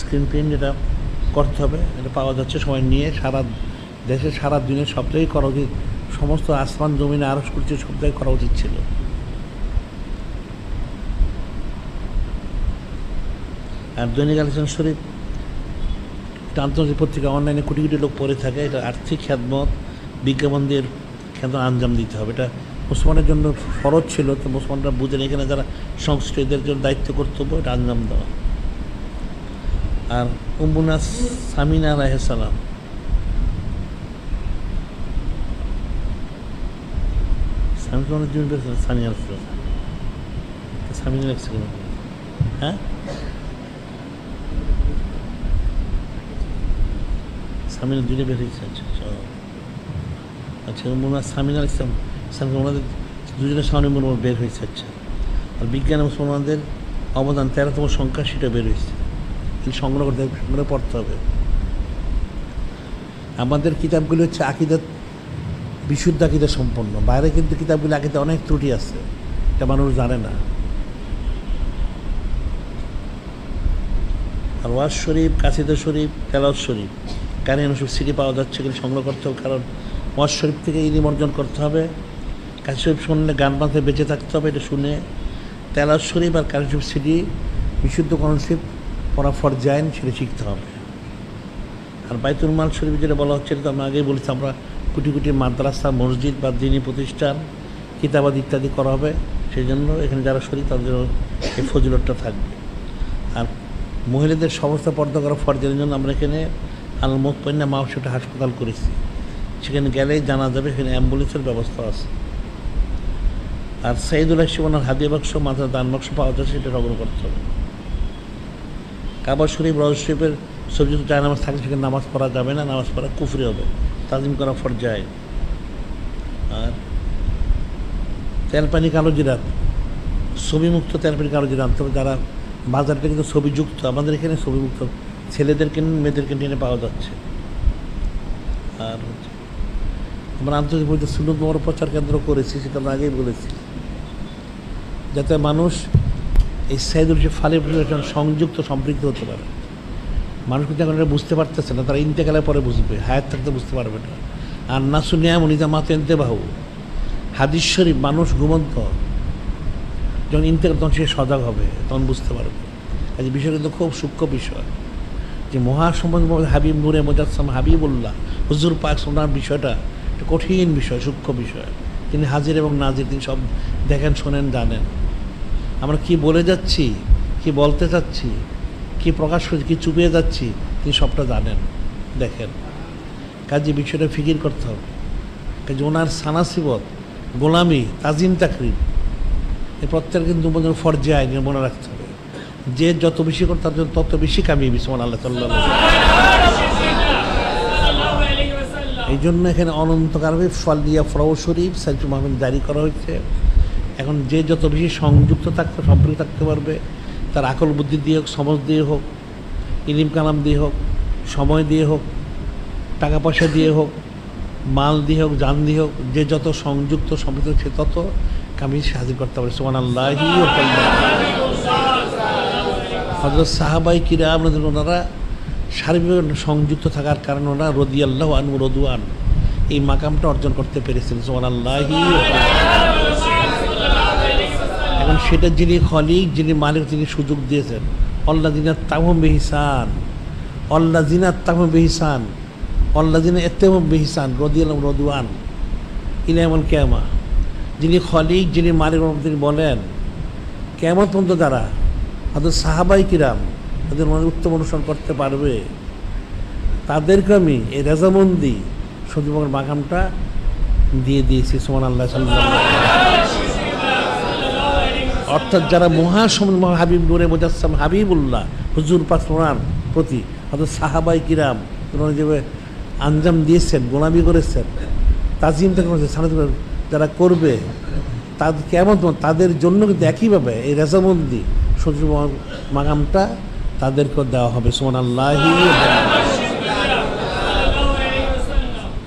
screen print এটা করতে হবে। এটা পাওয়া যাচ্ছে, সবাই নিয়ে সারা দেশে সারা দিনে সব জায়গায় করা উচিত, সমস্ত আসমান জমিনে আরজ করছে সব জায়গায় করা উচিত ছিল। আর দৈনিক আলোচনা শরীফ আন্তর্জাতিক পত্রিকা, অনলাইনে কোটি কোটি লোক পড়ে থাকে। এটা আর্থিক খ্যাতমত, বিজ্ঞাপনদের খ্যাত আঞ্জাম দিতে হবে। এটা মুসলমানের জন্য ফরজ ছিল, তো মুসলমানরা বুঝেন এখানে যারা সংশ্লিষ্ট এদের জন্য দায়িত্ব কর্তব্য এটা আঞ্জাম দেওয়া। আর উম্মুনা সামিনা আলাইহিস সালাম, সামিনা, হ্যাঁ সামিনা দুইটা বের হয়েছে। আচ্ছা উম্মুনা সামিনা ইসলাম ওনাদের দুজনের সামনে মনে বের হয়েছে। আচ্ছা, আর বিজ্ঞানে মুসলমানদের অবদান 13তম সংখ্যা সেটা বের হয়েছে, সংগ্রহ করতে সংগ্রহ পড়তে হবে। আমাদের কিতাবগুলি হচ্ছে আকিদাত, বিশুদ্ধ আকিদা সম্পন্ন। বাইরে কিন্তু কিতাবগুলি আকিদা অনেক ত্রুটি আছে, এটা মানুষ জানে না। আর ওয়াজ শরীফ, কাসিদা শরীফ, তেলাওয়াত শরীফ, কারিন শরীফ সিডি পাওয়া যাচ্ছে, কিন্তু সংগ্রহ করতে হবে, কারণ ওয়াজ শরীফ থেকে ইলম অর্জন করতে হবে। কাসিদা শরীফ শুনলে গান বাঁধতে বেঁচে থাকতে হবে, এটা শুনে। তেলাওয়াত শরীফ আর কারিন শরীফ সিডি, বিশুদ্ধ কোরআন শরীফ পড়া ফরজাইন, সেটা শিখতে হবে। আর বাইতুল মাল শরীফ যেটা বলা হচ্ছে, এটা তো আমরা আগেই বলেছি, আমরা কোটি কোটি মাদ্রাসা, মসজিদ বা দিনী প্রতিষ্ঠান, কিতাবাদ ইত্যাদি করা হবে, সেই জন্য এখানে যারা শরীফ তাদের এই ফজিলতটা থাকবে। আর মহিলাদের সমস্ত পর্দা করা ফরজের জন্য আমরা এখানে আল মুতমাইন্না মাওসিটা হাসপাতাল করেছি, সেখানে গেলেই জানা যাবে, এখানে অ্যাম্বুলেন্সের ব্যবস্থা আছে। আর সাইদুল শিবনার হাদিয়া বাক্স, মাথার দান বাক্স পাওয়া যাচ্ছে, সেটা সংগ্রহ করতে হবে। কাবা শরীফ, রওজা শরীফের ছবি যায় নামাজ থাকলে সেখানে নামাজ পড়া যাবে না, নামাজ পড়া কুফরি হবে, তাজিম করা ফরজায়। আর তেলপানি কালো জিরা, ছবিমুক্ত তেলপানি কালো জিরা আনতে হবে। যারা বাজারটা কিন্তু ছবিযুক্ত, আমাদের এখানে ছবিমুক্ত ছেলেদের কিনে মেয়েদের কিনে পাওয়া যাচ্ছে। আর আমরা আন্তর্জাতিক সুন্নত মোবারক প্রচার কেন্দ্র করেছি, সেটা আমরা আগেই বলেছি, যাতে মানুষ এই সাইদুল ফালি সংযুক্ত সম্পৃক্ত হতে পারে। মানুষ কিন্তু এখন এটা বুঝতে পারতেছে না, তারা ইন্তেকালের পরে বুঝবে, হায়াত থাকতে বুঝতে পারবে না। আর না শুনিয়া মনিজা মাতে এনতে বাহু, হাদিস শরীফ, মানুষ ঘুমন্ত যখন ইন্তেকাল তখন সে সজাগ হবে, তখন বুঝতে পারবে। এই বিষয় কিন্তু খুব সূক্ষ্ম বিষয়, যে মহাসম্বন্ধ হাবিব নূরে মুজাসসাম হাবিবুল্লাহ হুজুর পাক ওনার বিষয়টা একটা কঠিন বিষয়, সূক্ষ্ম বিষয়। তিনি হাজির এবং নাজির, তিনি সব দেখেন, শোনেন, জানেন। আমরা কি বলে যাচ্ছি, কি বলতে চাচ্ছি, কি প্রকাশ করছি, কি চুপিয়ে যাচ্ছি, তিনি সবটা জানেন, দেখেন। কাজে বিষয়টা ফিকির করতে হবে। কাজে ওনার সানাসিবত, গোলামি, তাজিম, তাকরিম, এই প্রত্যেক কিন্তু ফরজায় মনে রাখতে হবে। যে যত বেশি করে তার জন্য তত বেশি কামিয়ে বিসমান আল্লাহ সাল্লাল্লাহু আলাইহি ওয়াসাল্লাম। এই জন্য এখানে অনন্তকালভাবে ফালিয়া ফরাও শরীফ সাইফুল মাহমুদ জারি করা হয়েছে। এখন যে যত বেশি সংযুক্ত থাকতে সম্পর্কে থাকতে পারবে, তার আকল বুদ্ধি দিয়ে হোক, সমাজ দিয়ে হোক, ইলিম কালাম দিয়ে হোক, সময় দিয়ে হোক, টাকা পয়সা দিয়ে হোক, মাল দিয়ে হোক, জান দিয়ে হোক, যে যত সংযুক্ত সম্পৃক্ত সে তত কামিল হাজির করতে পারে। সুবহানাল্লাহি ওয়া হযরত সাহাবায়ে কিরাম ওনারা সার্বিক সংযুক্ত থাকার কারণে ওনারা রাদিয়াল্লাহু আনহু রদুয়ান এই মাকামটা অর্জন করতে পেরেছেন। সুবহানাল্লাহি ওয়া এখন সেটা যিনি খলিক, যিনি মালিক, যিনি সুযোগ দিয়েছেন, আল্লাযিনা তাহুম বিহিসান, আল্লাযিনা তাহুম বিহিসান, আল্লাযিনা ইত্তাহুম বিহিসান রাদিয়াল্লাহু রদুয়ান ইলা ইয়াউমিল কিয়ামা। যিনি খলিক, যিনি মালিক, তিনি বলেন কিয়ামত পর্যন্ত যারা হযরত সাহাবায়ে কিরাম তাদের মনে উত্তম অনুসরণ করতে পারবে, তাদেরকে আমি এই রেজামন্দি সজীবনের মাকামটা দিয়ে দিয়েছি। সুবহানাল্লাহ। অর্থাৎ যারা মহাসমন হাবিব নূরে মুজাসসাম হাবিবুল্লাহ হুজুর পাক ওনার প্রতি হযরত সাহাবায়ে কিরাম ওনারা যেভাবে আঞ্জাম দিয়েছেন, গোলামি করেছেন, তাজিমটা করেছেন, সালাত যারা করবে তাদের কেমন তাদের জন্য কিন্তু একইভাবে এই রেজামন্দি সজীব মাকামটা তাদেরকেও দেওয়া হবে। সুবহানাল্লাহি।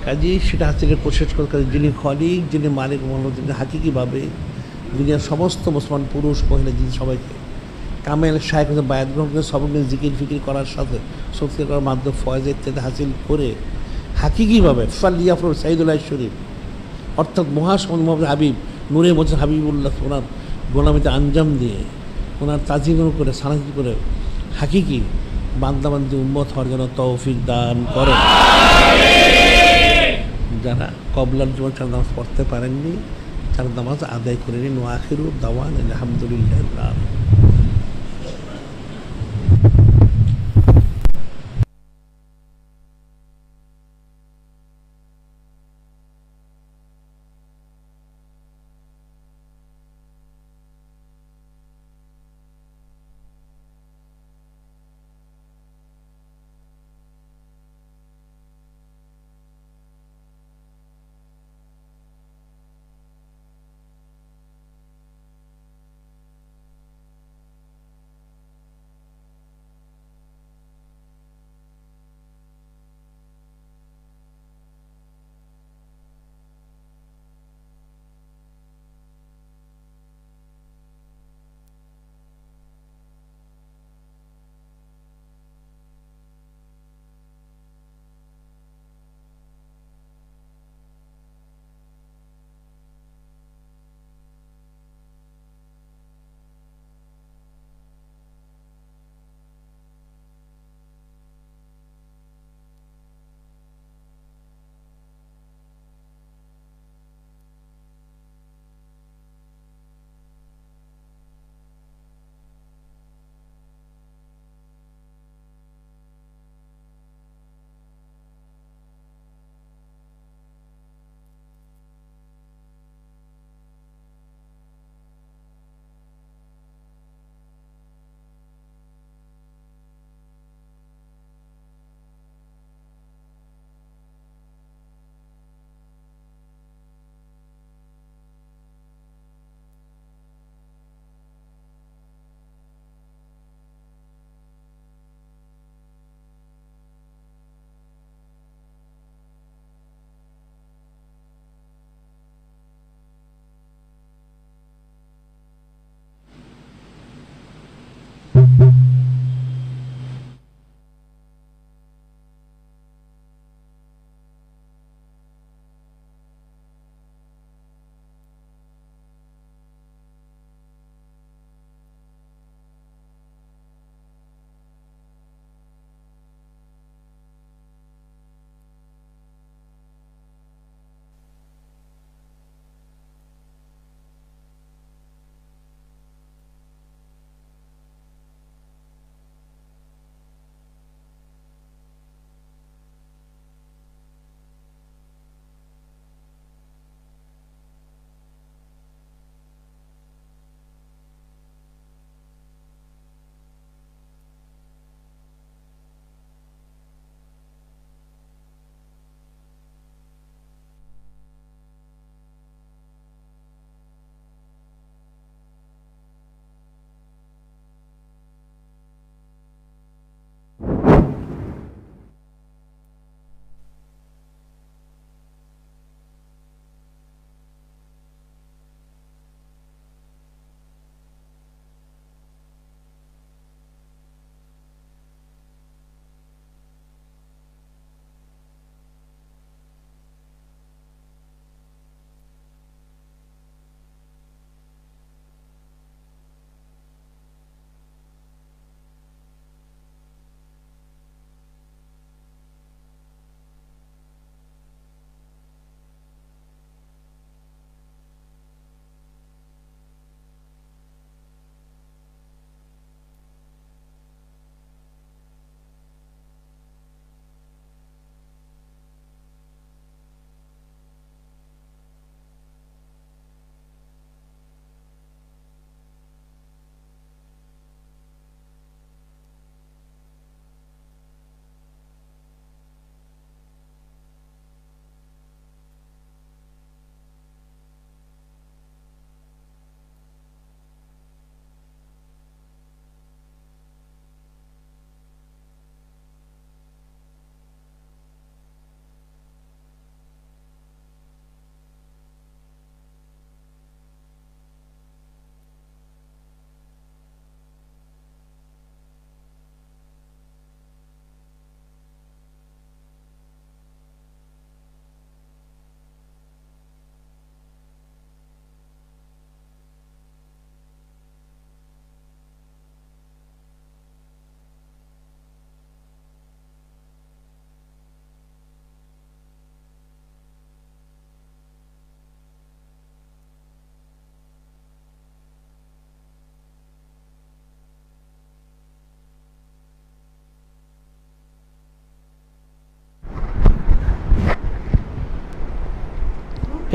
কাজী সেটা হচ্ছে প্রশেষ করতে যিনি খলিক, যিনি মালিক, যিনি হাকিকিভাবে দুনিয়ার সমস্ত মুসলমান পুরুষ মহিলা যিনি সবাইকে কামেল শায়েখ বায়াত গ্রহণ করে সবকে জিকির ফিকির করার সাথে শক্তি করার মাধ্যমে ফয়েজ ইত্যাদি হাসিল করে হাকিকিভাবে ফালিয়া ফর সাইদুল্লাহ শরীফ অর্থাৎ মহাসমুদ মোহাম্মদ হাবিব নূরে মুজাসসাম হাবিবুল্লাহ ওনার গোলামিতে আঞ্জাম দিয়ে ওনার তাজিম করে সালাত করে হাকিকি বান্দাবান্দি উম্মত হওয়ার জন্য তৌফিক দান করেন। যারা কবলার জীবন চার নামাজ পড়তে পারেননি, চার নামাজ আদায় করে নিন। ওয়াখিরু দাওয়ান আলহামদুলিল্লাহ।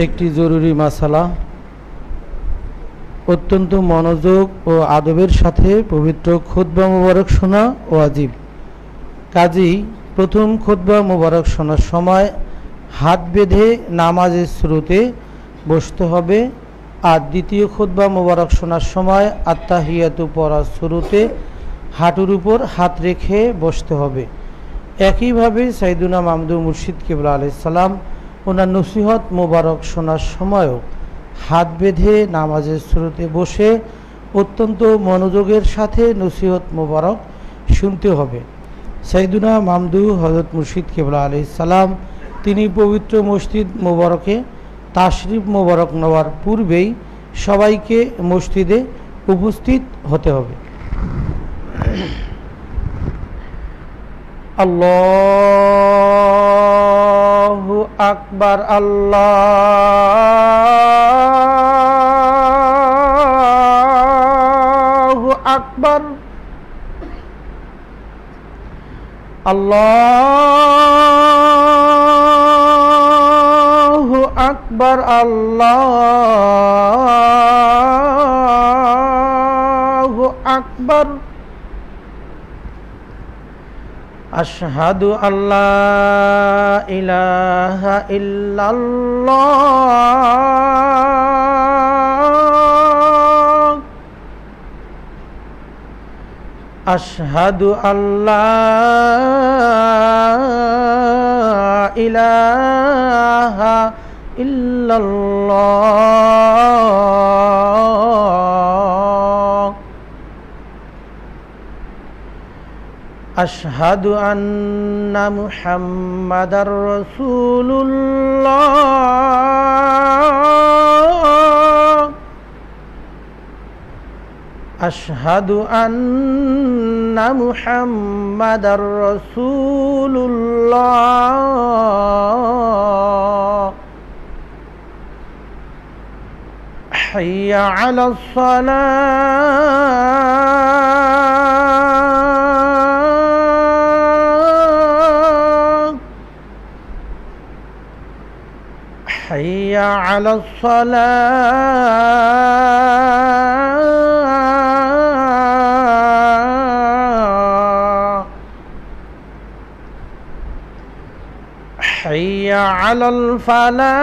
একটি জরুরি মাসালা, অত্যন্ত মনোযোগ ও আদবের সাথে পবিত্র খুতবা মোবারক শোনা ওয়াজিব। কাজী প্রথম খুতবা মোবারক শোনার সময় হাত বেঁধে নামাজের শুরুতে বসতে হবে, আর দ্বিতীয় খুতবা মোবারক শোনার সময় আত্তাহিয়াতু পড়ার শুরুতে হাঁটুর উপর হাত রেখে বসতে হবে। একইভাবে সাইদুনা মামদুহ মুর্শিদ কিবলা আলাইহিস সালাম ওনার নসিহত মোবারক শোনার সময়ও হাত বেঁধে নামাজের শুরুতে বসে অত্যন্ত মনোযোগের সাথে নসিহত মোবারক শুনতে হবে। সাইদুনা মামদুহ হযরত মুর্শিদ কিবলা আলাইহিস সালাম তিনি পবিত্র মসজিদ মোবারকে তাশরিফ মোবারক নেওয়ার পূর্বেই সবাইকে মসজিদে উপস্থিত হতে হবে। আল্লাহু আকবার, আল্লাহু আকবার, আল্লাহু আকবার, আল্লাহু আকবার। আশহাদু আল্লা ইলাহা ইল্লাল্লাহ, আশহাদু আল্লা ইলাহা ইল্লাল্লাহ, আশহাদু আন্না মুহাম্মাদার রাসূলুল্লাহ, আশহাদু আন্না মুহাম্মাদার রাসূলুল্লাহ, হাইয়া আলাস সালাহ, হাইয়া আলাস সালাহ, হাইয়া আলাল ফালাহ,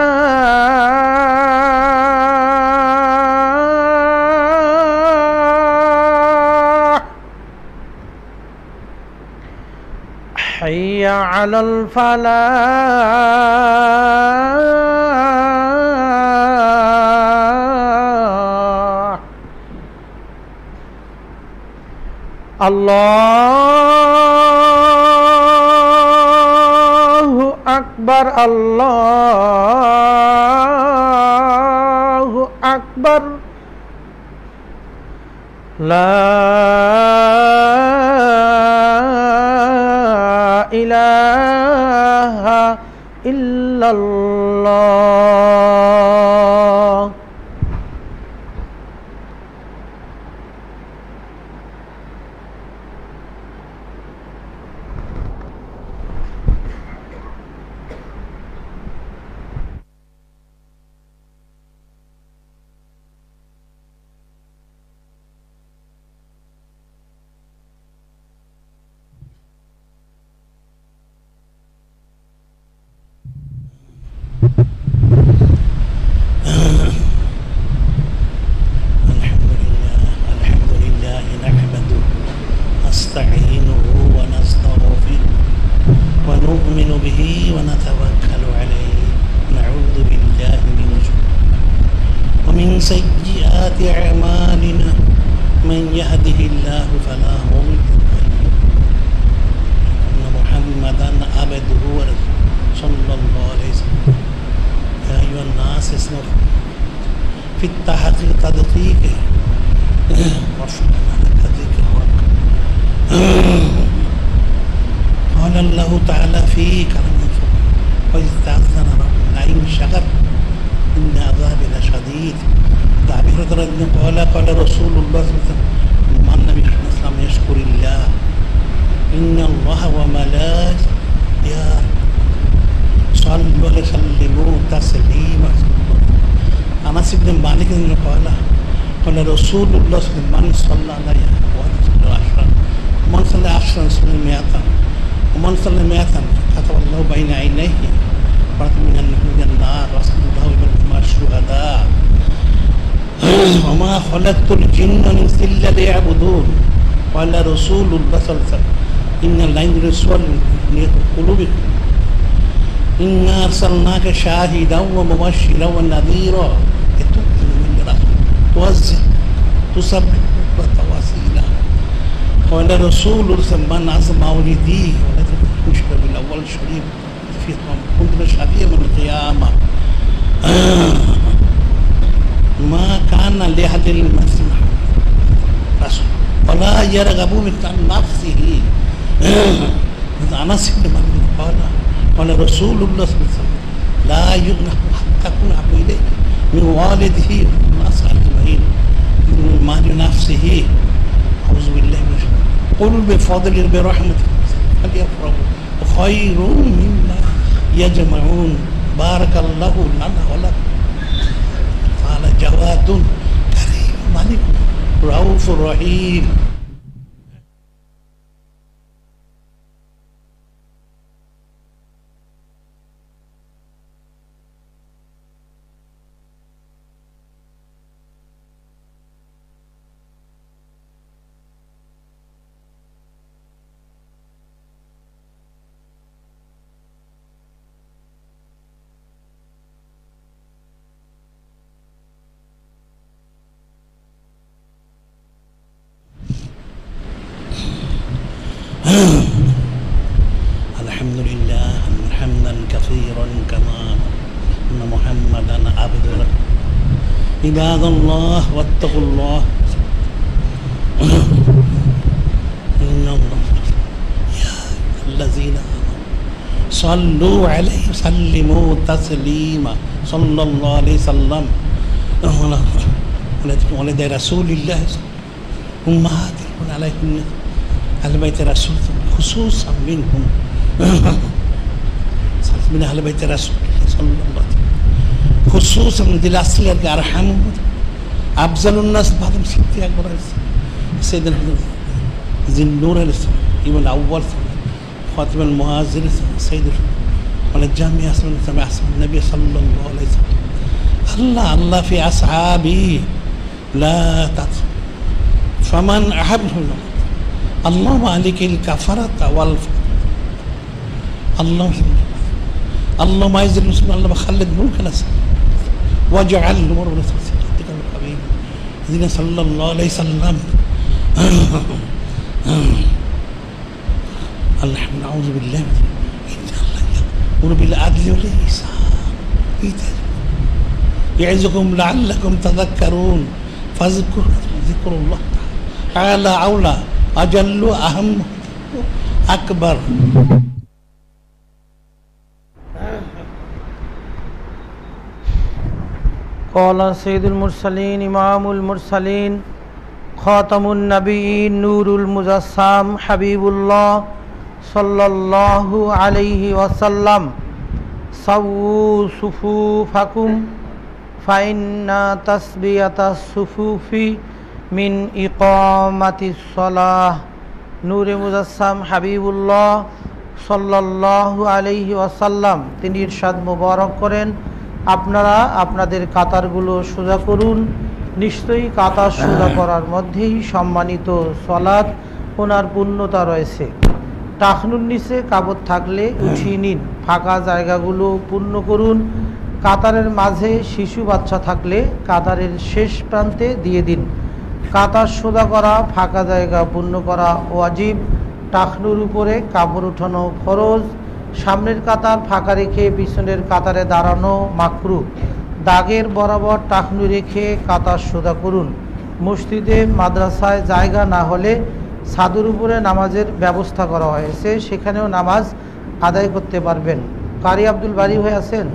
হাইয়া আলাল ফালাহ। আল্লাহু আকবার, আল্লাহু আকবার, লা ইলাহা ইল্লাল্লাহ। ونؤمن به ونتوكل عليه، نعوذ بالله من شرور ومن سيئات أعمالنا، من يهده الله فلا مضل له وأن محمدا عبده ورسوله صلى الله عليه وسلم. يا أيها الناس اسمعوا في التحقيق تدقيقه قال الله تعالى في كلامه وإذ تأذن ربنا إن شكر إن عذابي لشديد. أبي هريرة قال رسول الله صلى الله عليه وسلم ما النبي صلى الله عليه وسلم يشكر الله إن الله وملائكته صلوا وسلموا تسليما قال رسول الله صلى الله عليه وسلم من صلى عليه عشرا ومن صلى عشرا صلى مئة ومن صلى مئة كتب الله بين عينيه من النار رسول الله بالجمع الشهداء وما خلقت الجن والانس الا ليعبدون قال رسول الله صلى الله عليه وسلم ان العين رسول قلوبكم إنا أرسلناك شاهدا ومبشرا ونذيرا لتؤمنوا بالله توزع تسبح وتواصيلا قال رسول من عزم مولدي ولا تشرك بالأول شريف في كنت شفيع من القيامة ما كان لأحد المسلم رسول ولا يرغب من نفسه أنس بن مالك قال رسول الله صلى الله عليه وسلم لا يغنى حتى يكون أحب إليه من والده والناس أجمعين من مال نفسه أعوذ بالله من الشيطان قل بفضل برحمته فليفرحوا خير مما يجمعون بارك الله لنا ولكم قال جواد كريم ملك رؤوف رحيم الحمد لله حمدا كثيرا كما ان محمدا عبده عباد الله واتقوا الله ان الله يا الذين امنوا صلوا عليه وسلموا تسليما صلى الله عليه وسلم ولد رسول الله امهات عليكم أهل بيت رسول خصوصا منهم من أهل بيت رسول الله صلى الله عليه وسلم خصوصا من دي الأصل أرحمهم أفضل الناس بعدهم ستة أكبر سيدنا ذي النور ابن الأول خاتم المهاجر سيد والجامع سمع النبي صلى الله عليه وسلم الله في أصحابه لا تطف فمن أحبه الله مالك الكفرة والفقر الله ما يزل المسلمين الله بخلد ملكنا واجعل نور صراطك الحبيب الذين صلى الله عليه وسلم الحمد أعوذ بالله إن الله يأمر بالعدل والإحسان يعظكم لعلكم تذكرون فاذكروا ذكر الله تعالى أولى أجل أهم أكبر قال سيد المرسلين إمام المرسلين خاتم النبيين نور المجسم حبيب الله صلى الله عليه وسلم سووا صفوفكم فإن تسبية الصفوف মিন ইকামাতিস সালাহ নূরে মুজাসসাম হাবিবুল্লাহ সাল্লাল্লাহু আলাইহি ওয়াসাল্লাম তিনি ইরশাদ মুবারক করেন, আপনারা আপনাদের কাতারগুলো সোজা করুন। নিশ্চয়ই কাতার সোজা করার মধ্যেই সম্মানিত সালাত ওনার পূর্ণতা রয়েছে। টাকনুর নিচে কাপড় থাকলে উঠিয়ে নিন, ফাঁকা জায়গাগুলো পূর্ণ করুন। কাতারের মাঝে শিশু বাচ্চা থাকলে কাতারের শেষ প্রান্তে দিয়ে দিন। কাতার সোজা করা, ফাঁকা জায়গা পূর্ণ করা ওয়াজিব। টাকনুর উপরে কাপড় উঠানো ফরজ। সামনের কাতার ফাঁকা রেখে পিছনের কাতারে দাঁড়ানো মাকরুহ। দাগের বরাবর টাকনু রেখে কাতার সোজা করুন। মসজিদে মাদ্রাসায় জায়গা না হলে ছাদের উপরে নামাজের ব্যবস্থা করা হয়েছে, সেখানেও নামাজ আদায় করতে পারবেন। কারি আব্দুল বারী হয়ে আছেন?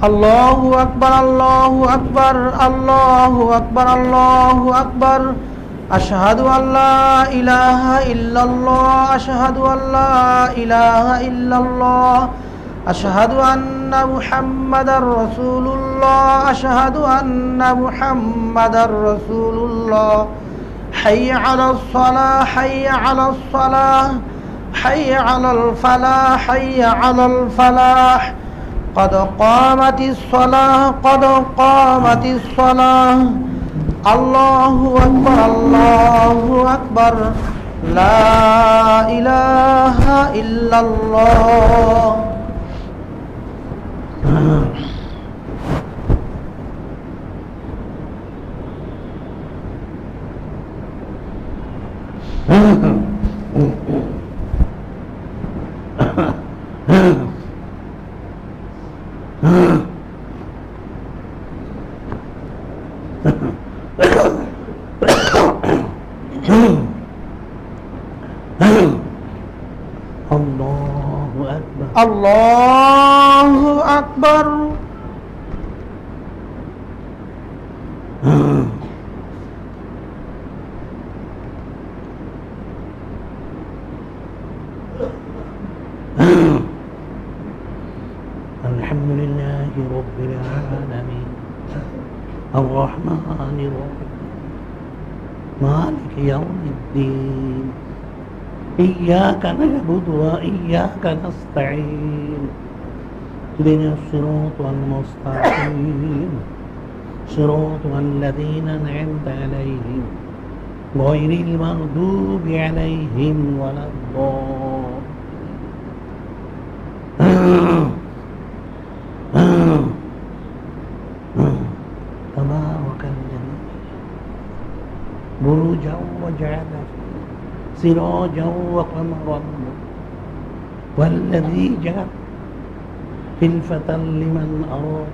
আল্লাহু আকবার, আল্লাহু আকবার, আল্লাহু আকবার, আল্লাহু আকবার। আশহাদু আল্লা ইলাহা ইল্লাল্লাহ, আশহাদু আল্লা ইলাহা ইল্লাল্লাহ, আশহাদু আন্না মুহাম্মাদার রাসূলুল্লাহ, আশহাদু আন্না মুহাম্মাদার রাসূলুল্লাহ। হাইয়া আলাস সালাহ, হাইয়া আলাস সালাহ, হাইয়া আলাল ফালাহ, হাইয়া আলাল Falah. قد قامت الصلاة، قد قامت الصلاة. الله أكبر، الله أكبر، لا إله إلا الله. الله أكبر. الحمد لله رب العالمين الرحمن الرحيم مالك يوم الدين إياك نعبد وإياك نستعين اهدنا الصراط المستقيم صراط الذين أنعمت عليهم غير المغضوب عليهم ولا الضالين. تبارك الذي بروجا وجعل سراجا وقمرا والذي جعل خلفة لمن أراد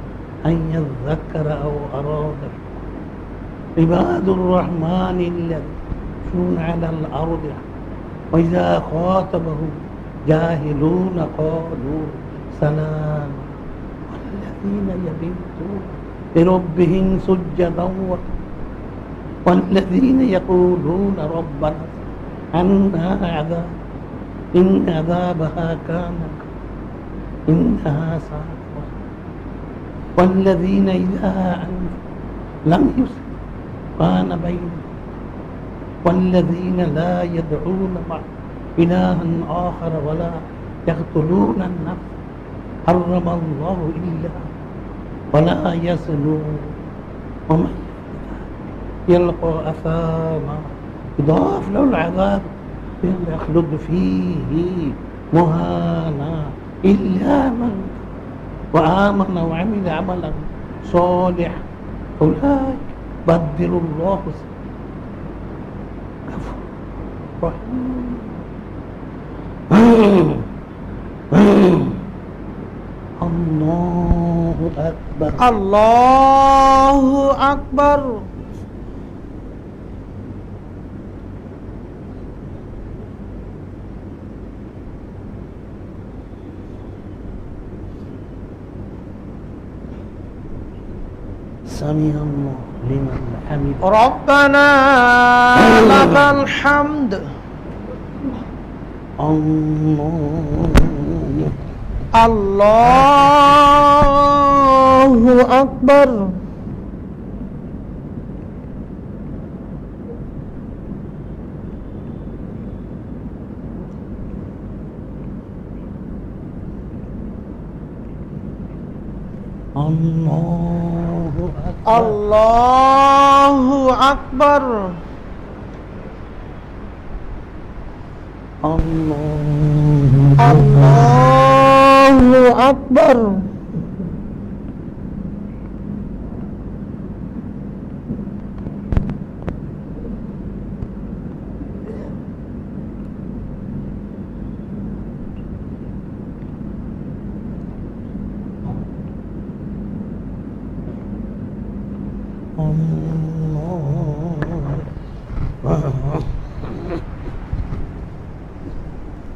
أن يذكر أو أراد. عباد الرحمن الذين يمشون على الأرض وإذا خاطبهم جاهلون قالوا سلام. والذين يبيتون لربهم سجدا والذين يقولون ربنا عنا عذاب إن عذابها كان إنها ساءت. والذين إذا لم يسلموا كان بينهم. والذين لا يدعون مع إلها آخر ولا يقتلون النفس حرم الله إلا ولا يزنون ومن يلقى أثاما يضاعف له العذاب يخلد فيه مهانا إلا من وآمن وعمل عملا صالحا أولئك بدل الله غفور رحيم. الله أكبر، الله أكبر. سمع الله لمن حمده ربنا لك الحمد. الله أكبر. الله أكبر. الله أكبر.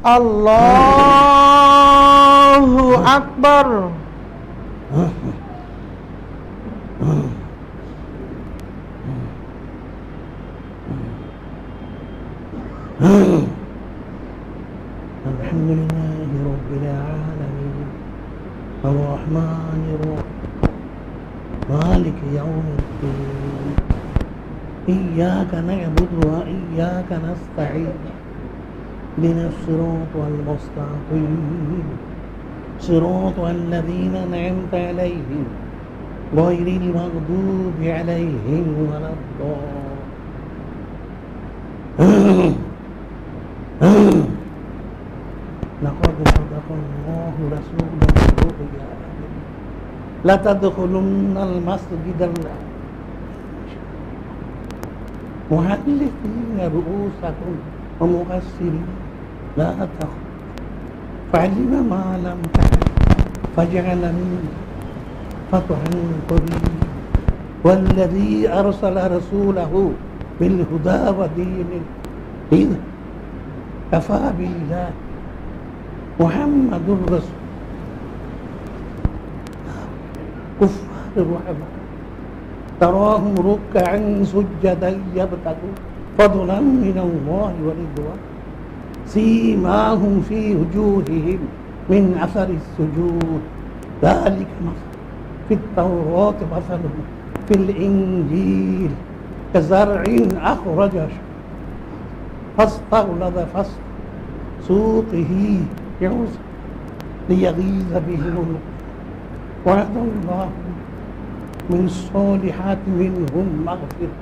الله أكبر. الحمد لله رب العالمين الرحمن الرحيم مالك يوم الدين إياك نعبد وإياك نستعين اهدنا الصراط المستقيم صراط الذين أنعمت عليهم غير المغضوب عليهم ولا الضالين لقد صدق الله رسوله الرؤيا لتدخلن المسجد محلقين رؤوسكم ومقصرين لا تخف فعلم ما لم تعلم فجعل من فتحا قريبا والذي أرسل رسوله بالهدى ودين الحق كفى بالله محمد رسول كفار الرحمن تراهم ركعا سجدا يبتغون فضلا من الله ورضوانه سيماهم في وجوههم من أثر السجود ذلك مثل في التوراة مثل في الإنجيل كزرع أخرج فاستغلظ سوقه يعوز ليغيظ بهم وعد الله من الصالحات منهم مغفرة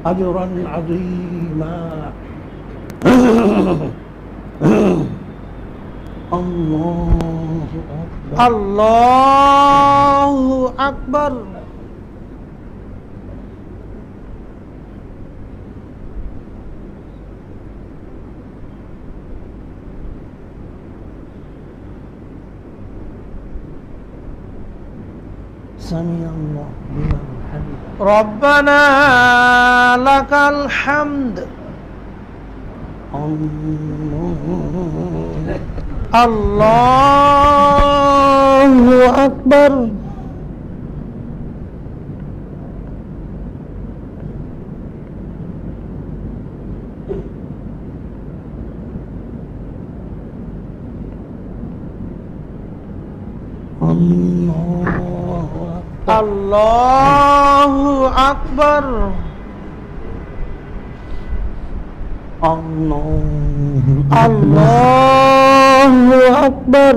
أجرا عظيما الله أكبر الله أكبر سمع الله لمن حمده ربنا لك الحمد الله أكبر الله أكبر الله أكبر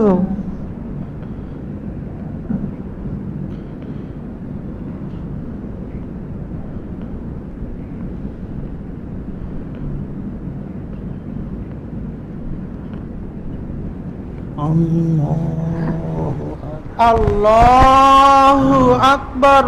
الله أكبر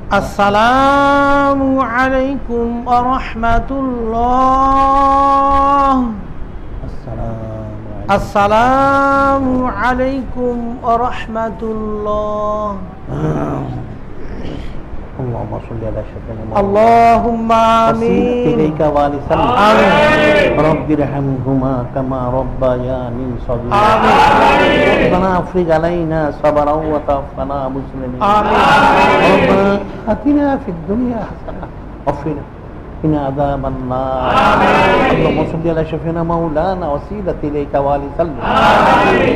Assalamualaikum warahmatullah. Assalamualaikum warahmatullah. اللهم صل على سيدنا اللهم آمين إليك والسلام آمين رب ارحمهما كما ربياني صغيرا آمين ربنا افرج علينا صبرا وتوفنا مسلمين آمين ربنا آتنا في الدنيا حسنة وفي قنا عذاب النار اللهم صل على شفينا مولانا وسيلة إليك والسلام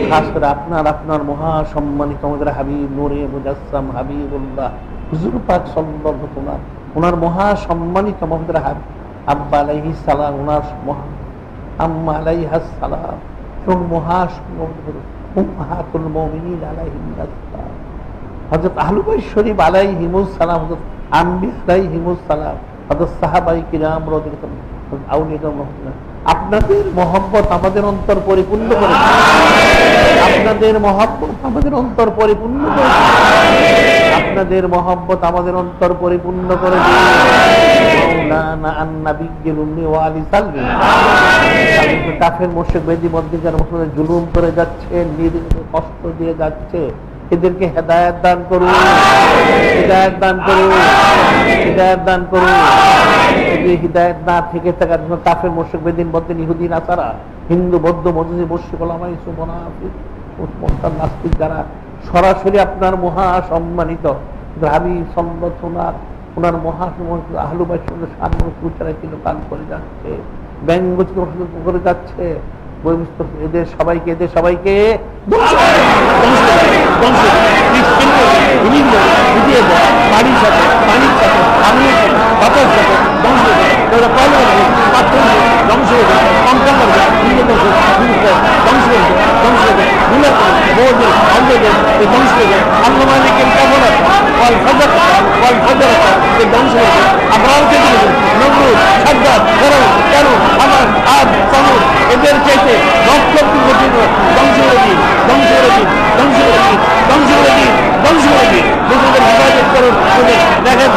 খাস করে আপনার মহা সম্মানিত আমাদের হাবিব নূরে মুজাসসাম হাবিবুল্লাহ হুজুর পাক সাল্লাল্লাহু আলাইহি ওয়াসাল্লাম ওনার মহা সম্মানিত আমাদের আব্বা আলাইহিস সালাম ওনার আম্মা আলাইহাস সালাম এবং মহা সম্মানিত উম্মাহাতুল মুমিনিন আলাইহিন্নাস সালাম হযরত আহলে বাইত শরীফ আলাইহিমুস সালাম হযরত আম্বিয়া আলাইহিমুস সালাম হযরত সাহাবায়ে কিরাম রাদিয়াল্লাহু আনহুম আউলিয়া রাহমাতুল্লাহ আপনাদের মহব্বত আমাদের অন্তর পরিপূর্ণ করে আপনাদের মহব্বত আমাদের অন্তর পরিপূর্ণ করে আপনাদের মহব্বত আমাদের অন্তর পরিপূর্ণ করে দিন মাওলানা আন-নবিয়্যুল উম্মি ওয়া আলি সাল্লিম কাফের মুশরিক বেদি মধ্যকার মুসলমান জুলুম করে যাচ্ছে কষ্ট দিয়ে যাচ্ছে এদেরকে হেদায়েত দান করুন হিদায়াত দান করুন হিদায়াত দান করুন যদি হিদায়াত না থেকে থাকার জন্য কাফের মুশরিক বেদিন বলতেন ইহুদি নাসারা হিন্দু বৌদ্ধ মজুসি মুশরিক ওলামা ইসু মুনাফিক মুরতাদ নাস্তিক যারা সরাসরি আপনার মহা সম্মানিত হাবিব সাল্লাল্লাহু আলাইহি ওনার মহা সম্মানিত আহলে বাইত সামনে উচ্চারণ কিন্তু কান করে যাচ্ছে ব্যঙ্গ করে যাচ্ছে এদের সবাইকে পানির সাথে পানির সাথে পানির সাথে বাতাস সাথে ধ্বংস ধ্বংস এদের চাইতে ধ্বংস করে দিন ধ্বংস করে দিন ধ্বংস করে দিন ধ্বংস করে দিন ধ্বংস করে দিন মুসলমান হেফাজত করুন দেখেন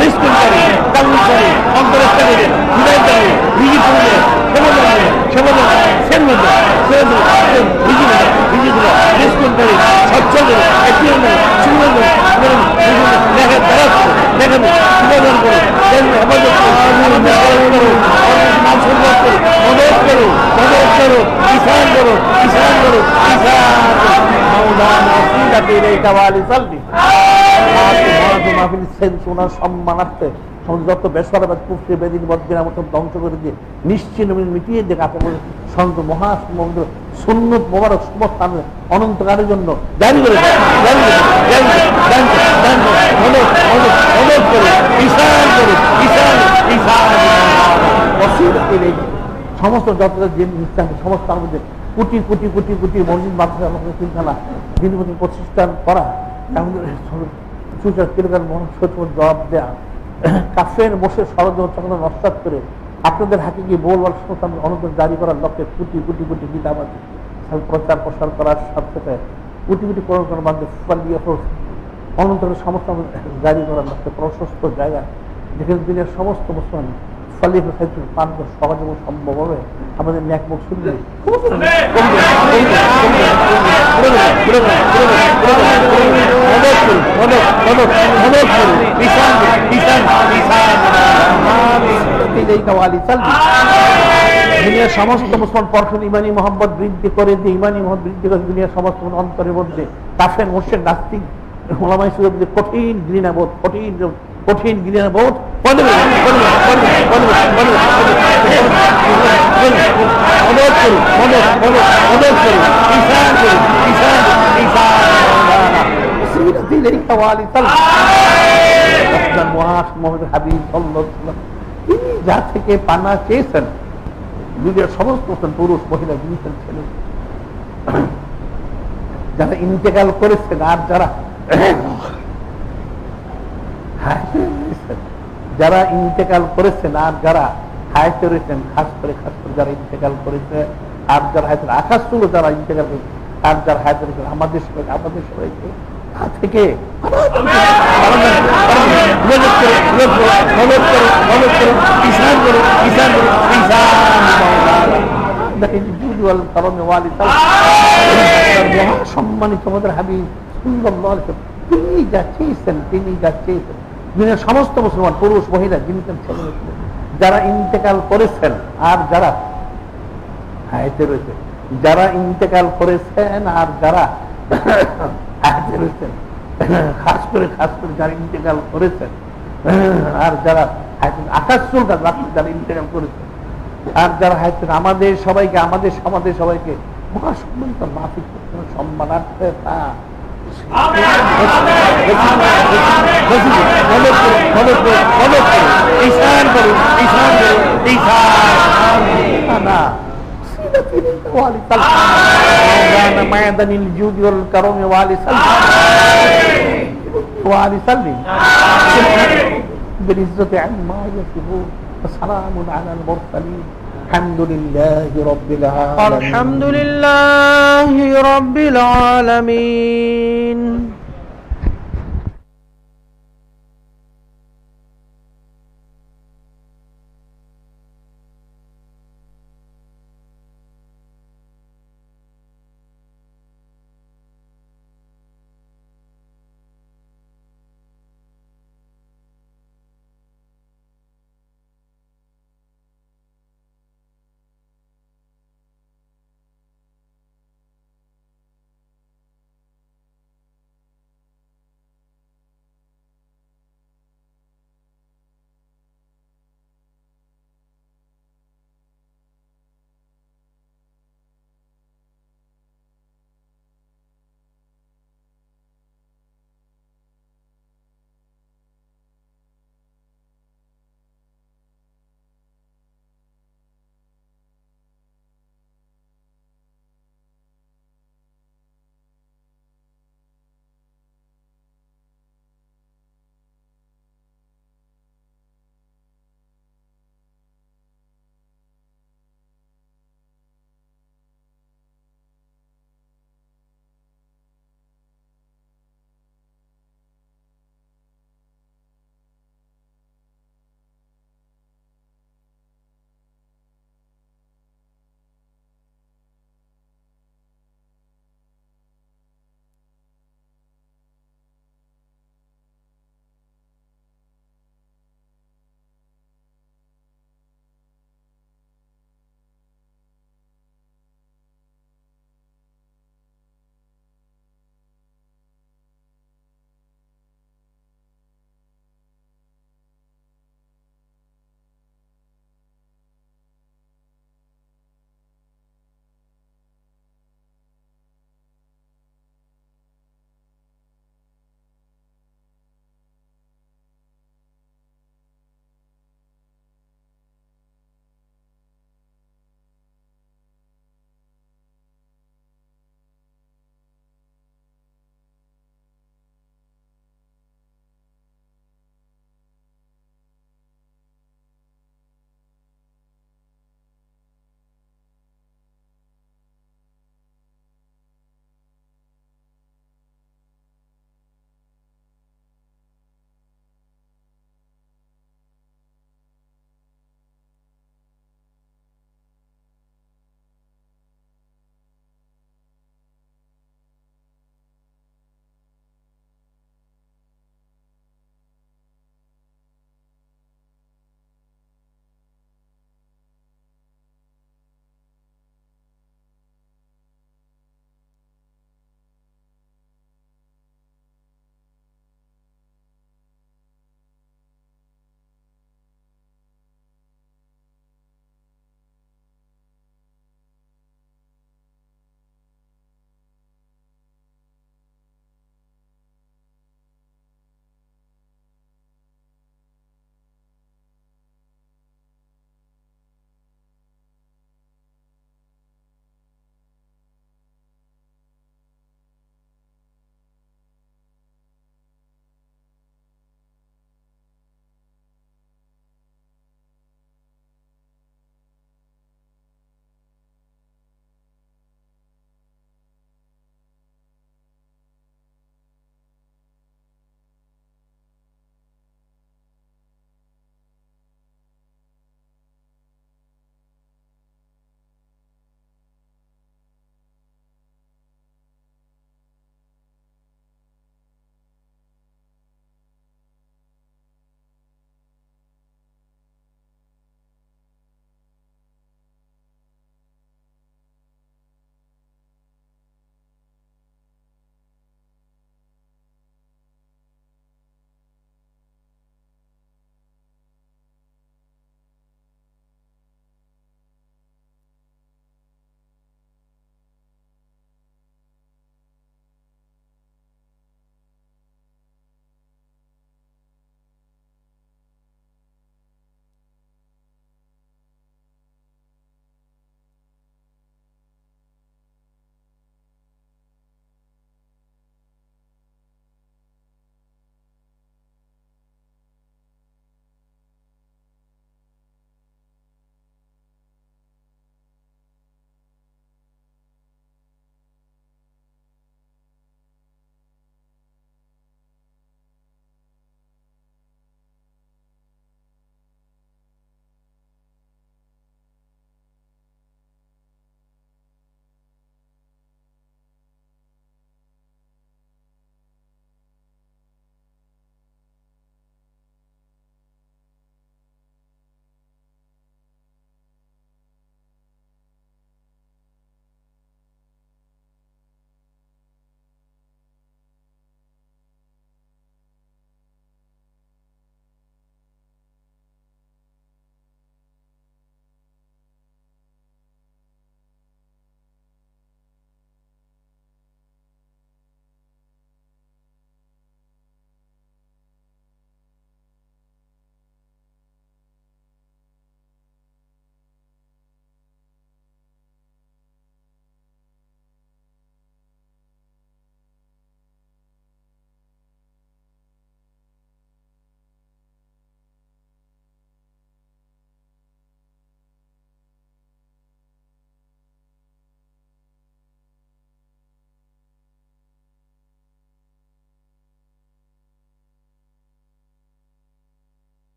রিস্কুলকারী কাল্লুকারী অন্তরস্থানীদের হিদায়তকারী রিজিক করলে রিস্কুলকারী সচ্ছল একজন সুন্দর দেখেন দেখেন সুন্দর করুন হেফাজত করুন মদত করো মদত করো কিষান করো কিষান করো কিষান মাওলানা ওসিলাতে ইলাইকা ওয়ালি সাল্লি মাহফিল সোনার সম্মানার্থে যত বেসরকারি কুফরি বেদিন বদগিরা মতো ধ্বংস করে দিয়ে নিশ্চিন্ন মিটিয়ে দেখে আপনার সন্ত মহাসমুদ্র সুন্নত মোবারক সমস্থান অনন্তকালের জন্য জারি করে মদত করো কিষান করো কিষান কিষান ওসিলাতে ইলাইকা সমস্ত যতটা সমস্ত আমাদের কোটি কোটি কোটি কোটি মসজিদ মাদ্রাসা চিন্তানা দিন প্রতিষ্ঠান করা জবাব দেয়া কাফের বসে ষড়যন্ত্র নস্বাত করে আপনাদের হাতে গিয়ে বলবার সমস্ত অনুদান জারি করার লক্ষ্যে কোটি কোটি কোটি কিতাব আছে প্রচার প্রসার করার সাথে সাথে কোটি কোটি প্রচার মাধ্যমে অনন্তরের সমস্ত জারি করার লক্ষ্যে প্রশস্ত জায়গা যেখানে দিনের সমস্ত মুসলমান সহজ এবং সম্ভব হবে আমাদের ন্যাকমুখ শুনলে দুনিয়ার সমস্ত মুসলমান পরশন ইমানি মোহাম্মদ বৃদ্ধি করে দিয়ে ইমানি মোহাম্মদ বৃদ্ধি করে দুনিয়ার সমস্ত অন্তরের মধ্যে কাফের মুশরিক নাস্তিক ওলামায়ে সুন্নাতের কঠিন ঘৃণাবোধ কঠিন ঘৃণাবোধ তিনি যা থেকে পানা চেয়েছেন দুনিয়ার সমস্ত পুরুষ মহিলা দিয়েছেন ছেলে যারা ইন্তেকাল করেছেন আর যারা ইন্তেকাল করেছেন আর যারা হায়াতে রয়েছেন খাস করে যারা ইন্তেকাল করেছে আর যারা হায়াতে আকাশ ছিল যারা ইন্তেকাল করেছে আর যারা হায়াতে রয়েছেন আমাদের সবাইকে থেকে সম্মানিত আমাদের হাবিব তিনি যা চেয়েছেন তিনি যা চেয়েছেন, দুনিয়ার সমস্ত মুসলমান পুরুষ মহিলা যিনি ছেলে যারা ইন্তেকাল করেছেন আর যারা হায়াতে রয়েছে, যারা ইন্তেকাল করেছেন আর যারা হায়াতে রয়েছেন, খাস করে যারা ইন্তেকাল করেছেন আর যারা আকাশ চুলটা যারা ইন্তেকাল করেছেন আর যারা হায়াতে, আমাদের সবাইকে মহাসম্মানিত মাফিক সম্মানার্থে তা معدن الجود والكرم وآل سلم بالعزة عما يصفون وسلام على المرسلين الحمد لله رب العالمين. الحمد لله رب العالمين.